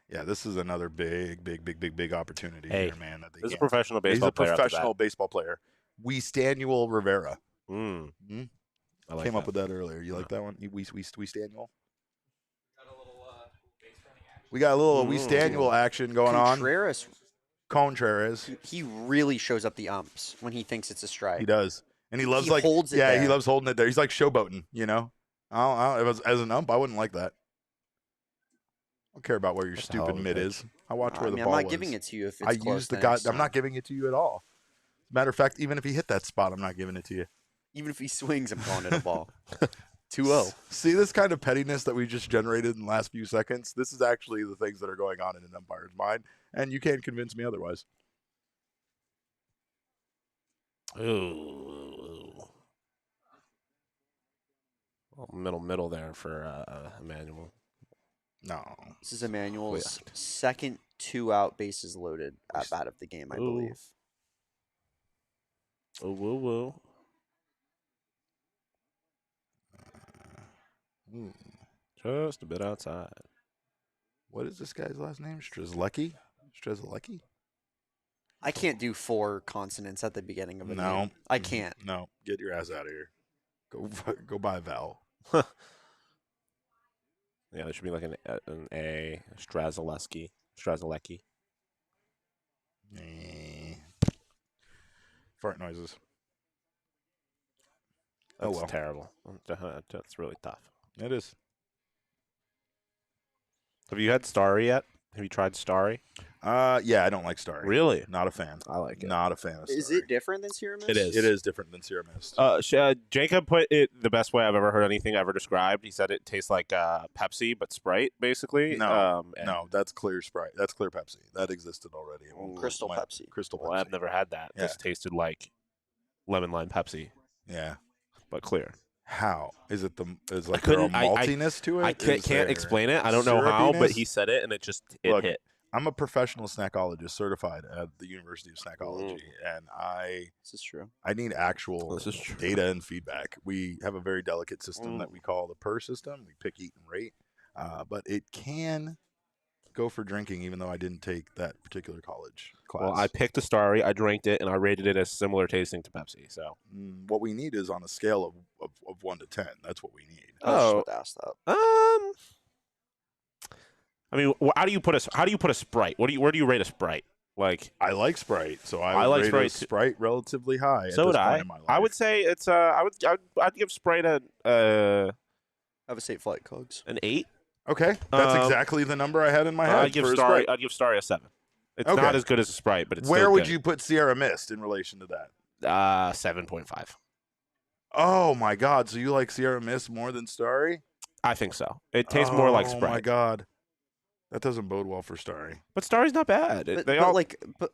Yeah, this is another big opportunity here, man. That
He's a professional baseball player.
He's a professional baseball player. Stanuel Rivera.
I like
Came
that.
up with that earlier. You like that one? We Stanuel? We got a little We Stanuel action going on. Contreras.
He really shows up the umps when he thinks it's a strike.
He does. And he loves
holds it there.
he loves holding it there. He's like showboating, as an ump, I wouldn't like that. I don't care about where your stupid mid is. I watch where the ball
I'm not
was.
giving it to you if it's
I
close
use the
to
guy.
next
I'm
time.
not giving it to you at all. Matter of fact, even if he hit that spot, I'm not giving it to you.
Even if he swings, I'm calling it a ball. 2-0.
See this kind of pettiness that we just generated in the last few seconds? This is actually the things that are going on in an umpire's mind, and you can't convince me otherwise.
Ooh. Well, middle there for Emmanuel.
No.
This is Emmanuel's second 2-out bases loaded at bat of the game, I believe.
Oh, woo. Just a bit outside.
What is this guy's last name? Strzelecki? Strzelecki?
I can't do 4 consonants at the beginning of a name. I can't.
No, get your ass out of here. Go buy Val.
Yeah, there should be like an A. Strzelecki.
Fart noises.
That's terrible. That's really tough.
It is.
Have you had Starry yet? Have you tried Starry?
Yeah, I don't like Starry.
Really?
Not a fan.
I like it.
Not a fan of Starry.
Is it different than Sierra Mist?
It is.
It is different than Sierra Mist.
Jacob put it the best way I've ever heard anything ever described. He said it tastes like Pepsi, but Sprite, basically.
No, that's clear Sprite. That's clear Pepsi. That existed already.
Crystal Pepsi.
Crystal Pepsi.
Well, I've never had that.
Yeah.
This tasted like lemon lime Pepsi,
Yeah.
but clear.
How is it? Is there a
couldn't-
maltiness to it?
I can't explain it. I don't know how, but he said it, and it
Look,
hit.
I'm a professional snackologist certified at the University of Snackology, and
This is true.
I need actual
This is true.
data and feedback. We have a very delicate system that we call the PER system. We pick, eat, and rate, but it can go for drinking, even though I didn't take that particular college class.
Well, I picked a Starry, I drank it, and I rated it as similar tasting to Pepsi. So
What we need is on a scale of 1 to 10. That's what we need.
I was just
Oh.
about to ask that.
I mean, how do you put a Sprite? Where do you rate a Sprite? Like,
I like Sprite, so I
I
would
like
rate
Sprite
a
too.
Sprite relatively high.
so
at
would
this point
I.
in my life.
I would say it's I'd give Sprite
Have a safe flight, Cogs.
an 8.
Okay, that's
Um,
exactly the number I had in my head.
I'd give
for a
Starry
Sprite.
I'd give Starry a 7. It's
Okay.
not as good as a Sprite, but it's
Where
still
would
good.
you put Sierra Mist in relation to that?
7.5.
Oh my God! So you like Sierra Mist more than Starry?
I think so. It tastes more like
Oh my
Sprite.
God, that doesn't bode well for Starry.
But Starry's not bad.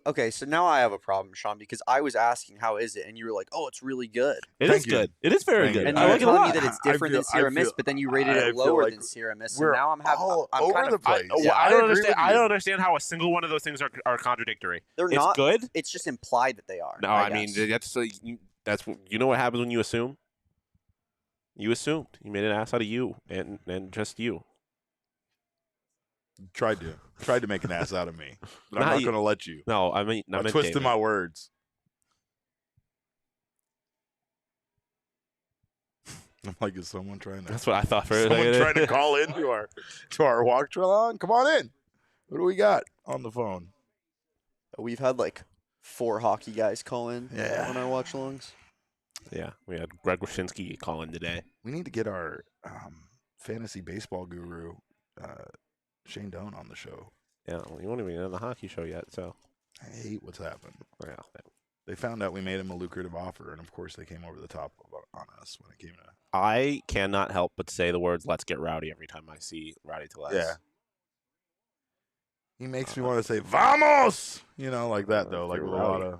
Okay, so now I have a problem, Sean, because I was asking how is it, and you were like, "Oh, it's really good,"
It
Thank
is
you.
good. It is very
Thank
good.
you.
and
I
you were
like it a
telling me
lot.
that it's
I
different
feel-
than Sierra
I
Mist,
feel-
but then you rated
I
it
feel
lower
like
than Sierra Mist. So
we're
now I'm
all
I'm
over
kind
the
of
place.
Yeah,
I
I
don't
agree
understand.
with
I
you.
don't understand how a single one of those things are contradictory.
They're
It's
not
good.
It's just implied that they are.
No,
I
mean
guess.
that's you know what happens when you assume. You assumed. You made an ass out of you and just you.
Tried to make an ass out of me, but I'm
Not
not
you.
going to let you.
No, I mean I
I'm
meant
twisting
David.
my words. I'm like, is someone trying to?
That's what I thought for a
Someone
second.
trying to call into our walk along? Come on in. What do we got on the phone?
We've had like 4 hockey guys call in
Yeah.
on our watch alongs.
Yeah, we had Greg Wyshynski calling today.
We need to get our fantasy baseball guru, Shane Doan, on the show.
Yeah, well, you won't even on the hockey show yet, so
I hate what's happened.
yeah.
They found out we made him a lucrative offer, and of course they came over the top on us when it came to.
I cannot help but say the words "Let's get rowdy" every time I see Rowdy Tellez.
Yeah. He makes me want to say "Vamos," like that though, like
Get
with a lot
rowdy.
of.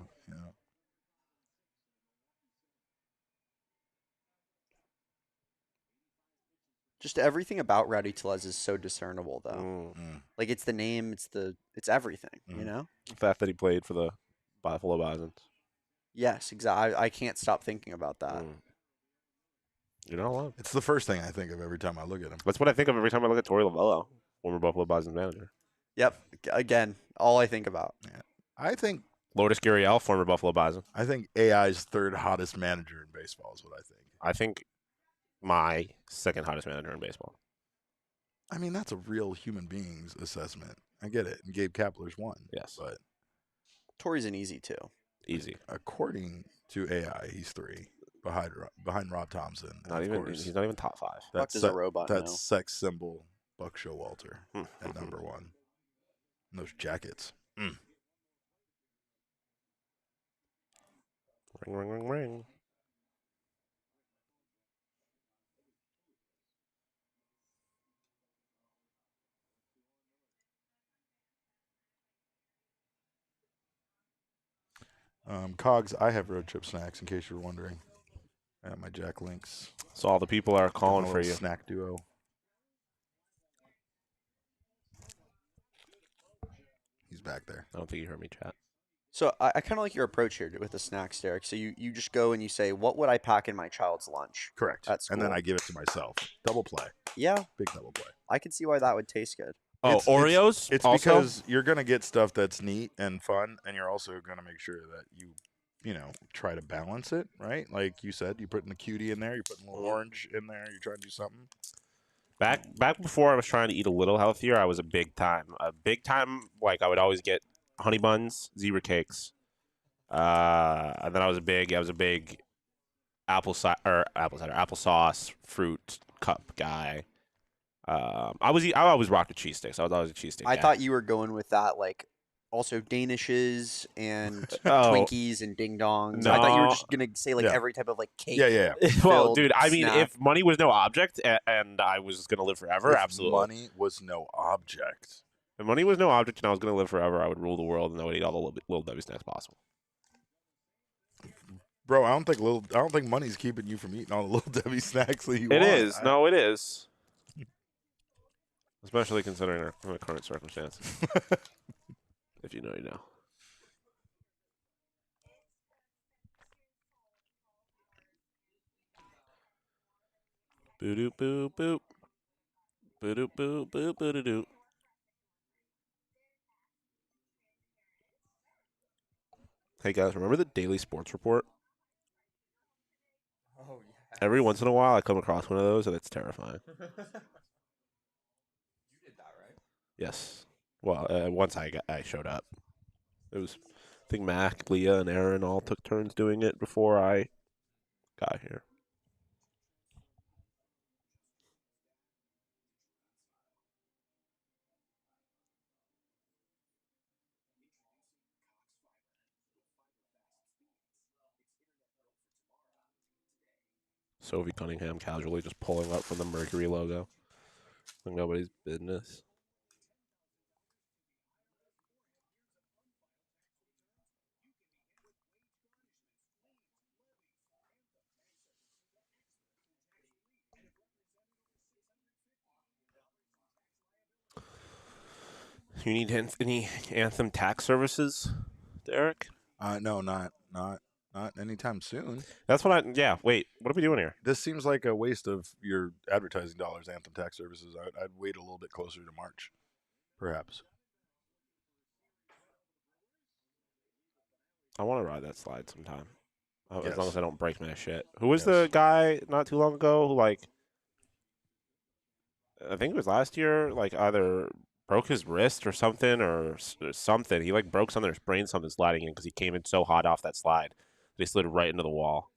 Just everything about Rowdy Tellez is so discernible, though. Like it's the name, it's everything. You
Mm.
know?
The fact that he played for the Buffalo Bisons.
Yes, exactly. I can't stop thinking about that.
You're not alone.
It's the first thing I think of every time I look at him.
That's what I think of every time I look at Torey Lovello, former Buffalo Bisons manager.
Yep. Again, all I think about.
I think
Lourdes Gurriel, former Buffalo Bison.
AI's third hottest manager in baseball is what I think.
I think my second hottest manager in baseball.
I mean, that's a real human being's assessment. I get it. And Gabe Kapler's one.
Yes.
But
Torrey's an easy 2.
Easy.
according to AI, he's 3 behind Rob Thompson. And
Not
of
even.
course,
He's not even top 5.
Fuck
that's
does a robot
that's
know?
sex symbol Buck Showalter at number 1. And those jackets.
Ring, ring, ring, ring.
Cogs, I have road trip snacks in case you're wondering. I have my Jack Links.
So all the people are calling
My
for
little
you.
Snack duo. He's back there.
I don't think you heard me, chat.
So I kind of like your approach here with the snacks, Derek. So you just go and you say, what would I pack in my child's lunch?
Correct.
That's
And then
cool.
I give it to myself. Double play.
Yeah,
Big double play.
I can see why that would taste good.
Oh, Oreos?
It's
also?
because you're going to get stuff that's neat and fun, and you're also going to make sure that you try to balance it, right? Like you said, you're putting the cutie in there, you're putting a little orange in there, you're trying to do something.
Back before I was trying to eat a little healthier, I was a big time. Like I would always get honey buns, zebra cakes, and then I was a big applesauce fruit cup guy. I always rocked a cheese sticks. I was always a cheese stick
I
guy.
thought you were going with that, like also Danishes and
Oh.
Twinkies and Ding Dongs. I thought you were
No.
just gonna say like
Yeah.
every type of like cake.
Yeah.
well,
filled
dude, I mean,
snack.
if money was no object and I was gonna live forever,
If
absolutely.
money was no object.
If money was no object and I was gonna live forever, I would rule the world and I would eat all the little Debbie snacks possible.
Bro, I don't think money's keeping you from eating all the little Debbie snacks that you
It
want.
is. No, it is. Especially considering our current circumstances. If you know, you know. Boo doop boo boop. Boo doop boo boo boo doo doo. Hey guys, remember the daily sports report?
Oh yeah.
Every once in a while, I come across one of those, and it's terrifying.
You did that, right?
Yes. Well, once I showed up, it was. I think Mac, Leah, and Aaron all took turns doing it before I got here. Sophie Cunningham casually just pulling up from the Mercury logo. Like nobody's business. You need any Anthem tax services, Derek?
No, not anytime soon.
That's what yeah, wait. What are we doing here?
This seems like a waste of your advertising dollars, Anthem Tax Services. I'd wait a little bit closer to March, perhaps.
I want to ride that slide sometime. As
Yes.
long as I don't break my shit. Who was
Yes.
the guy not too long ago who, like, I think it was last year, like, either broke his wrist or something, or something. He, like, broke something or sprained something sliding in because he came in so hot off that slide that he slid right into the wall.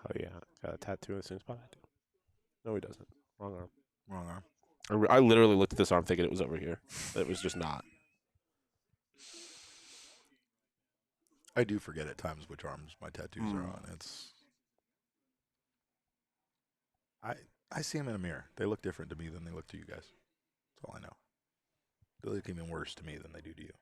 Oh, yeah. Got a tattoo in the same spot I do. No, he doesn't. Wrong arm.
Wrong arm.
I literally looked at this arm thinking it was over here. It was just not.
I do forget at times which arms my tattoos are on. I see them in a mirror. They look different to me than they look to you guys. That's all I know. They look even worse to me than they do to you.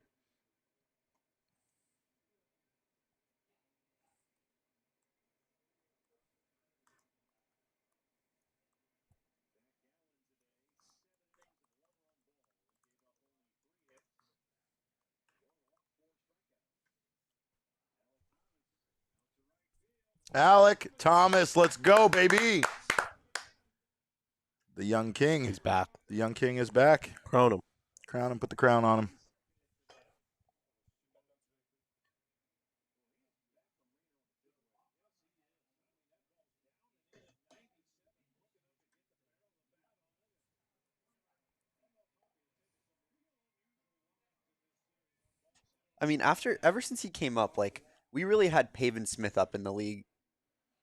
Alec Thomas, let's go, baby. The young king.
He's back.
The young king is back.
Crown him.
Crown him, put the crown on him.
I mean, ever since he came up, like, we really had Pavin Smith up in the league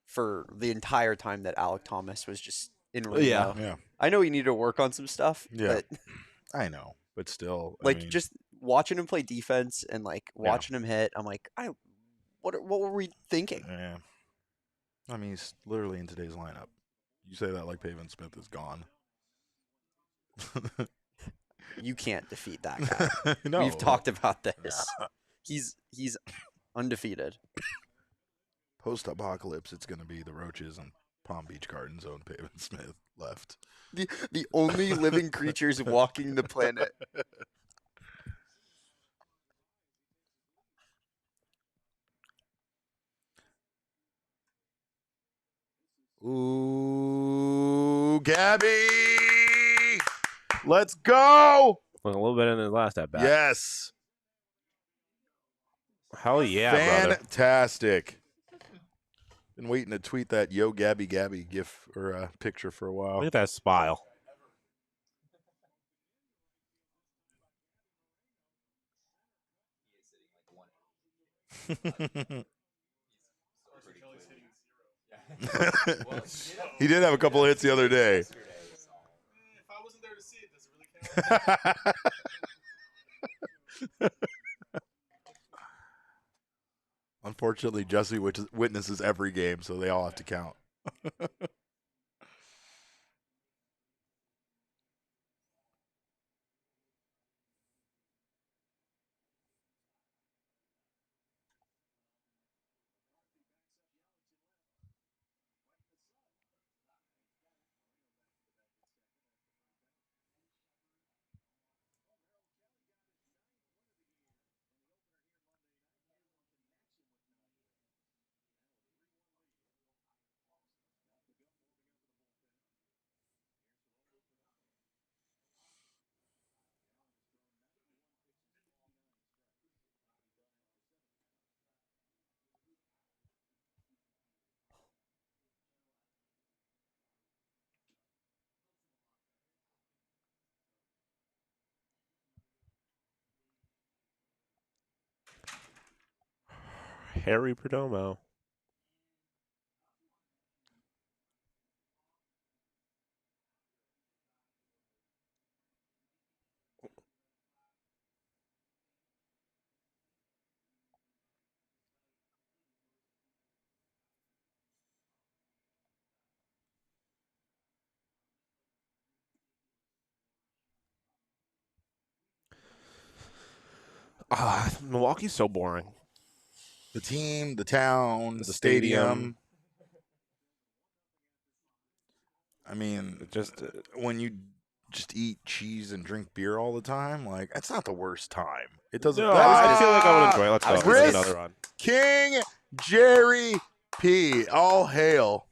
for the entire time that Alec Thomas was just in Reno.
Yeah.
I know he needed to work on some stuff,
Yeah.
but
I know, but still,
like,
I mean,
just watching him play defense and like watching him hit, I'm like, what were we thinking?
yeah. I mean, he's literally in today's lineup. You say that like Pavin Smith is gone.
You can't defeat that guy.
No.
We've talked about this.
Nah.
He's undefeated.
Post-apocalypse, it's going to be the Roaches and Palm Beach Gardens own Pavin Smith left.
The only living creatures walking the planet.
Ooh, Gabby! Let's go!
A little bit in his last at bat.
Yes.
Hell yeah, brother.
Fantastic. Been waiting to tweet that Yo Gabby Gabby gif or picture for a while.
Look at that smile.
He did have a couple of hits the other day.
If I wasn't there to see it, does it really count?
Unfortunately, Jesse witnesses every game, so they all have to count.
Harry Perdomo. Milwaukee's so boring.
The team, the town,
The
the
stadium.
stadium. I mean,
Just
when you just eat cheese and drink beer all the time, like, that's not the worst time. It doesn't.
no, I feel like I would enjoy it. Let's
I
go.
was
Let's
gonna
get
say-
another run.
King Jerry P. All hail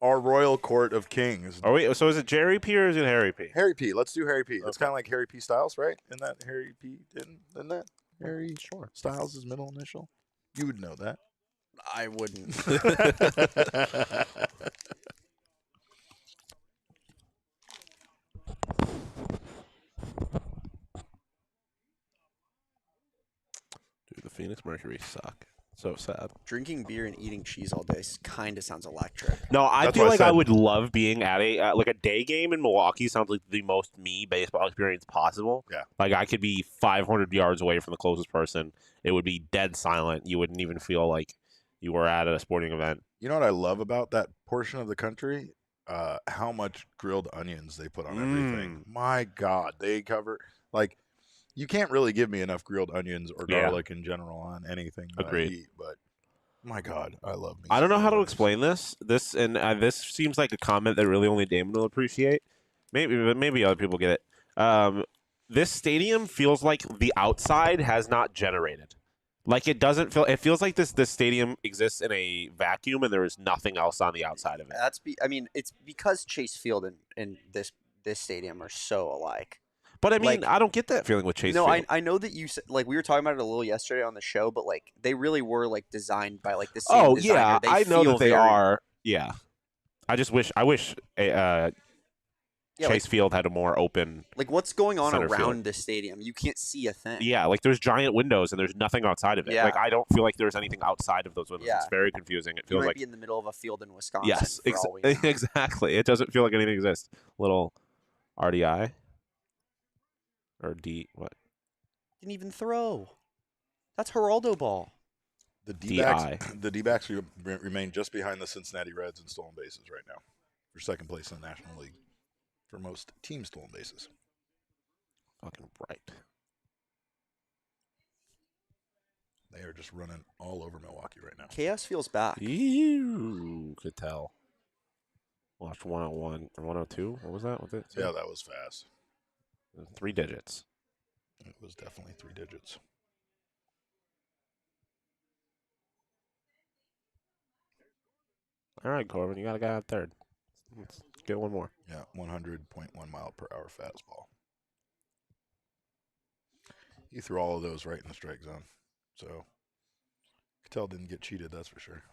our royal court of kings.
Are we? So is it Jerry P or is it Harry P?
Harry P. Let's do Harry P. It's
Okay.
kind of like Harry P. Styles, right? Isn't that Harry P? Isn't that Harry
Sure.
Styles' middle initial? You would know that.
I wouldn't.
Dude, the Phoenix Mercury suck. So sad.
Drinking beer and eating cheese all day kind of sounds electric.
No, I
That's
feel
what I
like I
said.
would love being at a like a day game in Milwaukee. Sounds like the most me baseball experience possible.
Yeah.
Like I could be 500 yards away from the closest person. It would be dead silent. You wouldn't even feel like you were at a sporting event.
You know what I love about that portion of the country? How much grilled onions they put on everything. My God, they cover like you can't really give me enough grilled onions or
Yeah.
garlic in general on anything that
Agreed.
I eat. But my God, I love me.
I don't
some
know how to
grilled onions.
explain this. This seems like a comment that really only Damon will appreciate. Maybe other people get it. This stadium feels like the outside has not generated. Like it doesn't feel. It feels like this stadium exists in a vacuum and there is nothing else on the outside of it.
I mean, it's because Chase Field and this stadium are so alike.
But I mean,
like-
I don't get that feeling with Chase
No,
Field.
I know that you said, like we were talking about it a little yesterday on the show, but like they really were like designed by like the same
Oh
designer.
yeah,
They
I know
feel
that they
very-
are. Yeah, I wish
Yeah,
Chase Field had a more open.
like what's going on
Center
around
field.
this stadium? You can't see a thing.
Yeah, like there's giant windows and there's nothing outside of it.
Yeah.
Like I don't feel like there's anything outside of those windows.
Yeah.
It's very confusing. It
You
feels
might
like
be in the middle of a field in Wisconsin.
yes,
for all we know.
exactly. It doesn't feel like anything exists. Little RDI or D what
Didn't even throw. That's Geraldo ball.
The
DI.
D-backs remain just behind the Cincinnati Reds in stolen bases right now for second place in the National League for most team stolen bases.
fucking right.
They are just running all over Milwaukee right now.
Chaos feels back.
You could tell. Watched 101 or 102. What was that? Was it?
Yeah, that was fast.
3 digits.
It was definitely 3 digits.
All right, Corbin, you got a guy at third. Let's get one more.
Yeah, 100.1 mile per hour fastball. He threw all of those right in the strike zone. So, Cattell didn't get cheated, that's for sure.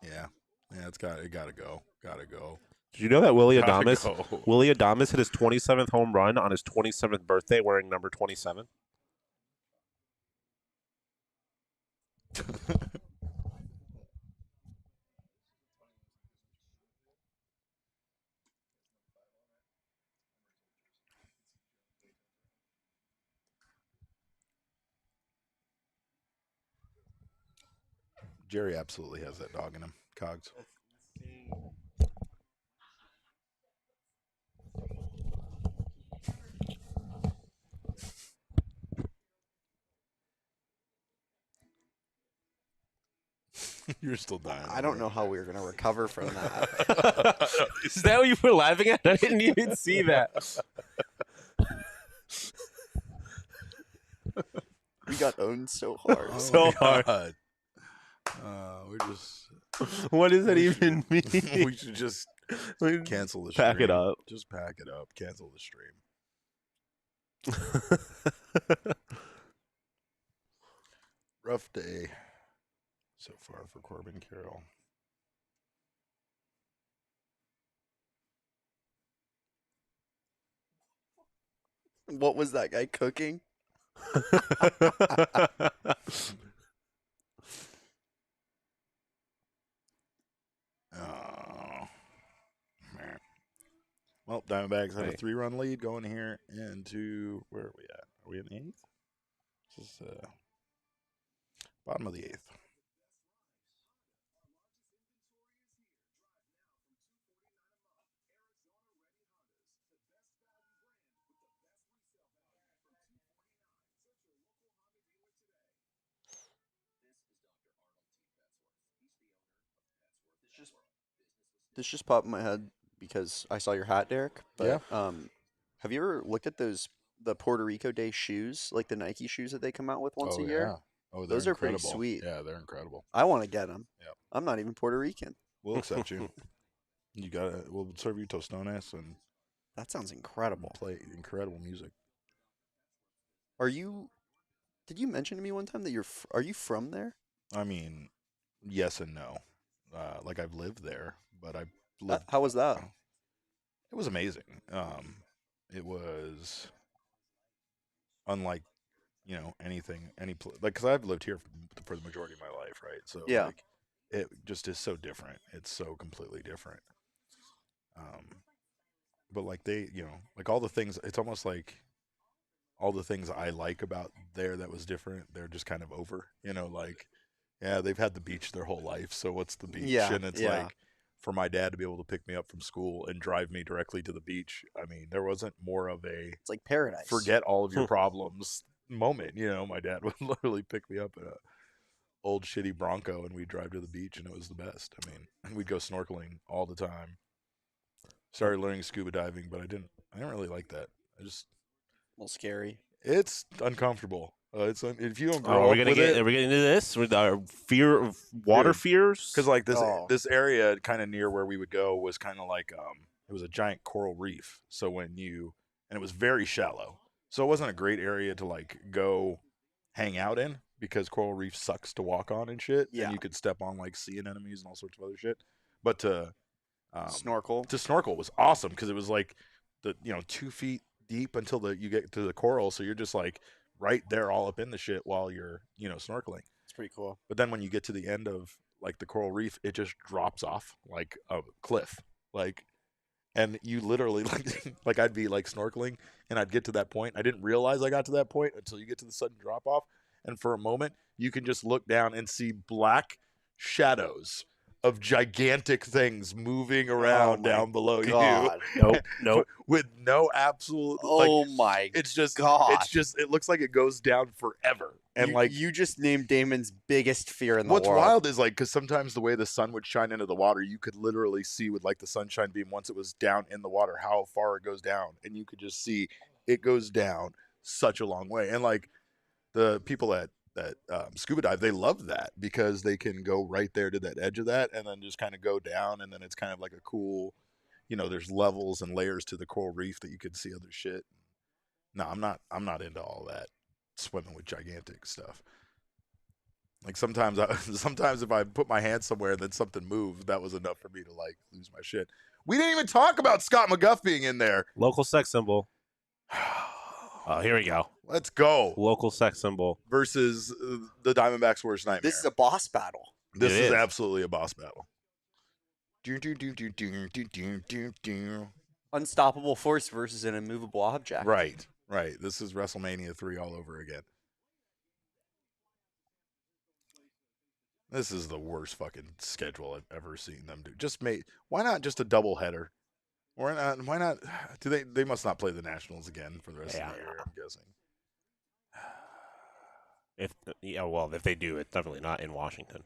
Yeah, it got to go. Got to go.
Did you know that Willie
Gotta
Adames
go.
Willie Adames hit his 27th home run on his 27th birthday wearing number 27?
Jerry absolutely has that dog in him. Cogs. You're still dying.
I don't know how we were gonna recover from that.
Is that what you were laughing at? I didn't even see that.
We got owned so hard.
Oh
So
my
hard.
God. We're just.
What does that
we
even mean?
We should just cancel the
Pack it
stream.
up.
Just pack it up. Cancel the stream. Rough day so far for Corbin Carroll.
What was that guy cooking?
Oh, man. Well, Diamondbacks have a
Right.
3-run lead going here into, where are we at? Are we in the 8th? This is bottom of the 8th.
This just popped in my head because I saw your hat, Derek. But,
Yeah.
have you ever looked at the Puerto Rico Day shoes, like the Nike shoes that they come out with once
Oh,
a year?
yeah. Oh, they're
Those are pretty
incredible.
sweet.
Yeah, they're incredible.
I want to get them.
Yep.
I'm not even Puerto Rican.
We'll accept you. You got to. We'll serve you tostones and
That sounds incredible.
play incredible music.
Are you? Did you mention to me one time that are you from there?
I mean, yes and no. Like I've lived there, but I've lived.
How was that?
It was amazing. It was unlike, anything, like, because I've lived here for the majority of my life, right? So
Yeah.
like, it just is so different. It's so completely different. But like like all the things, it's almost like all the things I like about there that was different, they're just kind of over. Like, yeah, they've had the beach their whole life, so what's the beach?
Yeah,
And it's
yeah.
like, for my dad to be able to pick me up from school and drive me directly to the beach, I mean, there wasn't more of a
It's like paradise.
forget all of your problems moment. My dad would literally pick me up in a old shitty Bronco and we'd drive to the beach, and it was the best. I mean, we'd go snorkeling all the time. Started learning scuba diving, but I didn't really like that.
A little scary.
It's uncomfortable. If you don't grow
Are
up
we gonna
with
get?
it,
Are we getting into this with our fear of water
Dude,
fears?
because like
Oh.
this area kind of near where we would go was kind of like it was a giant coral reef. So and it was very shallow, so it wasn't a great area to like go hang out in because coral reef sucks to walk on and shit.
Yeah.
And you could step on like sea anemones and all sorts of other shit. But to
Snorkel.
snorkel was awesome because it was like 2 feet deep until you get to the coral, so you're just like right there all up in the shit while you're snorkeling.
It's pretty cool.
But then when you get to the end of like the coral reef, it just drops off like a cliff, and you literally like I'd be like snorkeling and I'd get to that point. I didn't realize I got to that point until you get to the sudden drop off, and for a moment you can just look down and see black shadows of gigantic things moving around
my
down below
God.
Nope.
with no absolute.
Oh my
It's just
God.
it looks like it goes down forever. And
you just named Damon's biggest fear in the
what's
world.
wild is like, because sometimes the way the sun would shine into the water, you could literally see with like the sunshine beam once it was down in the water how far it goes down, and you could just see it goes down such a long way. And like the people that scuba dive, they love that because they can go right there to that edge of that and then just kind of go down, and then it's kind of like a cool, there's levels and layers to the coral reef that you can see other shit. No, I'm not into all that swimming with gigantic stuff. Like sometimes if I put my hand somewhere and then something moved, that was enough for me to like lose my shit. We didn't even talk about Scott McGuff being in there.
Local sex symbol. Oh, here we go.
Let's go.
Local sex symbol.
Versus the Diamondbacks' worst nightmare.
This is a boss battle.
This
It
is
is.
absolutely a boss battle. Do, do, do, do, do, do, do, do, do.
Unstoppable force versus an immovable object.
Right. This is WrestleMania 3 all over again. This is the worst fucking schedule I've ever seen them do. Why not just a doubleheader? Why not? They must not play the Nationals again for the rest of the year, I'm guessing.
If they do, it's definitely not in Washington.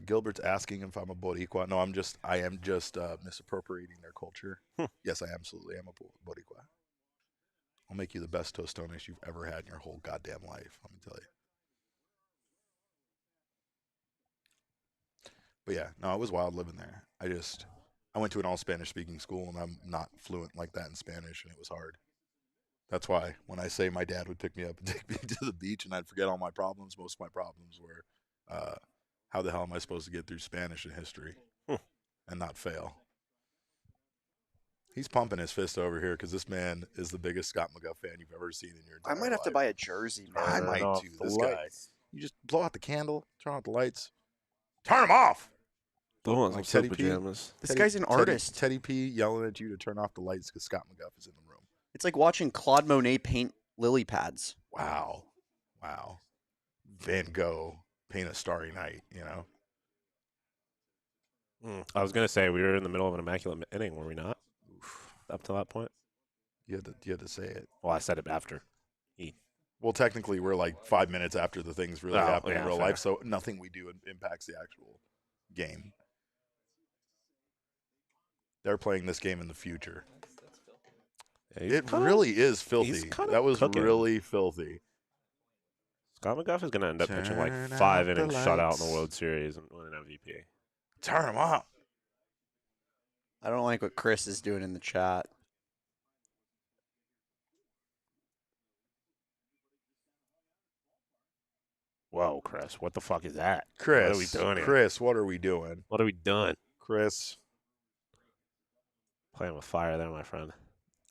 Gilbert's asking if I'm a Boricua. No, I am just misappropriating their culture. Yes, I absolutely am a Boricua. I'll make you the best tostones you've ever had in your whole goddamn life, let me tell you. But yeah, no, it was wild living there. I went to an all-Spanish speaking school, and I'm not fluent like that in Spanish, and it was hard. That's why when I say my dad would pick me up and take me to the beach and I'd forget all my problems, most of my problems were how the hell am I supposed to get through Spanish and history and not fail? He's pumping his fist over here because this man is the biggest Scott McGuff fan you've ever seen in your entire
I might have to
life.
buy a jersey, man.
I might
off
too.
the
This
lights.
guy. You just blow out the candle, turn out the lights, turn them off.
The ones
Like
with silk
Teddy P.
pajamas.
This guy's an artist.
Teddy P yelling at you to turn off the lights because Scott McGuff is in the room.
It's like watching Claude Monet paint lily pads.
Wow. Van Gogh paint a starry night, you know?
I was gonna say we were in the middle of an immaculate inning, were we not? Up to that point.
You had to say it.
Well, I said it after.
Well, technically, we're like 5 minutes after the things really happen in real
fair.
life, so nothing we do impacts the actual game. They're playing this game in the future.
Yeah,
It really is filthy.
kinda
That was
cooking.
really filthy.
Scott McGuff is gonna end up pitching like
Turn
5
out the
innings shutout in the
lights.
World Series and win an MVP.
Turn them up.
I don't like what Chris is doing in the chat.
Whoa, Chris, what the fuck is that?
Chris,
What are we doing here?
Chris, what are we doing?
What are we doing?
Chris,
Playing with fire there, my friend.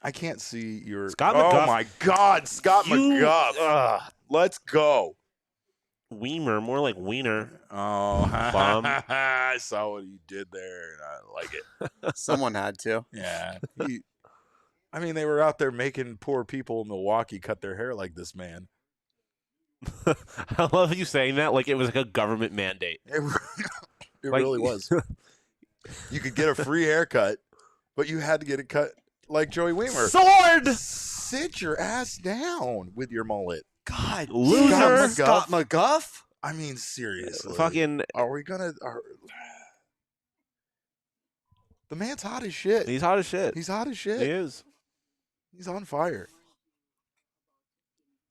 I can't see your.
Scott
Oh
McGuff.
my God, Scott McGuff. Let's go.
Weimer, more like Wiener.
Oh,
Bum.
I saw what he did there, and I like it.
Someone had to.
Yeah. I mean, they were out there making poor people in Milwaukee cut their hair like this man.
I love you saying that like it was like a government mandate.
It
Like-
really was. You could get a free haircut, but you had to get it cut like Joey Weimer.
Sword!
Sit your ass down with your mullet.
God,
Loser.
Scott McGuff.
I mean, seriously.
Fucking,
Are we gonna? The man's hot as shit.
he's hot as shit.
He's hot as
He
shit.
is.
He's on fire.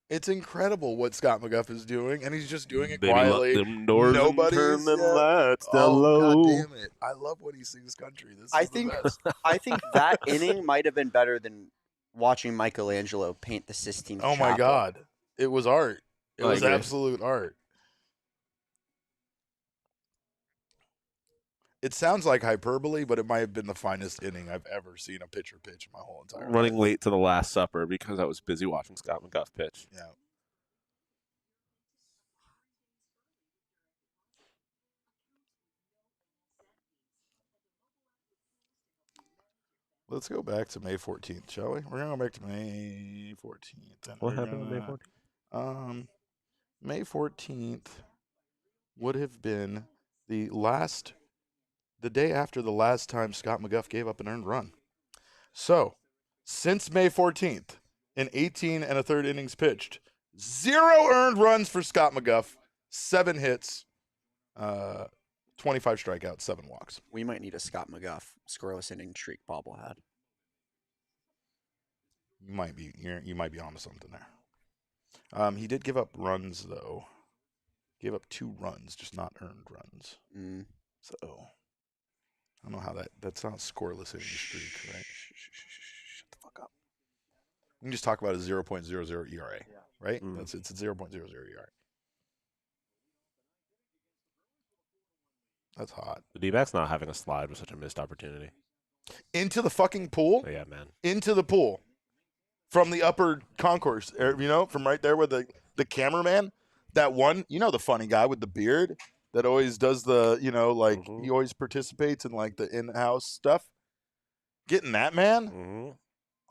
It's incredible what Scott McGuff is doing, and he's just doing it
Baby,
quietly.
lock them doors and
Nobody's
turn them
yet-
lights down
Oh,
low.
God damn it. I love when he sings country. This is
I
the
think
best.
I think that inning might have been better than watching Michelangelo paint the Sistine
Oh, my
Chapel.
God. It was art. It
I
was
agree.
absolute art. It sounds like hyperbole, but it might have been the finest inning I've ever seen a pitcher pitch in my whole entire
Running
life.
late to the Last Supper because I was busy watching Scott McGuff pitch.
Yeah. Let's go back to May 14th, shall we? We're going to go back to May 14th. And
What
we're
happened on May
gonna-
14th?
May 14th would have been the day after the last time Scott McGuff gave up an earned run. So, since May 14th, in 18 and a third innings pitched, 0 earned runs for Scott McGuff, 7 hits, 25 strikeouts, 7 walks.
We might need a Scott McGuff scoreless inning streak bobblehead.
You might be onto something there. He did give up runs though. Gave up 2 runs, just not earned runs.
Mm.
So I don't know how that's not scoreless inning streak, right? Shut the fuck up. We can just talk about a 0.00 ERA, right?
Mm.
It's a 0.00 ERA. That's hot.
The D-backs not having a slide was such a missed opportunity.
Into the fucking pool.
But yeah, man.
Into the pool from the upper concourse, from right there with the cameraman, that one, the funny guy with the beard that always does the,
Mhm.
he always participates in like the in-house stuff. Getting that man
Mm-hmm.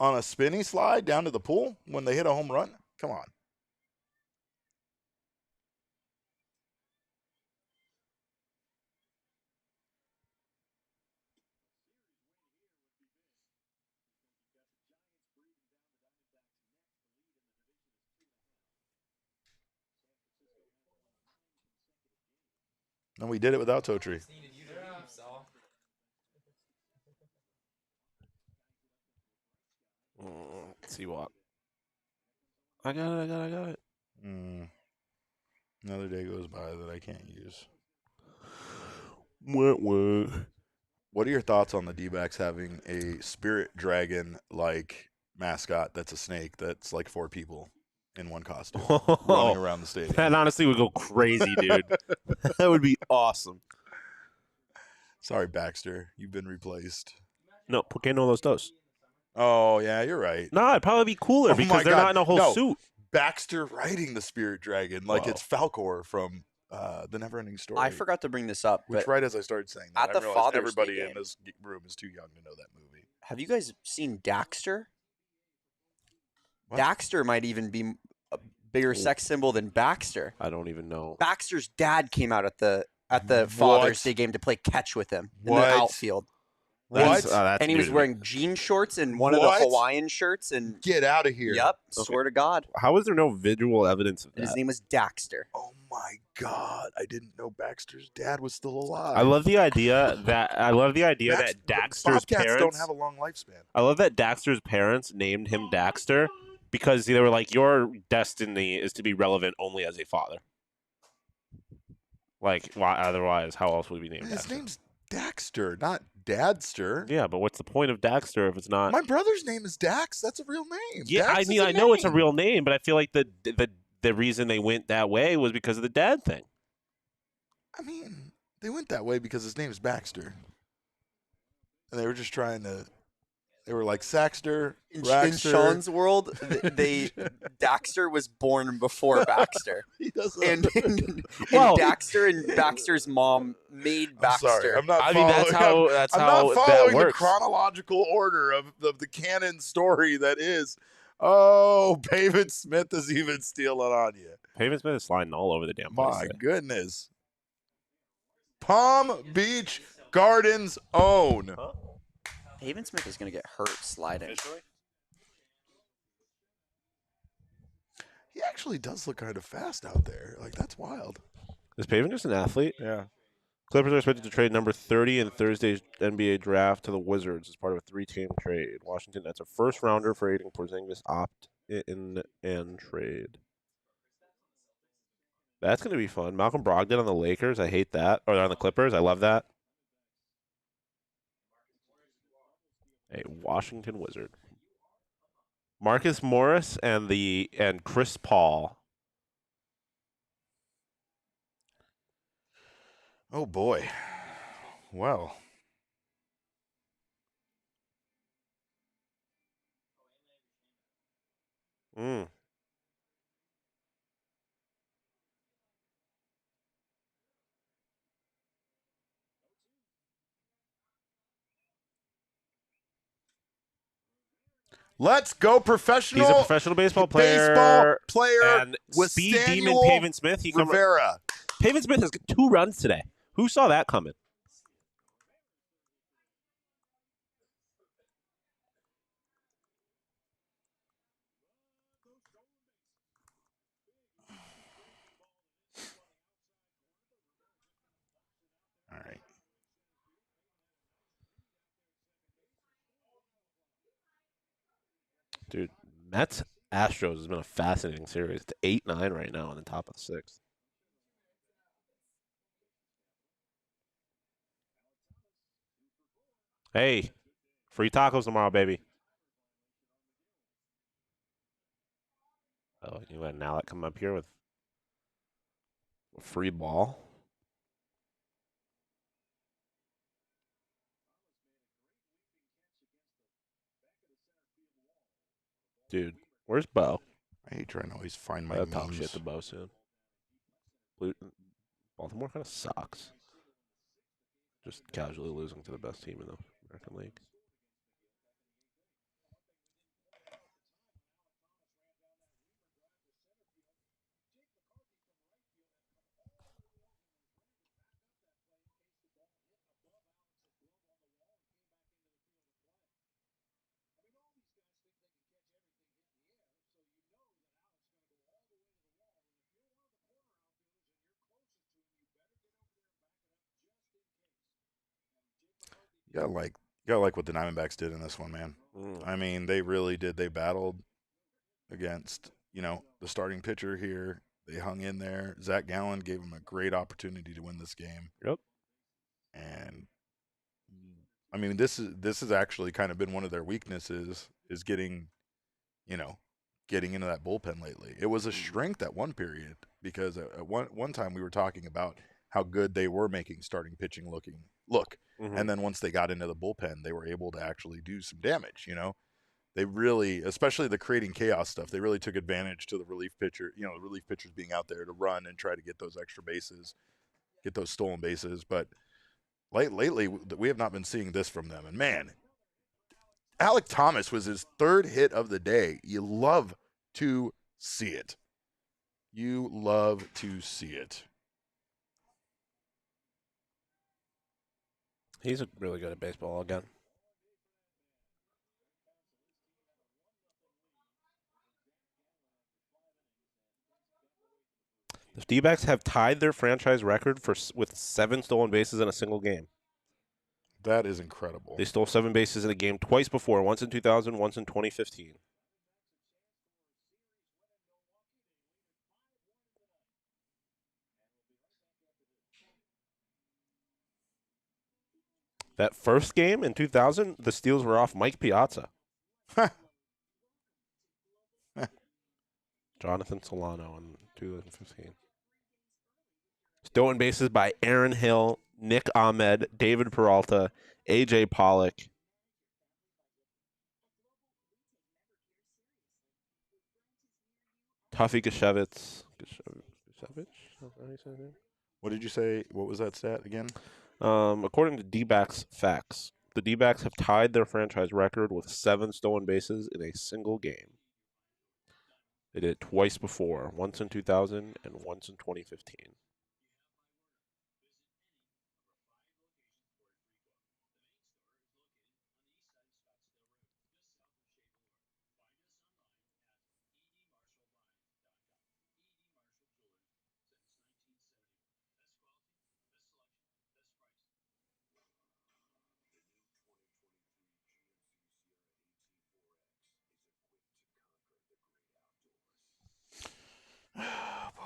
on a spinny slide down to the pool when they hit a home run. Come on. And we did it without Totri.
Just needed you to leave, Saul.
Let's see what. I got it.
Another day goes by that I can't use. What are your thoughts on the D-backs having a spirit dragon-like mascot that's a snake that's like 4 people in one costume running around the stadium?
That honestly would go crazy, dude. That would be awesome.
Sorry, Baxter. You've been replaced.
No, ¿por qué no los dos?
Oh, yeah, you're right.
No, it'd probably be cooler
Oh
because
my
they're
God.
not in a whole
No.
suit.
Baxter riding the spirit dragon like
Whoa.
it's Falcor from The Neverending Story.
I forgot to bring this up,
Which,
but
right as I started saying that,
at the
I realized
Father's Day
everybody in
game-
this room is too young to know that movie.
have you guys seen Daxter?
What?
Daxter might even be a bigger sex symbol than Baxter.
I don't even know.
Baxter's dad came out at the
What?
Father's Day game to play catch with him in
What?
the outfield.
What?
That's
And he
new
was
to me.
wearing jean shorts and one of the
What?
Hawaiian shirts. And
Get out of here.
yep,
Okay.
swear to God.
How is there no visual evidence of
And his
that?
name was Daxter.
Oh my God! I didn't know Baxter's dad was still alive.
I love the idea that Daxter's
Bobcats
parents
don't have a long lifespan.
I love that Daxter's parents named him Daxter because they were like, your destiny is to be relevant only as a father. Like, why? Otherwise, how else would we name
His
Daxter?
name's Daxter, not Dadster.
Yeah, but what's the point of Daxter if it's not?
My brother's name is Dax. That's a real name.
Yeah,
Dax
I
is
mean,
a
I know it's a
name.
real name, but I feel like the reason they went that way was because of the dad thing.
I mean, they went that way because his name's Baxter. And they were just trying to. They were like Saxter,
In
Raxter.
Sean's world, Daxter was born before Baxter.
He doesn't.
And
Well-
Daxter and Baxter's mom made
I'm
Baxter.
sorry. I'm not.
I mean, that's
following-
how
I'm not
that
following the
works.
chronological order of the canon story that is. Oh, Pavement Smith is even stealing on you.
Pavement Smith is sliding all over the damn place.
My
today.
goodness. Palm Beach Gardens own.
Haven Smith is going to get hurt sliding.
He actually does look kind of fast out there. Like, that's wild.
Is Pavement just an athlete?
Yeah.
Clippers are expected to trade number 30 in Thursday's NBA draft to the Wizards as part of a 3-team trade. Washington, that's a first-rounder for aiding Porzingis opt-in and trade. That's going to be fun. Malcolm Brogdon on the Lakers. I hate that. Or on the Clippers. I love that. A Washington Wizard. Marcus Morris and Chris Paul.
Oh, boy. Well.
Mm.
Let's go professional.
He's a professional baseball player.
Baseball player
and
with
Speed Demon
Samuel
Pavement Smith. He come,
Rivera.
Pavement Smith has 2 runs today. Who saw that coming?
All right.
Dude, Mets Astros has been a fascinating series. It's 8-9 right now on the top of the 6th. Hey, free tacos tomorrow, baby. Oh, you had Nalek come up here with a free ball. Dude, where's Bo?
I hate trying to always find my
I'll talk
memes.
shit to Bo soon. Baltimore kind of sucks. Just casually losing to the best team in the American League.
You gotta like what the Diamondbacks did in this one, man. I mean, they really did. They battled against, the starting pitcher here. They hung in there. Zach Gallen gave them a great opportunity to win this game.
Yep.
And I mean, this has actually kind of been one of their weaknesses, is getting into that bullpen lately. It was a strength at one period, because at one time we were talking about how good they were making starting pitching look. And then once they got into the bullpen, they were able to actually do some damage. They really, especially the creating chaos stuff, they really took advantage to the relief pitcher, the relief pitchers being out there to run and try to get those extra bases, get those stolen bases. But lately, we have not been seeing this from them. And man, Alec Thomas was his third hit of the day. You love to see it. You love to see it.
He's really good at baseball again. The D-backs have tied their franchise record with 7 stolen bases in a single game.
That is incredible.
They stole 7 bases in a game twice before, once in 2000, once in 2015. That first game in 2000, the steals were off Mike Piazza. Jonathan Solano in 2015. Stolen bases by Aaron Hill, Nick Ahmed, David Peralta, A.J. Pollock. Tuffy Gashevitz.
What did you say? What was that stat again?
According to D-backs facts, the D-backs have tied their franchise record with 7 stolen bases in a single game. They did it twice before, once in 2000 and once in 2015.
Oh, boy.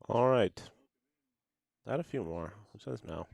All right. Add a few more. Who says no?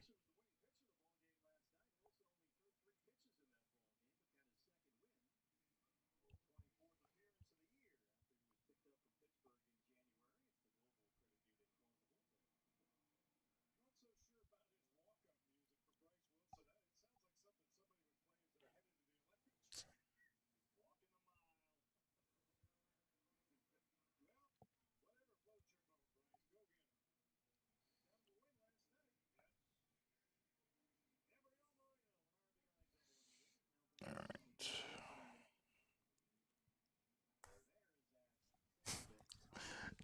All right.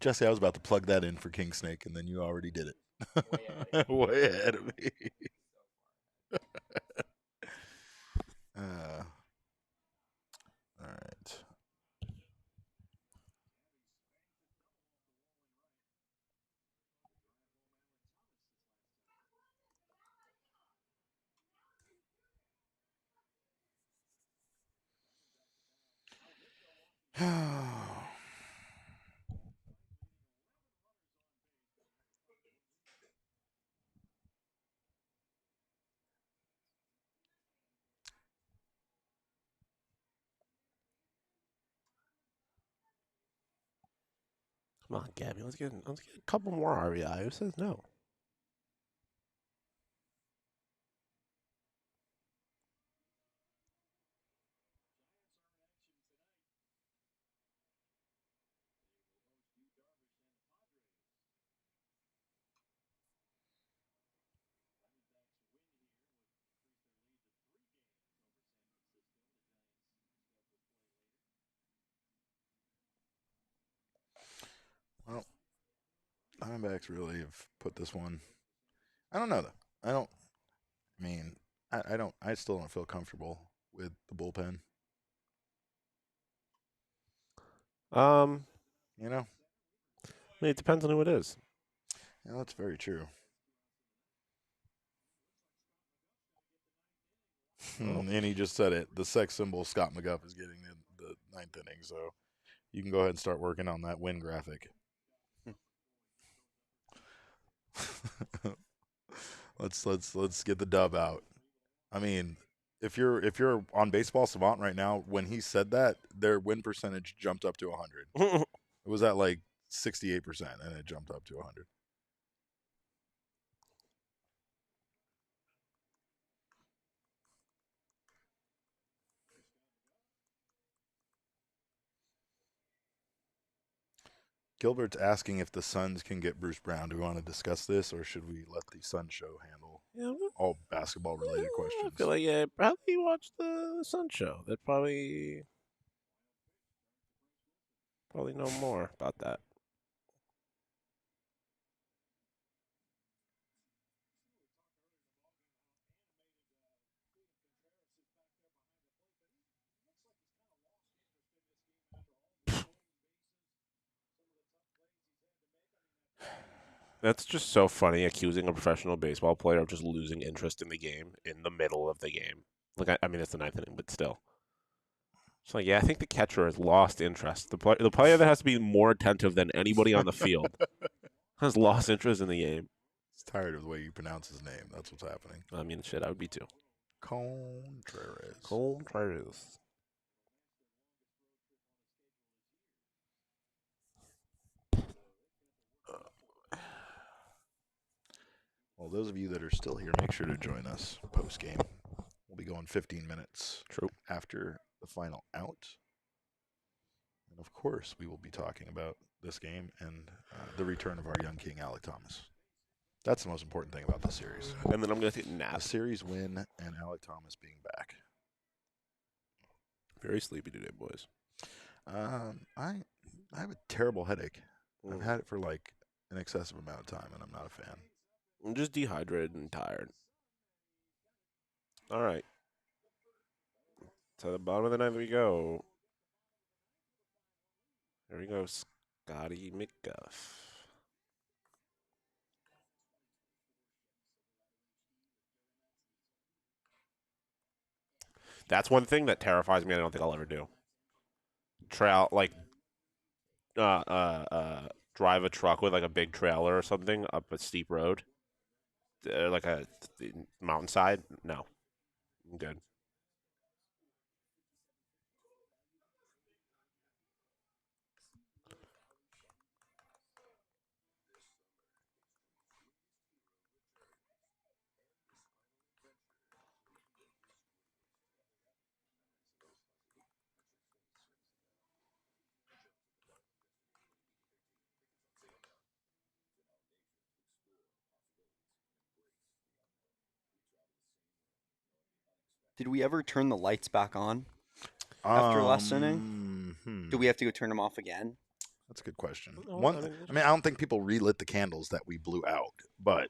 Jesse, I was about to plug that in for King Snake, and then you already did it. Way ahead of me. All right.
Come on, Gabby. Let's get a couple more RBI. Who says no?
Diamondbacks really have put this one. I don't know though. I still don't feel comfortable with the bullpen. You know?
I mean, it depends on who it is.
Yeah, that's very true. And he just said it. The sex symbol Scott McGuff is getting in the 9th inning, so you can go ahead and start working on that win graphic. Let's get the dub out. I mean, if you're on Baseball Savant right now, when he said that, their win percentage jumped up to 100. It was at like 68%, and it jumped up to 100. Gilbert's asking if the Suns can get Bruce Brown. Do we want to discuss this, or should we let the Sun Show handle all basketball-related questions?
I feel like, yeah, probably watch the Sun Show. They'd probably know more about that. That's just so funny, accusing a professional baseball player of just losing interest in the game in the middle of the game. Like, I mean, it's the 9th inning, but still. It's like, yeah, I think the catcher has lost interest. The player that has to be more attentive than anybody on the field has lost interest in the game.
He's tired of the way you pronounce his name. That's what's happening.
I mean, shit, I would be too.
Contreras. Well, those of you that are still here, make sure to join us post-game. We'll be going 15 minutes after the final out. And, of course, we will be talking about this game and the return of our young king, Alec Thomas. That's the most important thing about this series.
And then I'm going to take a nap.
A series win and Alec Thomas being back.
Very sleepy today, boys.
I have a terrible headache. I've had it for like an excessive amount of time, and I'm not a fan.
I'm just dehydrated and tired. All right. To the bottom of the 9th we go. There we go, Scotty McGuff. That's one thing that terrifies me. I don't think I'll ever do. Drive a truck with like a big trailer or something up a steep road, like a mountainside. No, I'm good.
Did we ever turn the lights back on after last inning? Do we have to go turn them off again?
That's a good question.
No,
I don't think people relit the candles that we blew out, but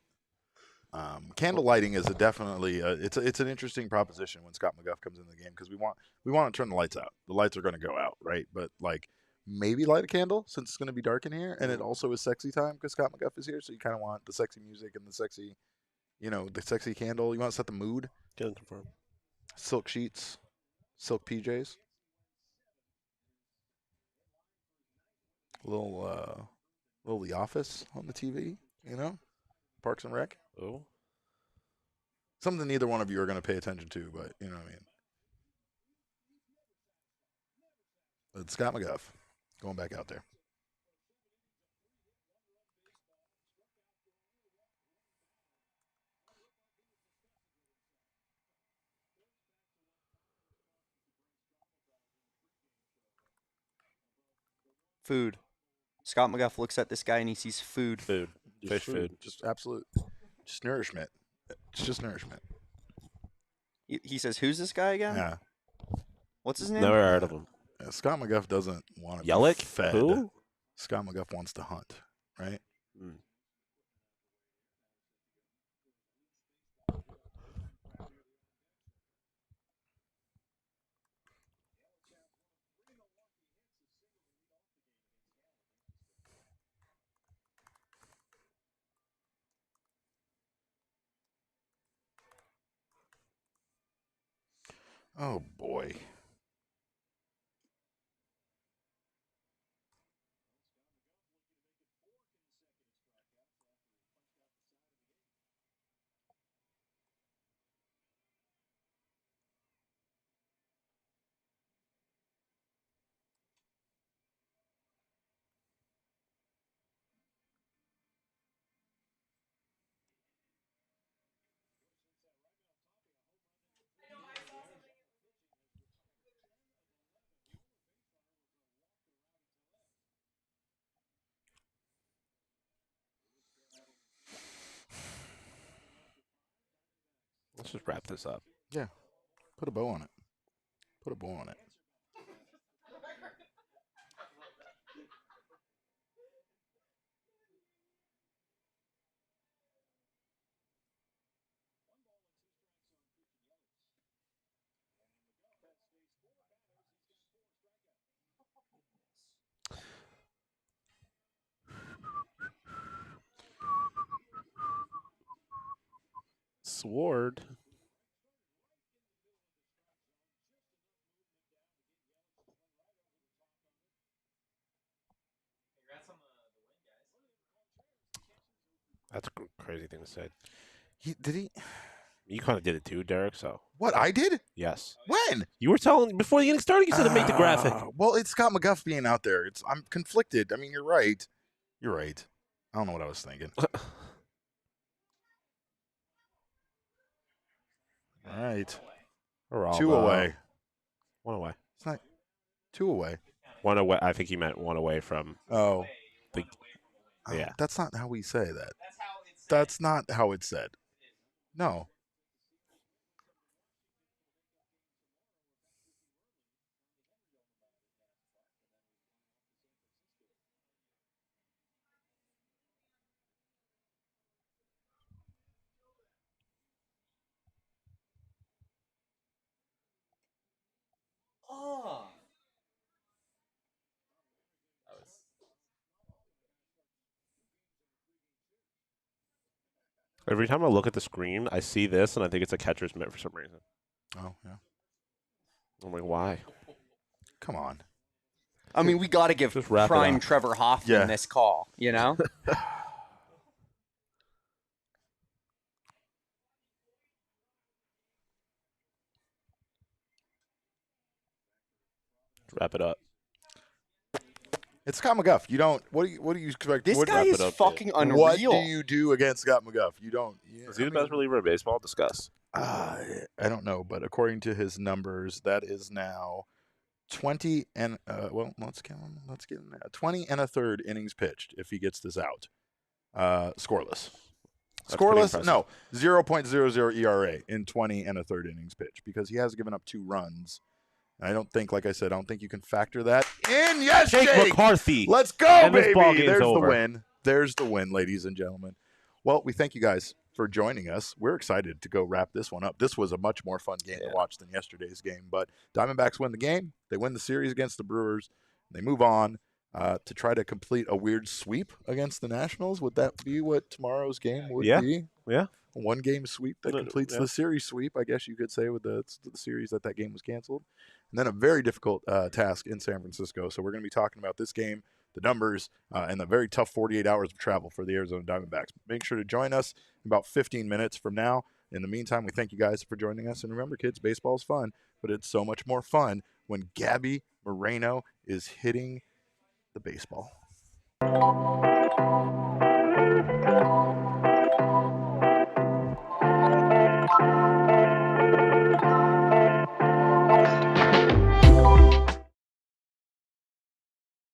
candle lighting is definitely it's an interesting proposition when Scott McGuff comes in the game, because we want to turn the lights out. The lights are going to go out, right? But like maybe light a candle since it's going to be dark in here, and it also is sexy time because Scott McGuff is here, so you kind of want the sexy music and the sexy, the sexy candle. You want to set the mood.
Can confirm.
Silk sheets, silk PJs. A little The Office on the TV, Parks and Rec.
Oh.
Something neither one of you are going to pay attention to, but you know what I mean. But Scott McGuff going back out there.
Food. Scott McGuff looks at this guy and he sees food.
Food. Fish food.
Just absolute. Just nourishment. It's just nourishment.
He says, "Who's this guy again?
Yeah.
What's his name?"
Never heard of him.
Scott McGuff doesn't want to be
Yelich?
fed.
Who?
Scott McGuff wants to hunt, right? Oh, boy.
Let's just wrap this up.
Yeah. Put a bow on it. Put a bow on it.
Sword.
Congrats on the win, guys.
That's a crazy thing to say.
Did he?
You kind of did it too, Derek. So
What, I did?
yes,
When?
you were telling before the inning started. You said to make the graphic.
Well, it's Scott McGuff being out there. I'm conflicted. I mean, you're right. You're right. I don't know what I was thinking. All right.
Geraldo.
2 away.
1 away.
It's not 2 away.
1 away. I think he meant 1 away from
Oh.
the. Yeah.
That's not how we say that.
That's how it's
That's not how it's said. No.
Oh.
That was
Every time I look at the screen, I see this, and I think it's a catcher's mitt for some reason.
Oh, yeah.
I'm like, why?
Come on.
I mean, we got to give
Just wrap it
prime
up.
Trevor Hoffman
Yeah.
this call, you know?
Wrap it up.
It's Scott McGuff. You don't. What do you expect?
This
what,
guy
wrap
is
it up,
fucking
dude.
unreal.
What do you do against Scott McGuff? You don't.
Is he the best reliever in baseball? Discuss.
I don't know, but according to his numbers, that is now 20 and well, let's count. Let's get in there. 20 and a third innings pitched if he gets this out. Scoreless.
That's pretty
Scoreless.
impressive.
No, 0.00 ERA in 20 and a third innings pitched because he has given up 2 runs. And I don't think, like I said, I don't think you can factor that in. Yes,
Jake
Jake!
McCarthy.
Let's go,
And this
baby.
ball game's
There's
over.
the win. There's the win, ladies and gentlemen. Well, we thank you guys for joining us. We're excited to go wrap this one up. This was a much more fun game to watch than yesterday's game. But Diamondbacks win the game. They win the series against the Brewers. They move on to try to complete a weird sweep against the Nationals. Would that be what tomorrow's game would be?
Yeah.
A one-game sweep that completes the series sweep, I guess you could say, with the series that game was canceled. And then a very difficult task in San Francisco. So we're going to be talking about this game, the numbers, and the very tough 48 hours of travel for the Arizona Diamondbacks. Make sure to join us in about 15 minutes from now. In the meantime, we thank you guys for joining us. And remember, kids, baseball is fun, but it's so much more fun when Gabby Moreno is hitting the baseball.